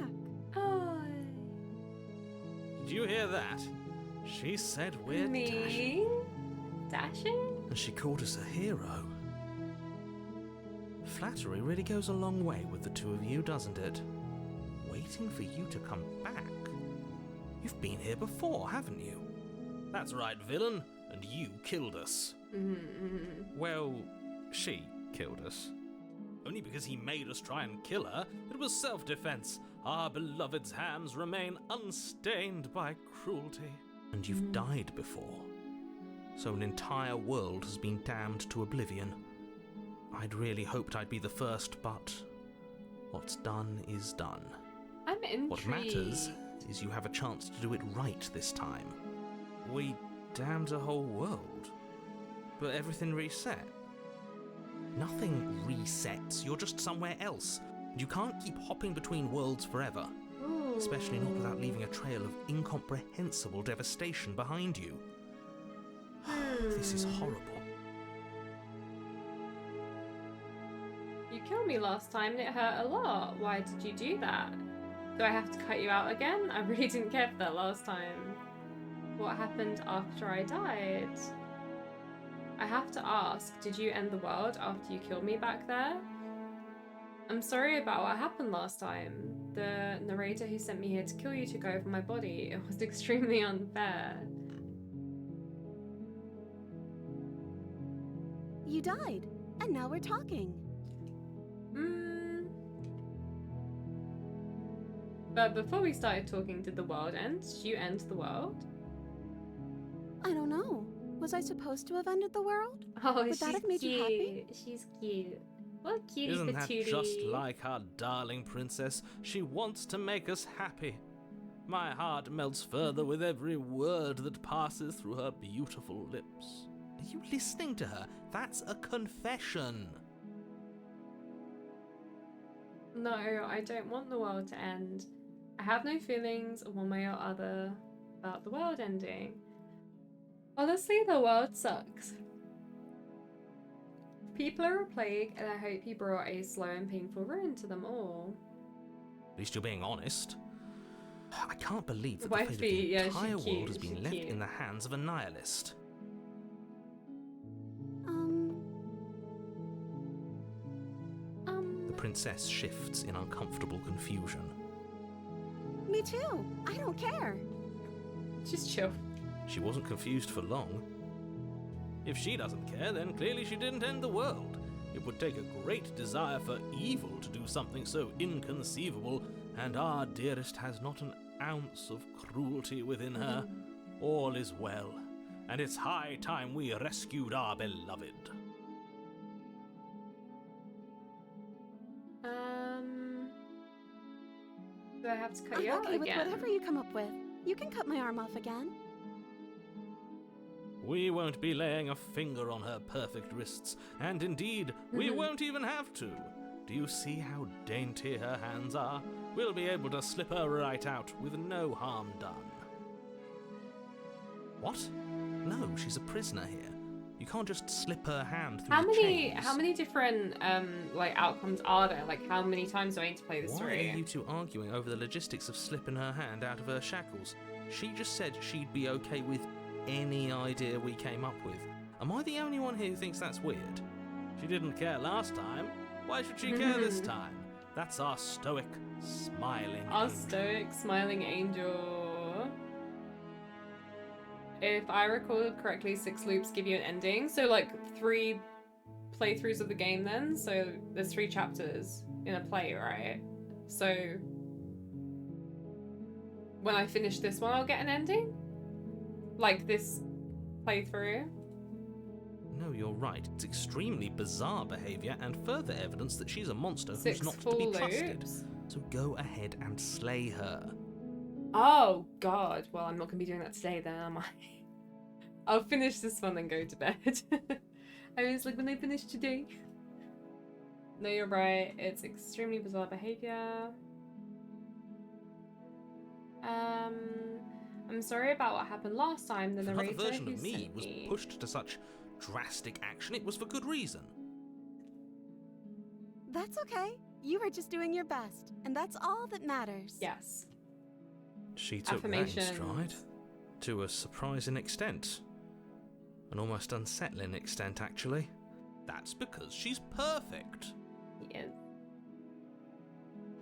Oh, Did you hear that? She said we're dashing. me? Dashing? And she called us a hero. Flattery really goes a long way with the two of you, doesn't it? Waiting for you to come back. You've been here before, haven't you? That's right, villain, and you killed us. Well, she killed us. Only because he made us try and kill her. It was self-defense. Our beloved's hands remain unstained by cruelty. And you've died before. So an entire world has been damned to oblivion. I'd really hoped I'd be the first, but what's done is done. I'm intrigued. What matters is you have a chance to do it right this time. We damned a whole world, but everything reset. Nothing resets, you're just somewhere else. You can't keep hopping between worlds forever. Ooh. Especially not without leaving a trail of incomprehensible devastation behind you. This is horrible. You killed me last time and it hurt a lot. Why did you do that? Do I have to cut you out again? I really didn't care for that last time. What happened after I died? I have to ask, did you end the world after you killed me back there? I'm sorry about what happened last time. The narrator who sent me here to kill you took over my body. It was extremely unfair. You died, and now we're talking. But before we started talking, did the world end? Did you end the world? I don't know. Was I supposed to have ended the world? Oh, Would she's that have made cute. you happy? She's cute. What cutie Isn't that patootie. just like our darling princess? She wants to make us happy. My heart melts further with every word that passes through her beautiful lips. Are you listening to her? That's a confession. No, I don't want the world to end. I have no feelings one way or other about the world ending. Honestly, the world sucks. People are a plague, and I hope you brought a slow and painful ruin to them all. At least you're being honest. I can't believe that the Wifey, fate of the yeah, she's entire cute, world has been she's left cute. in the hands of a nihilist. The princess shifts in uncomfortable confusion. Me too. I don't care. Just chill. She wasn't confused for long. If she doesn't care, then clearly she didn't end the world. It would take a great desire for evil to do something so inconceivable, and our dearest has not an ounce of cruelty within her. All is well, and it's high time we rescued our beloved. Do I have to cut I'm you out okay with again? whatever you come up with. You can cut my arm off again. We won't be laying a finger on her perfect wrists, and indeed, we won't even have to. Do you see how dainty her hands are? We'll be able to slip her right out with no harm done. What? No, she's a prisoner here. You can't just slip her hand through the chains. How many different like outcomes are there? Like how many times do I need to play this through? Why are you two arguing over the logistics of slipping her hand out of her shackles? She just said she'd be okay with any idea we came up with. Am I the only one here who thinks that's weird? She didn't care last time. Why should she care this time? That's our stoic, smiling angel. If I recall correctly, 6 loops give you an ending. So like 3 playthroughs of the game then? So there's 3 chapters in a play, right? So when I finish this one, I'll get an ending? Like this playthrough? No, you're right. It's extremely bizarre behaviour and further evidence that she's a monster who's 6 not to full be trusted. loops? So go ahead and slay her. Oh god, well I'm not going to be doing that today then, am I? I'll finish this one and go to bed. I was like, when I finish today. No, you're right, it's extremely bizarre behaviour. I'm sorry about what happened last time. The narrator Another version who of me sent was me. pushed to such drastic action, it was for good reason. That's okay. You were just doing your best, and that's all that matters. Yes. She took that in Affirmations. stride. To a surprising extent. An almost unsettling extent, actually. That's because she's perfect. Yes.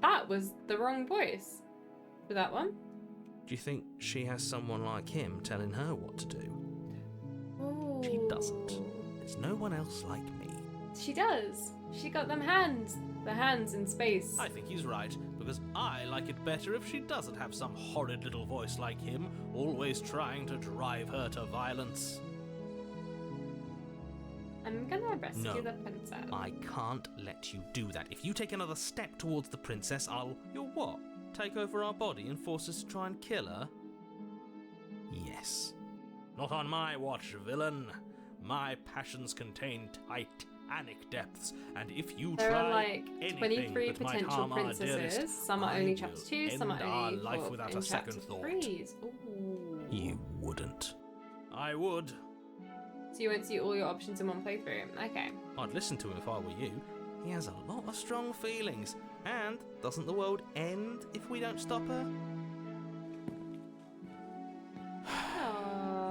That was the wrong voice for that one. Do you think she has someone like him telling her what to do? Ooh. She doesn't. There's no one else like me. She does. She got them hands. The hands in space. I think he's right, because I like it better if she doesn't have some horrid little voice like him, always trying to drive her to violence. I'm gonna rescue No, the princess. I can't let you do that. If you take another step towards the princess, You'll what? Take over our body and force us to try and kill her? Yes. Not on my watch, villain. My passions contain titanic depths, and if you There try are like anything 23 that might potential harm our princesses. dearest, Some are I only will chapter 2, some are end our only life without in a second chapter thought. 3s. Ooh. You wouldn't. I would. So you won't see all your options in one playthrough. Okay. I'd listen to him if I were you. He has a lot of strong feelings. And doesn't the world end if we don't stop her?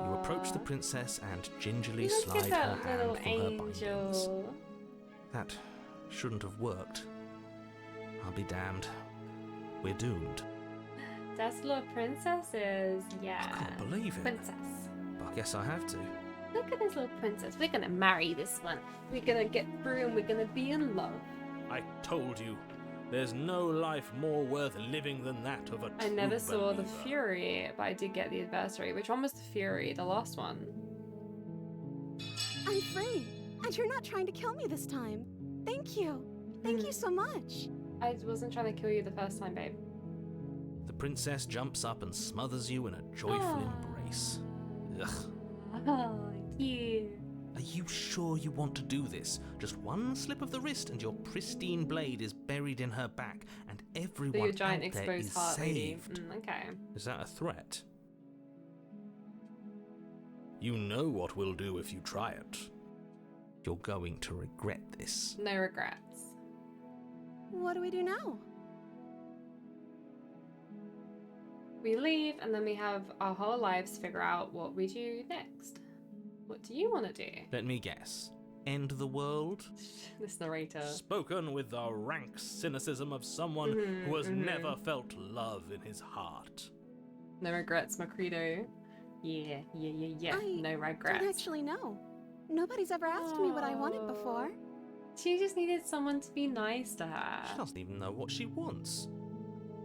You approach the princess and gingerly Let's slide get her that hand little from her bindings. angel. That shouldn't have worked. I'll be damned. We're doomed. That's little princesses. Yeah. I can't believe it. Princess. But I guess I have to. Look at this little princess. We're gonna marry this one. We're gonna get through and we're gonna be in love. I told you. There's no life more worth living than that of a true I never saw the believer. Fury, but I did get the adversary. Which one was the Fury? The last one. I'm free, and you're not trying to kill me this time. Thank you. Thank you so much. I wasn't trying to kill you the first time, babe. The princess jumps up and smothers you in a joyful embrace. Ugh. Oh, cute. Are you sure you want to do this? Just one slip of the wrist and your pristine blade is buried in her back, and everyone So your giant out there exposed is heart lady. saved. Okay. Is that a threat? You know what we'll do if you try it. You're going to regret this. No regrets. What do we do now? We leave and then we have our whole lives to figure out what we do next. What do you want to do? Let me guess. End the world? This narrator. Spoken with the rank cynicism of someone who has never felt love in his heart. No regrets, my credo. Yeah. No I regrets. don't actually know. Nobody's ever asked me what I wanted before. She just needed someone to be nice to her. She doesn't even know what she wants.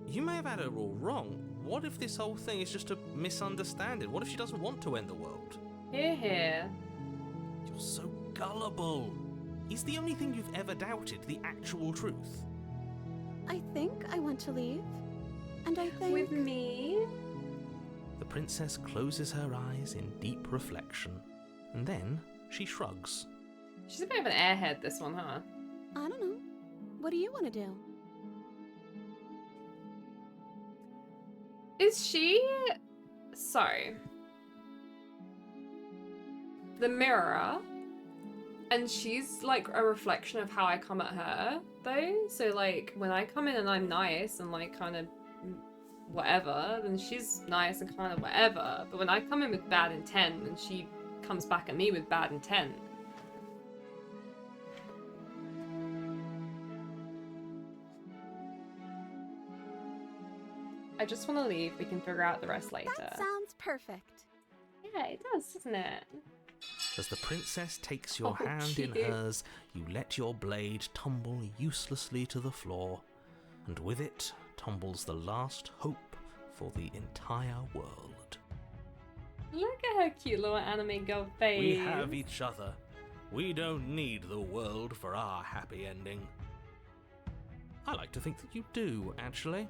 You may have had her all wrong. What if this whole thing is just a misunderstanding? What if she doesn't want to end the world? Here. You're so gullible. Is the only thing you've ever doubted the actual truth? I think I want to leave. And I think... With me? The princess closes her eyes in deep reflection. And then she shrugs. She's a bit of an airhead, this one, huh? I don't know. What do you want to do? Is she... So... the mirror, and she's like a reflection of how I come at her, though. So like when I come in and I'm nice and like kind of whatever, then she's nice and kind of whatever. But when I come in with bad intent, then she comes back at me with bad intent. I just want to leave. We can figure out the rest later. That sounds perfect. Yeah, it does, doesn't it? As the princess takes your Oh, hand cute. in hers, you let your blade tumble uselessly to the floor, and with it tumbles the last hope for the entire world. Look at her cute little anime girl face. We have each other. We don't need the world for our happy ending. I like to think that you do, actually.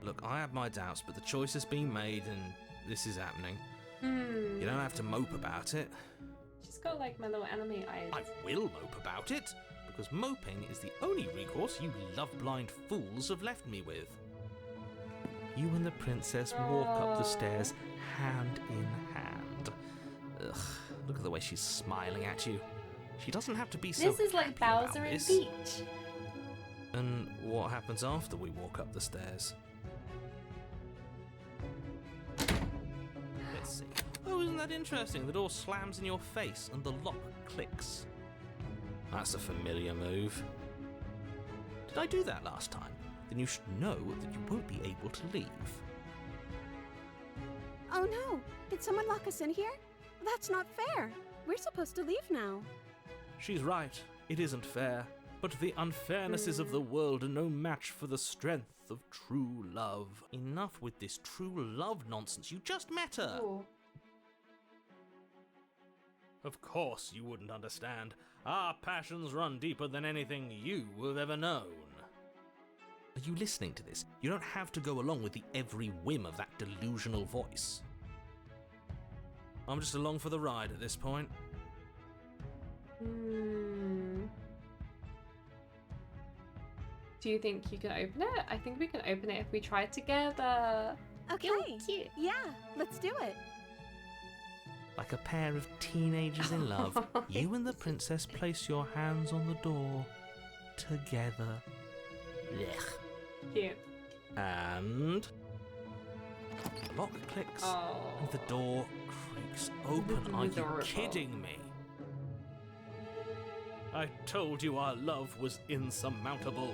Look, I have my doubts, but the choice has been made and this is happening. You don't have to mope about it. She's got like my little anime eyes. I will mope about it, because moping is the only recourse you love-blind fools have left me with. You and the princess walk up the stairs hand in hand. Ugh, look at the way she's smiling at you. She doesn't have to be so This is like happy about Bowser and this. Peach. And what happens after we walk up the stairs? Let's see. Oh, isn't that interesting? The door slams in your face and the lock clicks. That's a familiar move. Did I do that last time? Then you should know that you won't be able to leave. Oh no! Did someone lock us in here? That's not fair. We're supposed to leave now. She's right. It isn't fair. But the unfairnesses of the world are no match for the strength of true love. Enough with this true love nonsense. You just met her. Ooh. Of course you wouldn't understand. Our passions run deeper than anything you have ever known. Are you listening to this? You don't have to go along with the every whim of that delusional voice. I'm just along for the ride at this point. Do you think you can open it? I think we can open it if we try it together. Okay. Cute. Yeah, let's do it. Like a pair of teenagers in love, you and the princess place your hands on the door together. Blech. Cute. And the lock clicks and the door creaks open. Are you Adorable. kidding me? I told you our love was insurmountable.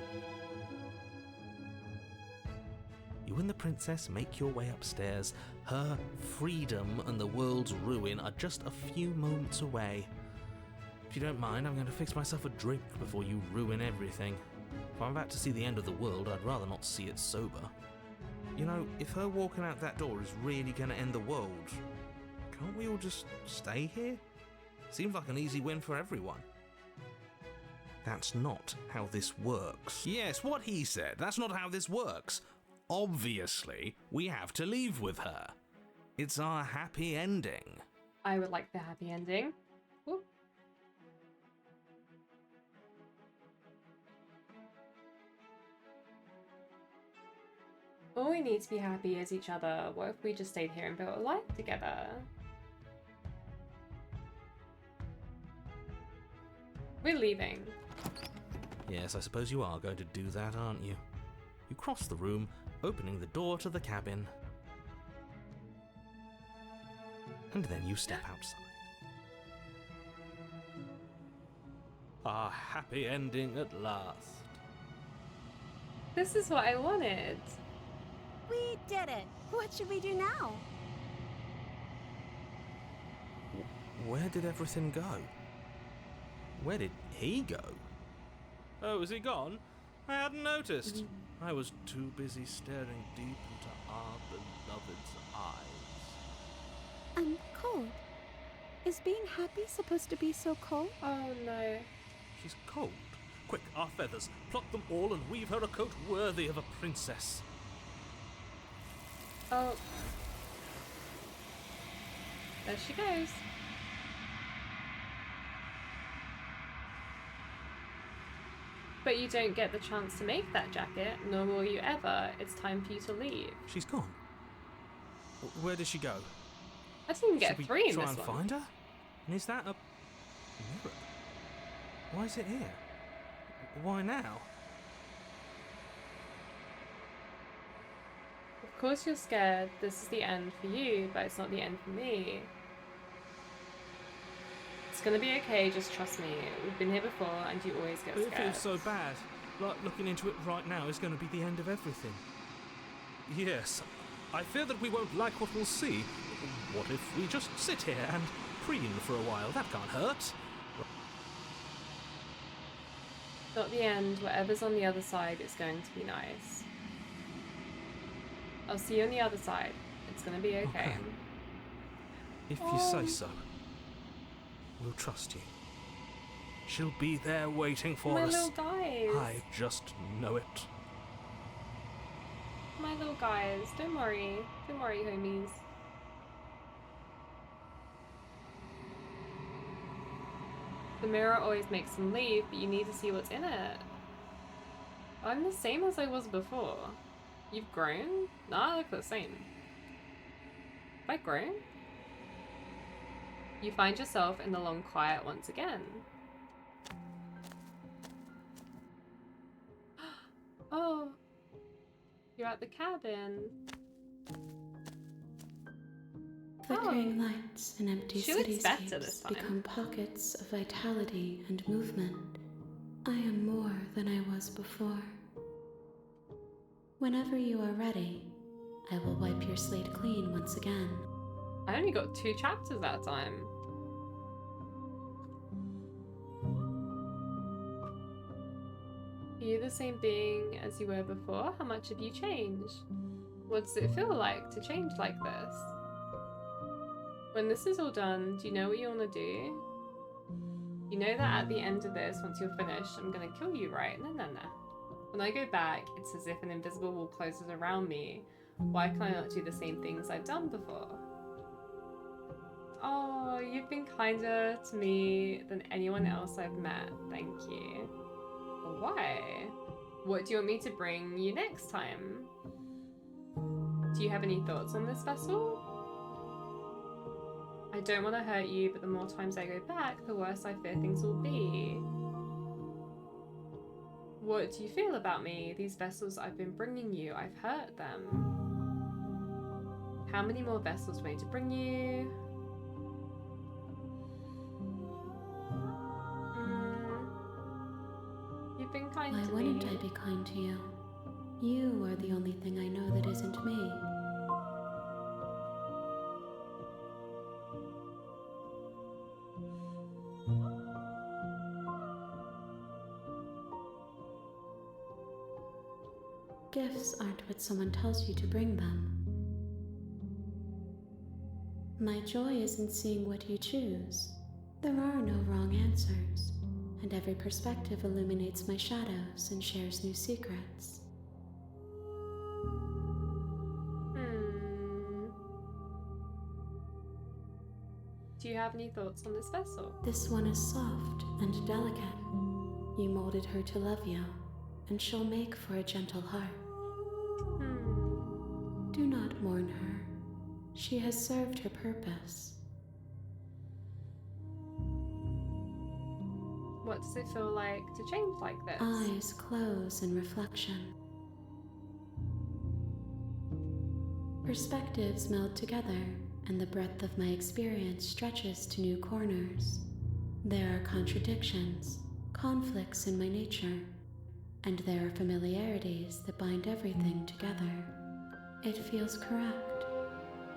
You and the princess make your way upstairs. Her freedom and the world's ruin are just a few moments away. If you don't mind, I'm going to fix myself a drink before you ruin everything. If I'm about to see the end of the world, I'd rather not see it sober. You know, if her walking out that door is really going to end the world, can't we all just stay here? Seems like an easy win for everyone. That's not how this works. Yes, what he said. That's not how this works. Obviously, we have to leave with her. It's our happy ending. I would like the happy ending. Whoop. All we need to be happy is each other. What if we just stayed here and built a life together? We're leaving. Yes, I suppose you are going to do that, aren't you? You cross the room, opening the door to the cabin. And then you step outside. Our happy ending at last. This is what I wanted. We did it. What should we do now? Where did everything go? Where did he go? Oh, is he gone? I hadn't noticed. I was too busy staring deep into our beloved's eyes. Cold. Is being happy supposed to be so cold? Oh no. She's cold. Quick, our feathers. Pluck them all and weave her a coat worthy of a princess. Oh. There she goes. But you don't get the chance to make that jacket, nor will you ever. It's time for you to leave. She's gone. Where did she go? I didn't even get Should we 3 in try this and one. find her? And is that a mirror? Why is it here? Why now? Of course you're scared. This is the end for you, but it's not the end for me. It's gonna be okay, just trust me. We've been here before and you always get But scared. it feels so bad. Like looking into it right now is going to be the end of everything. Yes, I fear that we won't like what we'll see. What if we just sit here and preen for a while? That can't hurt. Not the end. Whatever's on the other side is going to be nice. I'll see you on the other side. It's gonna be okay. If you say so. We'll trust you. She'll be there waiting for My us. little guys. I just know it. My little guys. Don't worry. Don't worry, homies. The mirror always makes them leave, but you need to see what's in it. I'm the same as I was before. You've grown? No, I look the same. Have I grown? You find yourself in the long quiet once again. Oh, you're at the cabin. Flickering lights and empty She looks better this cityscapes time. become pockets of vitality and movement. I am more than I was before. Whenever you are ready, I will wipe your slate clean once again. I only got 2 chapters that time. Are you the same being as you were before? How much have you changed? What does it feel like to change like this? When this is all done, do you know what you want to do? You know that at the end of this, once you're finished, I'm gonna kill you, right? No. When I go back, it's as if an invisible wall closes around me. Why can I not do the same things I've done before? Oh, you've been kinder to me than anyone else I've met. Thank you. Why? What do you want me to bring you next time? Do you have any thoughts on this vessel? I don't want to hurt you, but the more times I go back, the worse I fear things will be. What do you feel about me? These vessels I've been bringing you, I've hurt them. How many more vessels do I need to bring you? You've been kind Why to me. wouldn't I be kind to you? You are the only thing I know that isn't me. Gifts aren't what someone tells you to bring them. My joy is in seeing what you choose. There are no wrong answers, and every perspective illuminates my shadows and shares new secrets. Do you have any thoughts on this vessel? This one is soft and delicate. You molded her to love you, and she'll make for a gentle heart. Do not mourn her. She has served her purpose. What does it feel like to change like this? Eyes close in reflection. Perspectives meld together, and the breadth of my experience stretches to new corners. There are contradictions, conflicts in my nature, and there are familiarities that bind everything together. It feels correct.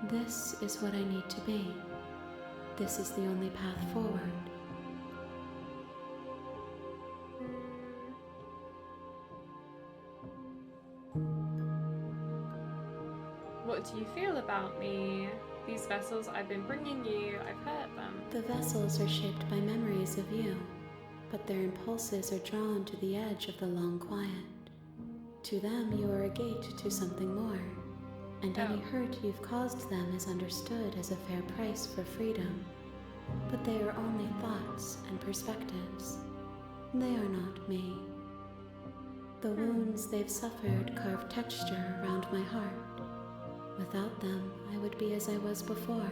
This is what I need to be. This is the only path forward. What do you feel about me? These vessels I've been bringing you, I've hurt them. The vessels are shaped by memories of you, but their impulses are drawn to the edge of the long quiet. To them, you are a gate to something more, and any hurt you've caused them is understood as a fair price for freedom. But they are only thoughts and perspectives. They are not me. The wounds they've suffered carve texture around my heart. Without them, I would be as I was before.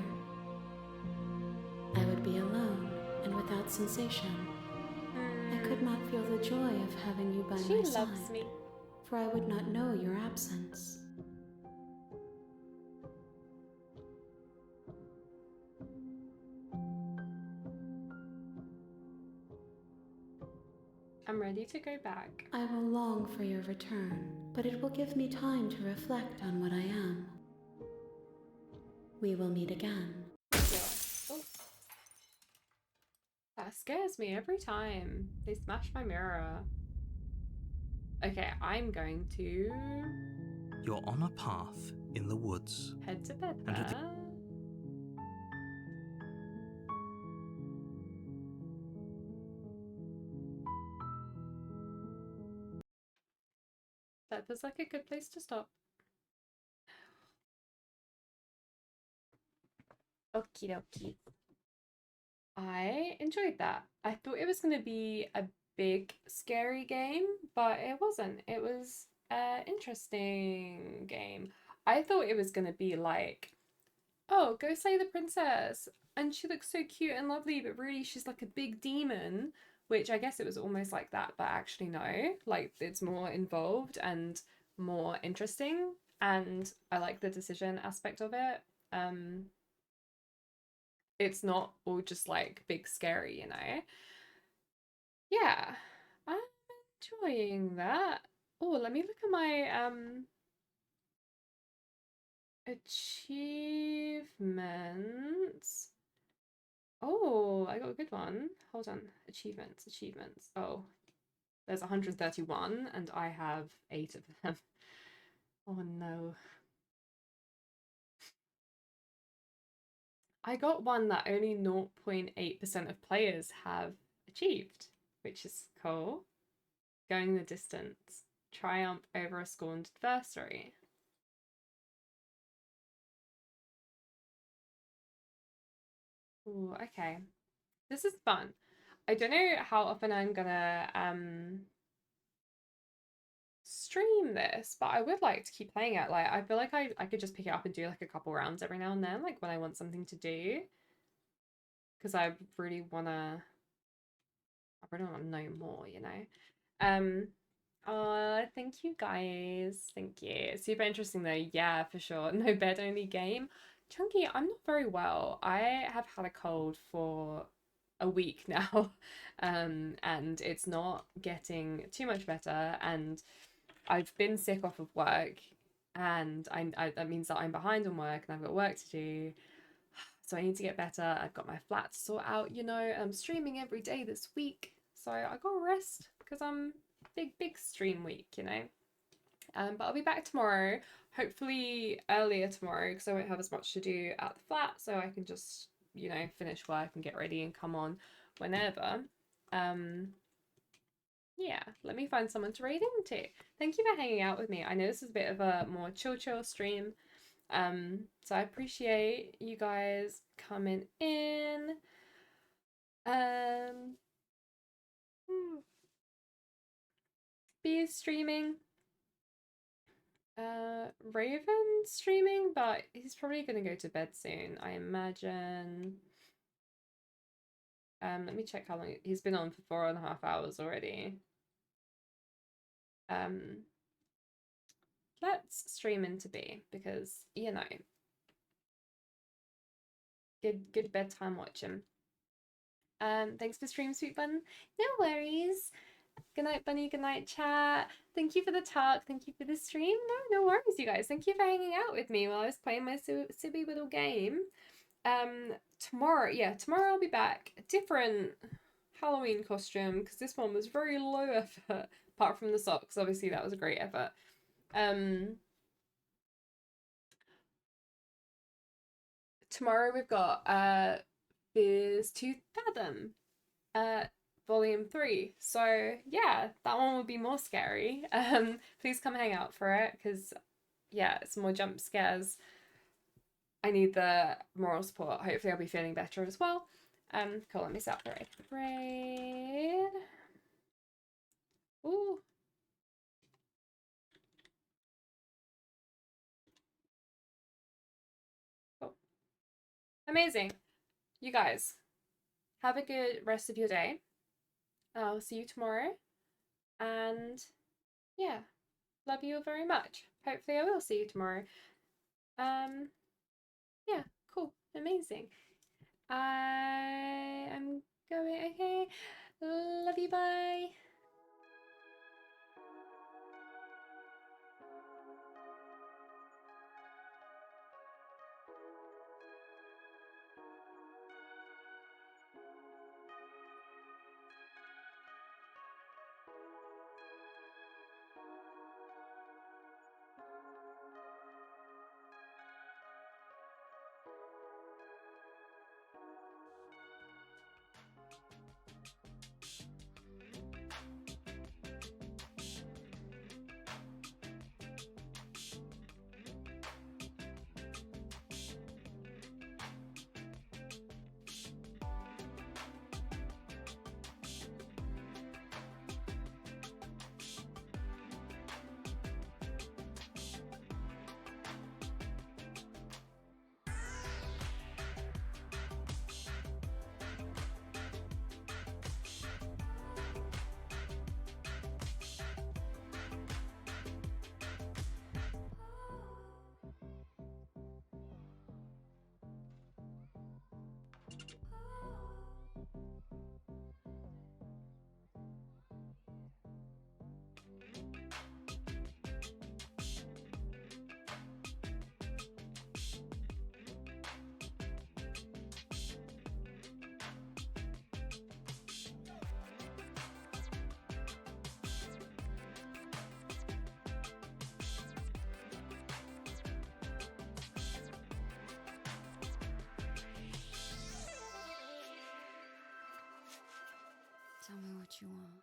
I would be alone and without sensation. I could not feel the joy of having you by She my side, loves me. for I would not know your absence. I'm ready to go back. I will long for your return, but it will give me time to reflect on what I am. We will meet again. Oh. That scares me every time. They smash my mirror. Okay, I'm going to You're on a path in the woods. head to bed And at the- there. That feels like a good place to stop. Okie dokie. I enjoyed that. I thought it was going to be a big, scary game, but it wasn't. It was an interesting game. I thought it was going to be like, oh, go slay the princess, and she looks so cute and lovely, but really she's like a big demon, which I guess it was almost like that, but actually no, like it's more involved and more interesting, and I like the decision aspect of it. It's not all just like big scary, you know. Yeah, I'm enjoying that. Oh, let me look at my achievements. Oh, I got a good one. Hold on. Achievements. Oh, there's 131 and I have 8 of them. Oh no. I got one that only 0.8% of players have achieved, which is cool. Going the distance. Triumph over a scorned adversary. Ooh, okay. This is fun. I don't know how often I'm gonna stream this, but I would like to keep playing it. Like I feel like I could just pick it up and do like a couple rounds every now and then, like when I want something to do. Because I really wanna know more, you know. Thank you guys. Thank you. Super interesting though. Yeah, for sure. No bed only game. Chunky, I'm not very well. I have had a cold for a week now. And it's not getting too much better. And I've been sick off of work. And that means that I'm behind on work and I've got work to do. So I need to get better. I've got my flat to sort out, you know. I'm streaming every day this week. So I gotta rest because I'm big stream week, you know. But I'll be back tomorrow, hopefully earlier tomorrow because I won't have as much to do at the flat, so I can just, you know, finish work and get ready and come on whenever. Yeah, let me find someone to raid into. Thank you for hanging out with me. I know this is a bit of a more chill stream. So I appreciate you guys coming in. B is streaming. Raven's streaming, but he's probably gonna go to bed soon, I imagine. Let me check how long he's been on for 4.5 hours already. Let's stream into B because, you know, good bedtime watching. Thanks for stream, sweet bun. No worries. Good night, bunny. Good night, chat. Thank you for the talk. Thank you for the stream. No worries, you guys. Thank you for hanging out with me while I was playing my silly little game. Tomorrow I'll be back. A different Halloween costume because this one was very low effort. Apart from the socks, obviously that was a great effort. Tomorrow we've got Biz to Fathom. Volume 3. So yeah, that one will be more scary. Please come hang out for it because yeah, it's more jump scares. I need the moral support. Hopefully I'll be feeling better as well. Cool, let me start the raid. Ooh. Amazing. You guys, have a good rest of your day. I'll see you tomorrow. And yeah, love you all very much. Hopefully I will see you tomorrow. Yeah, cool. Amazing. I am going, okay. Love you, bye. Tell me what you want.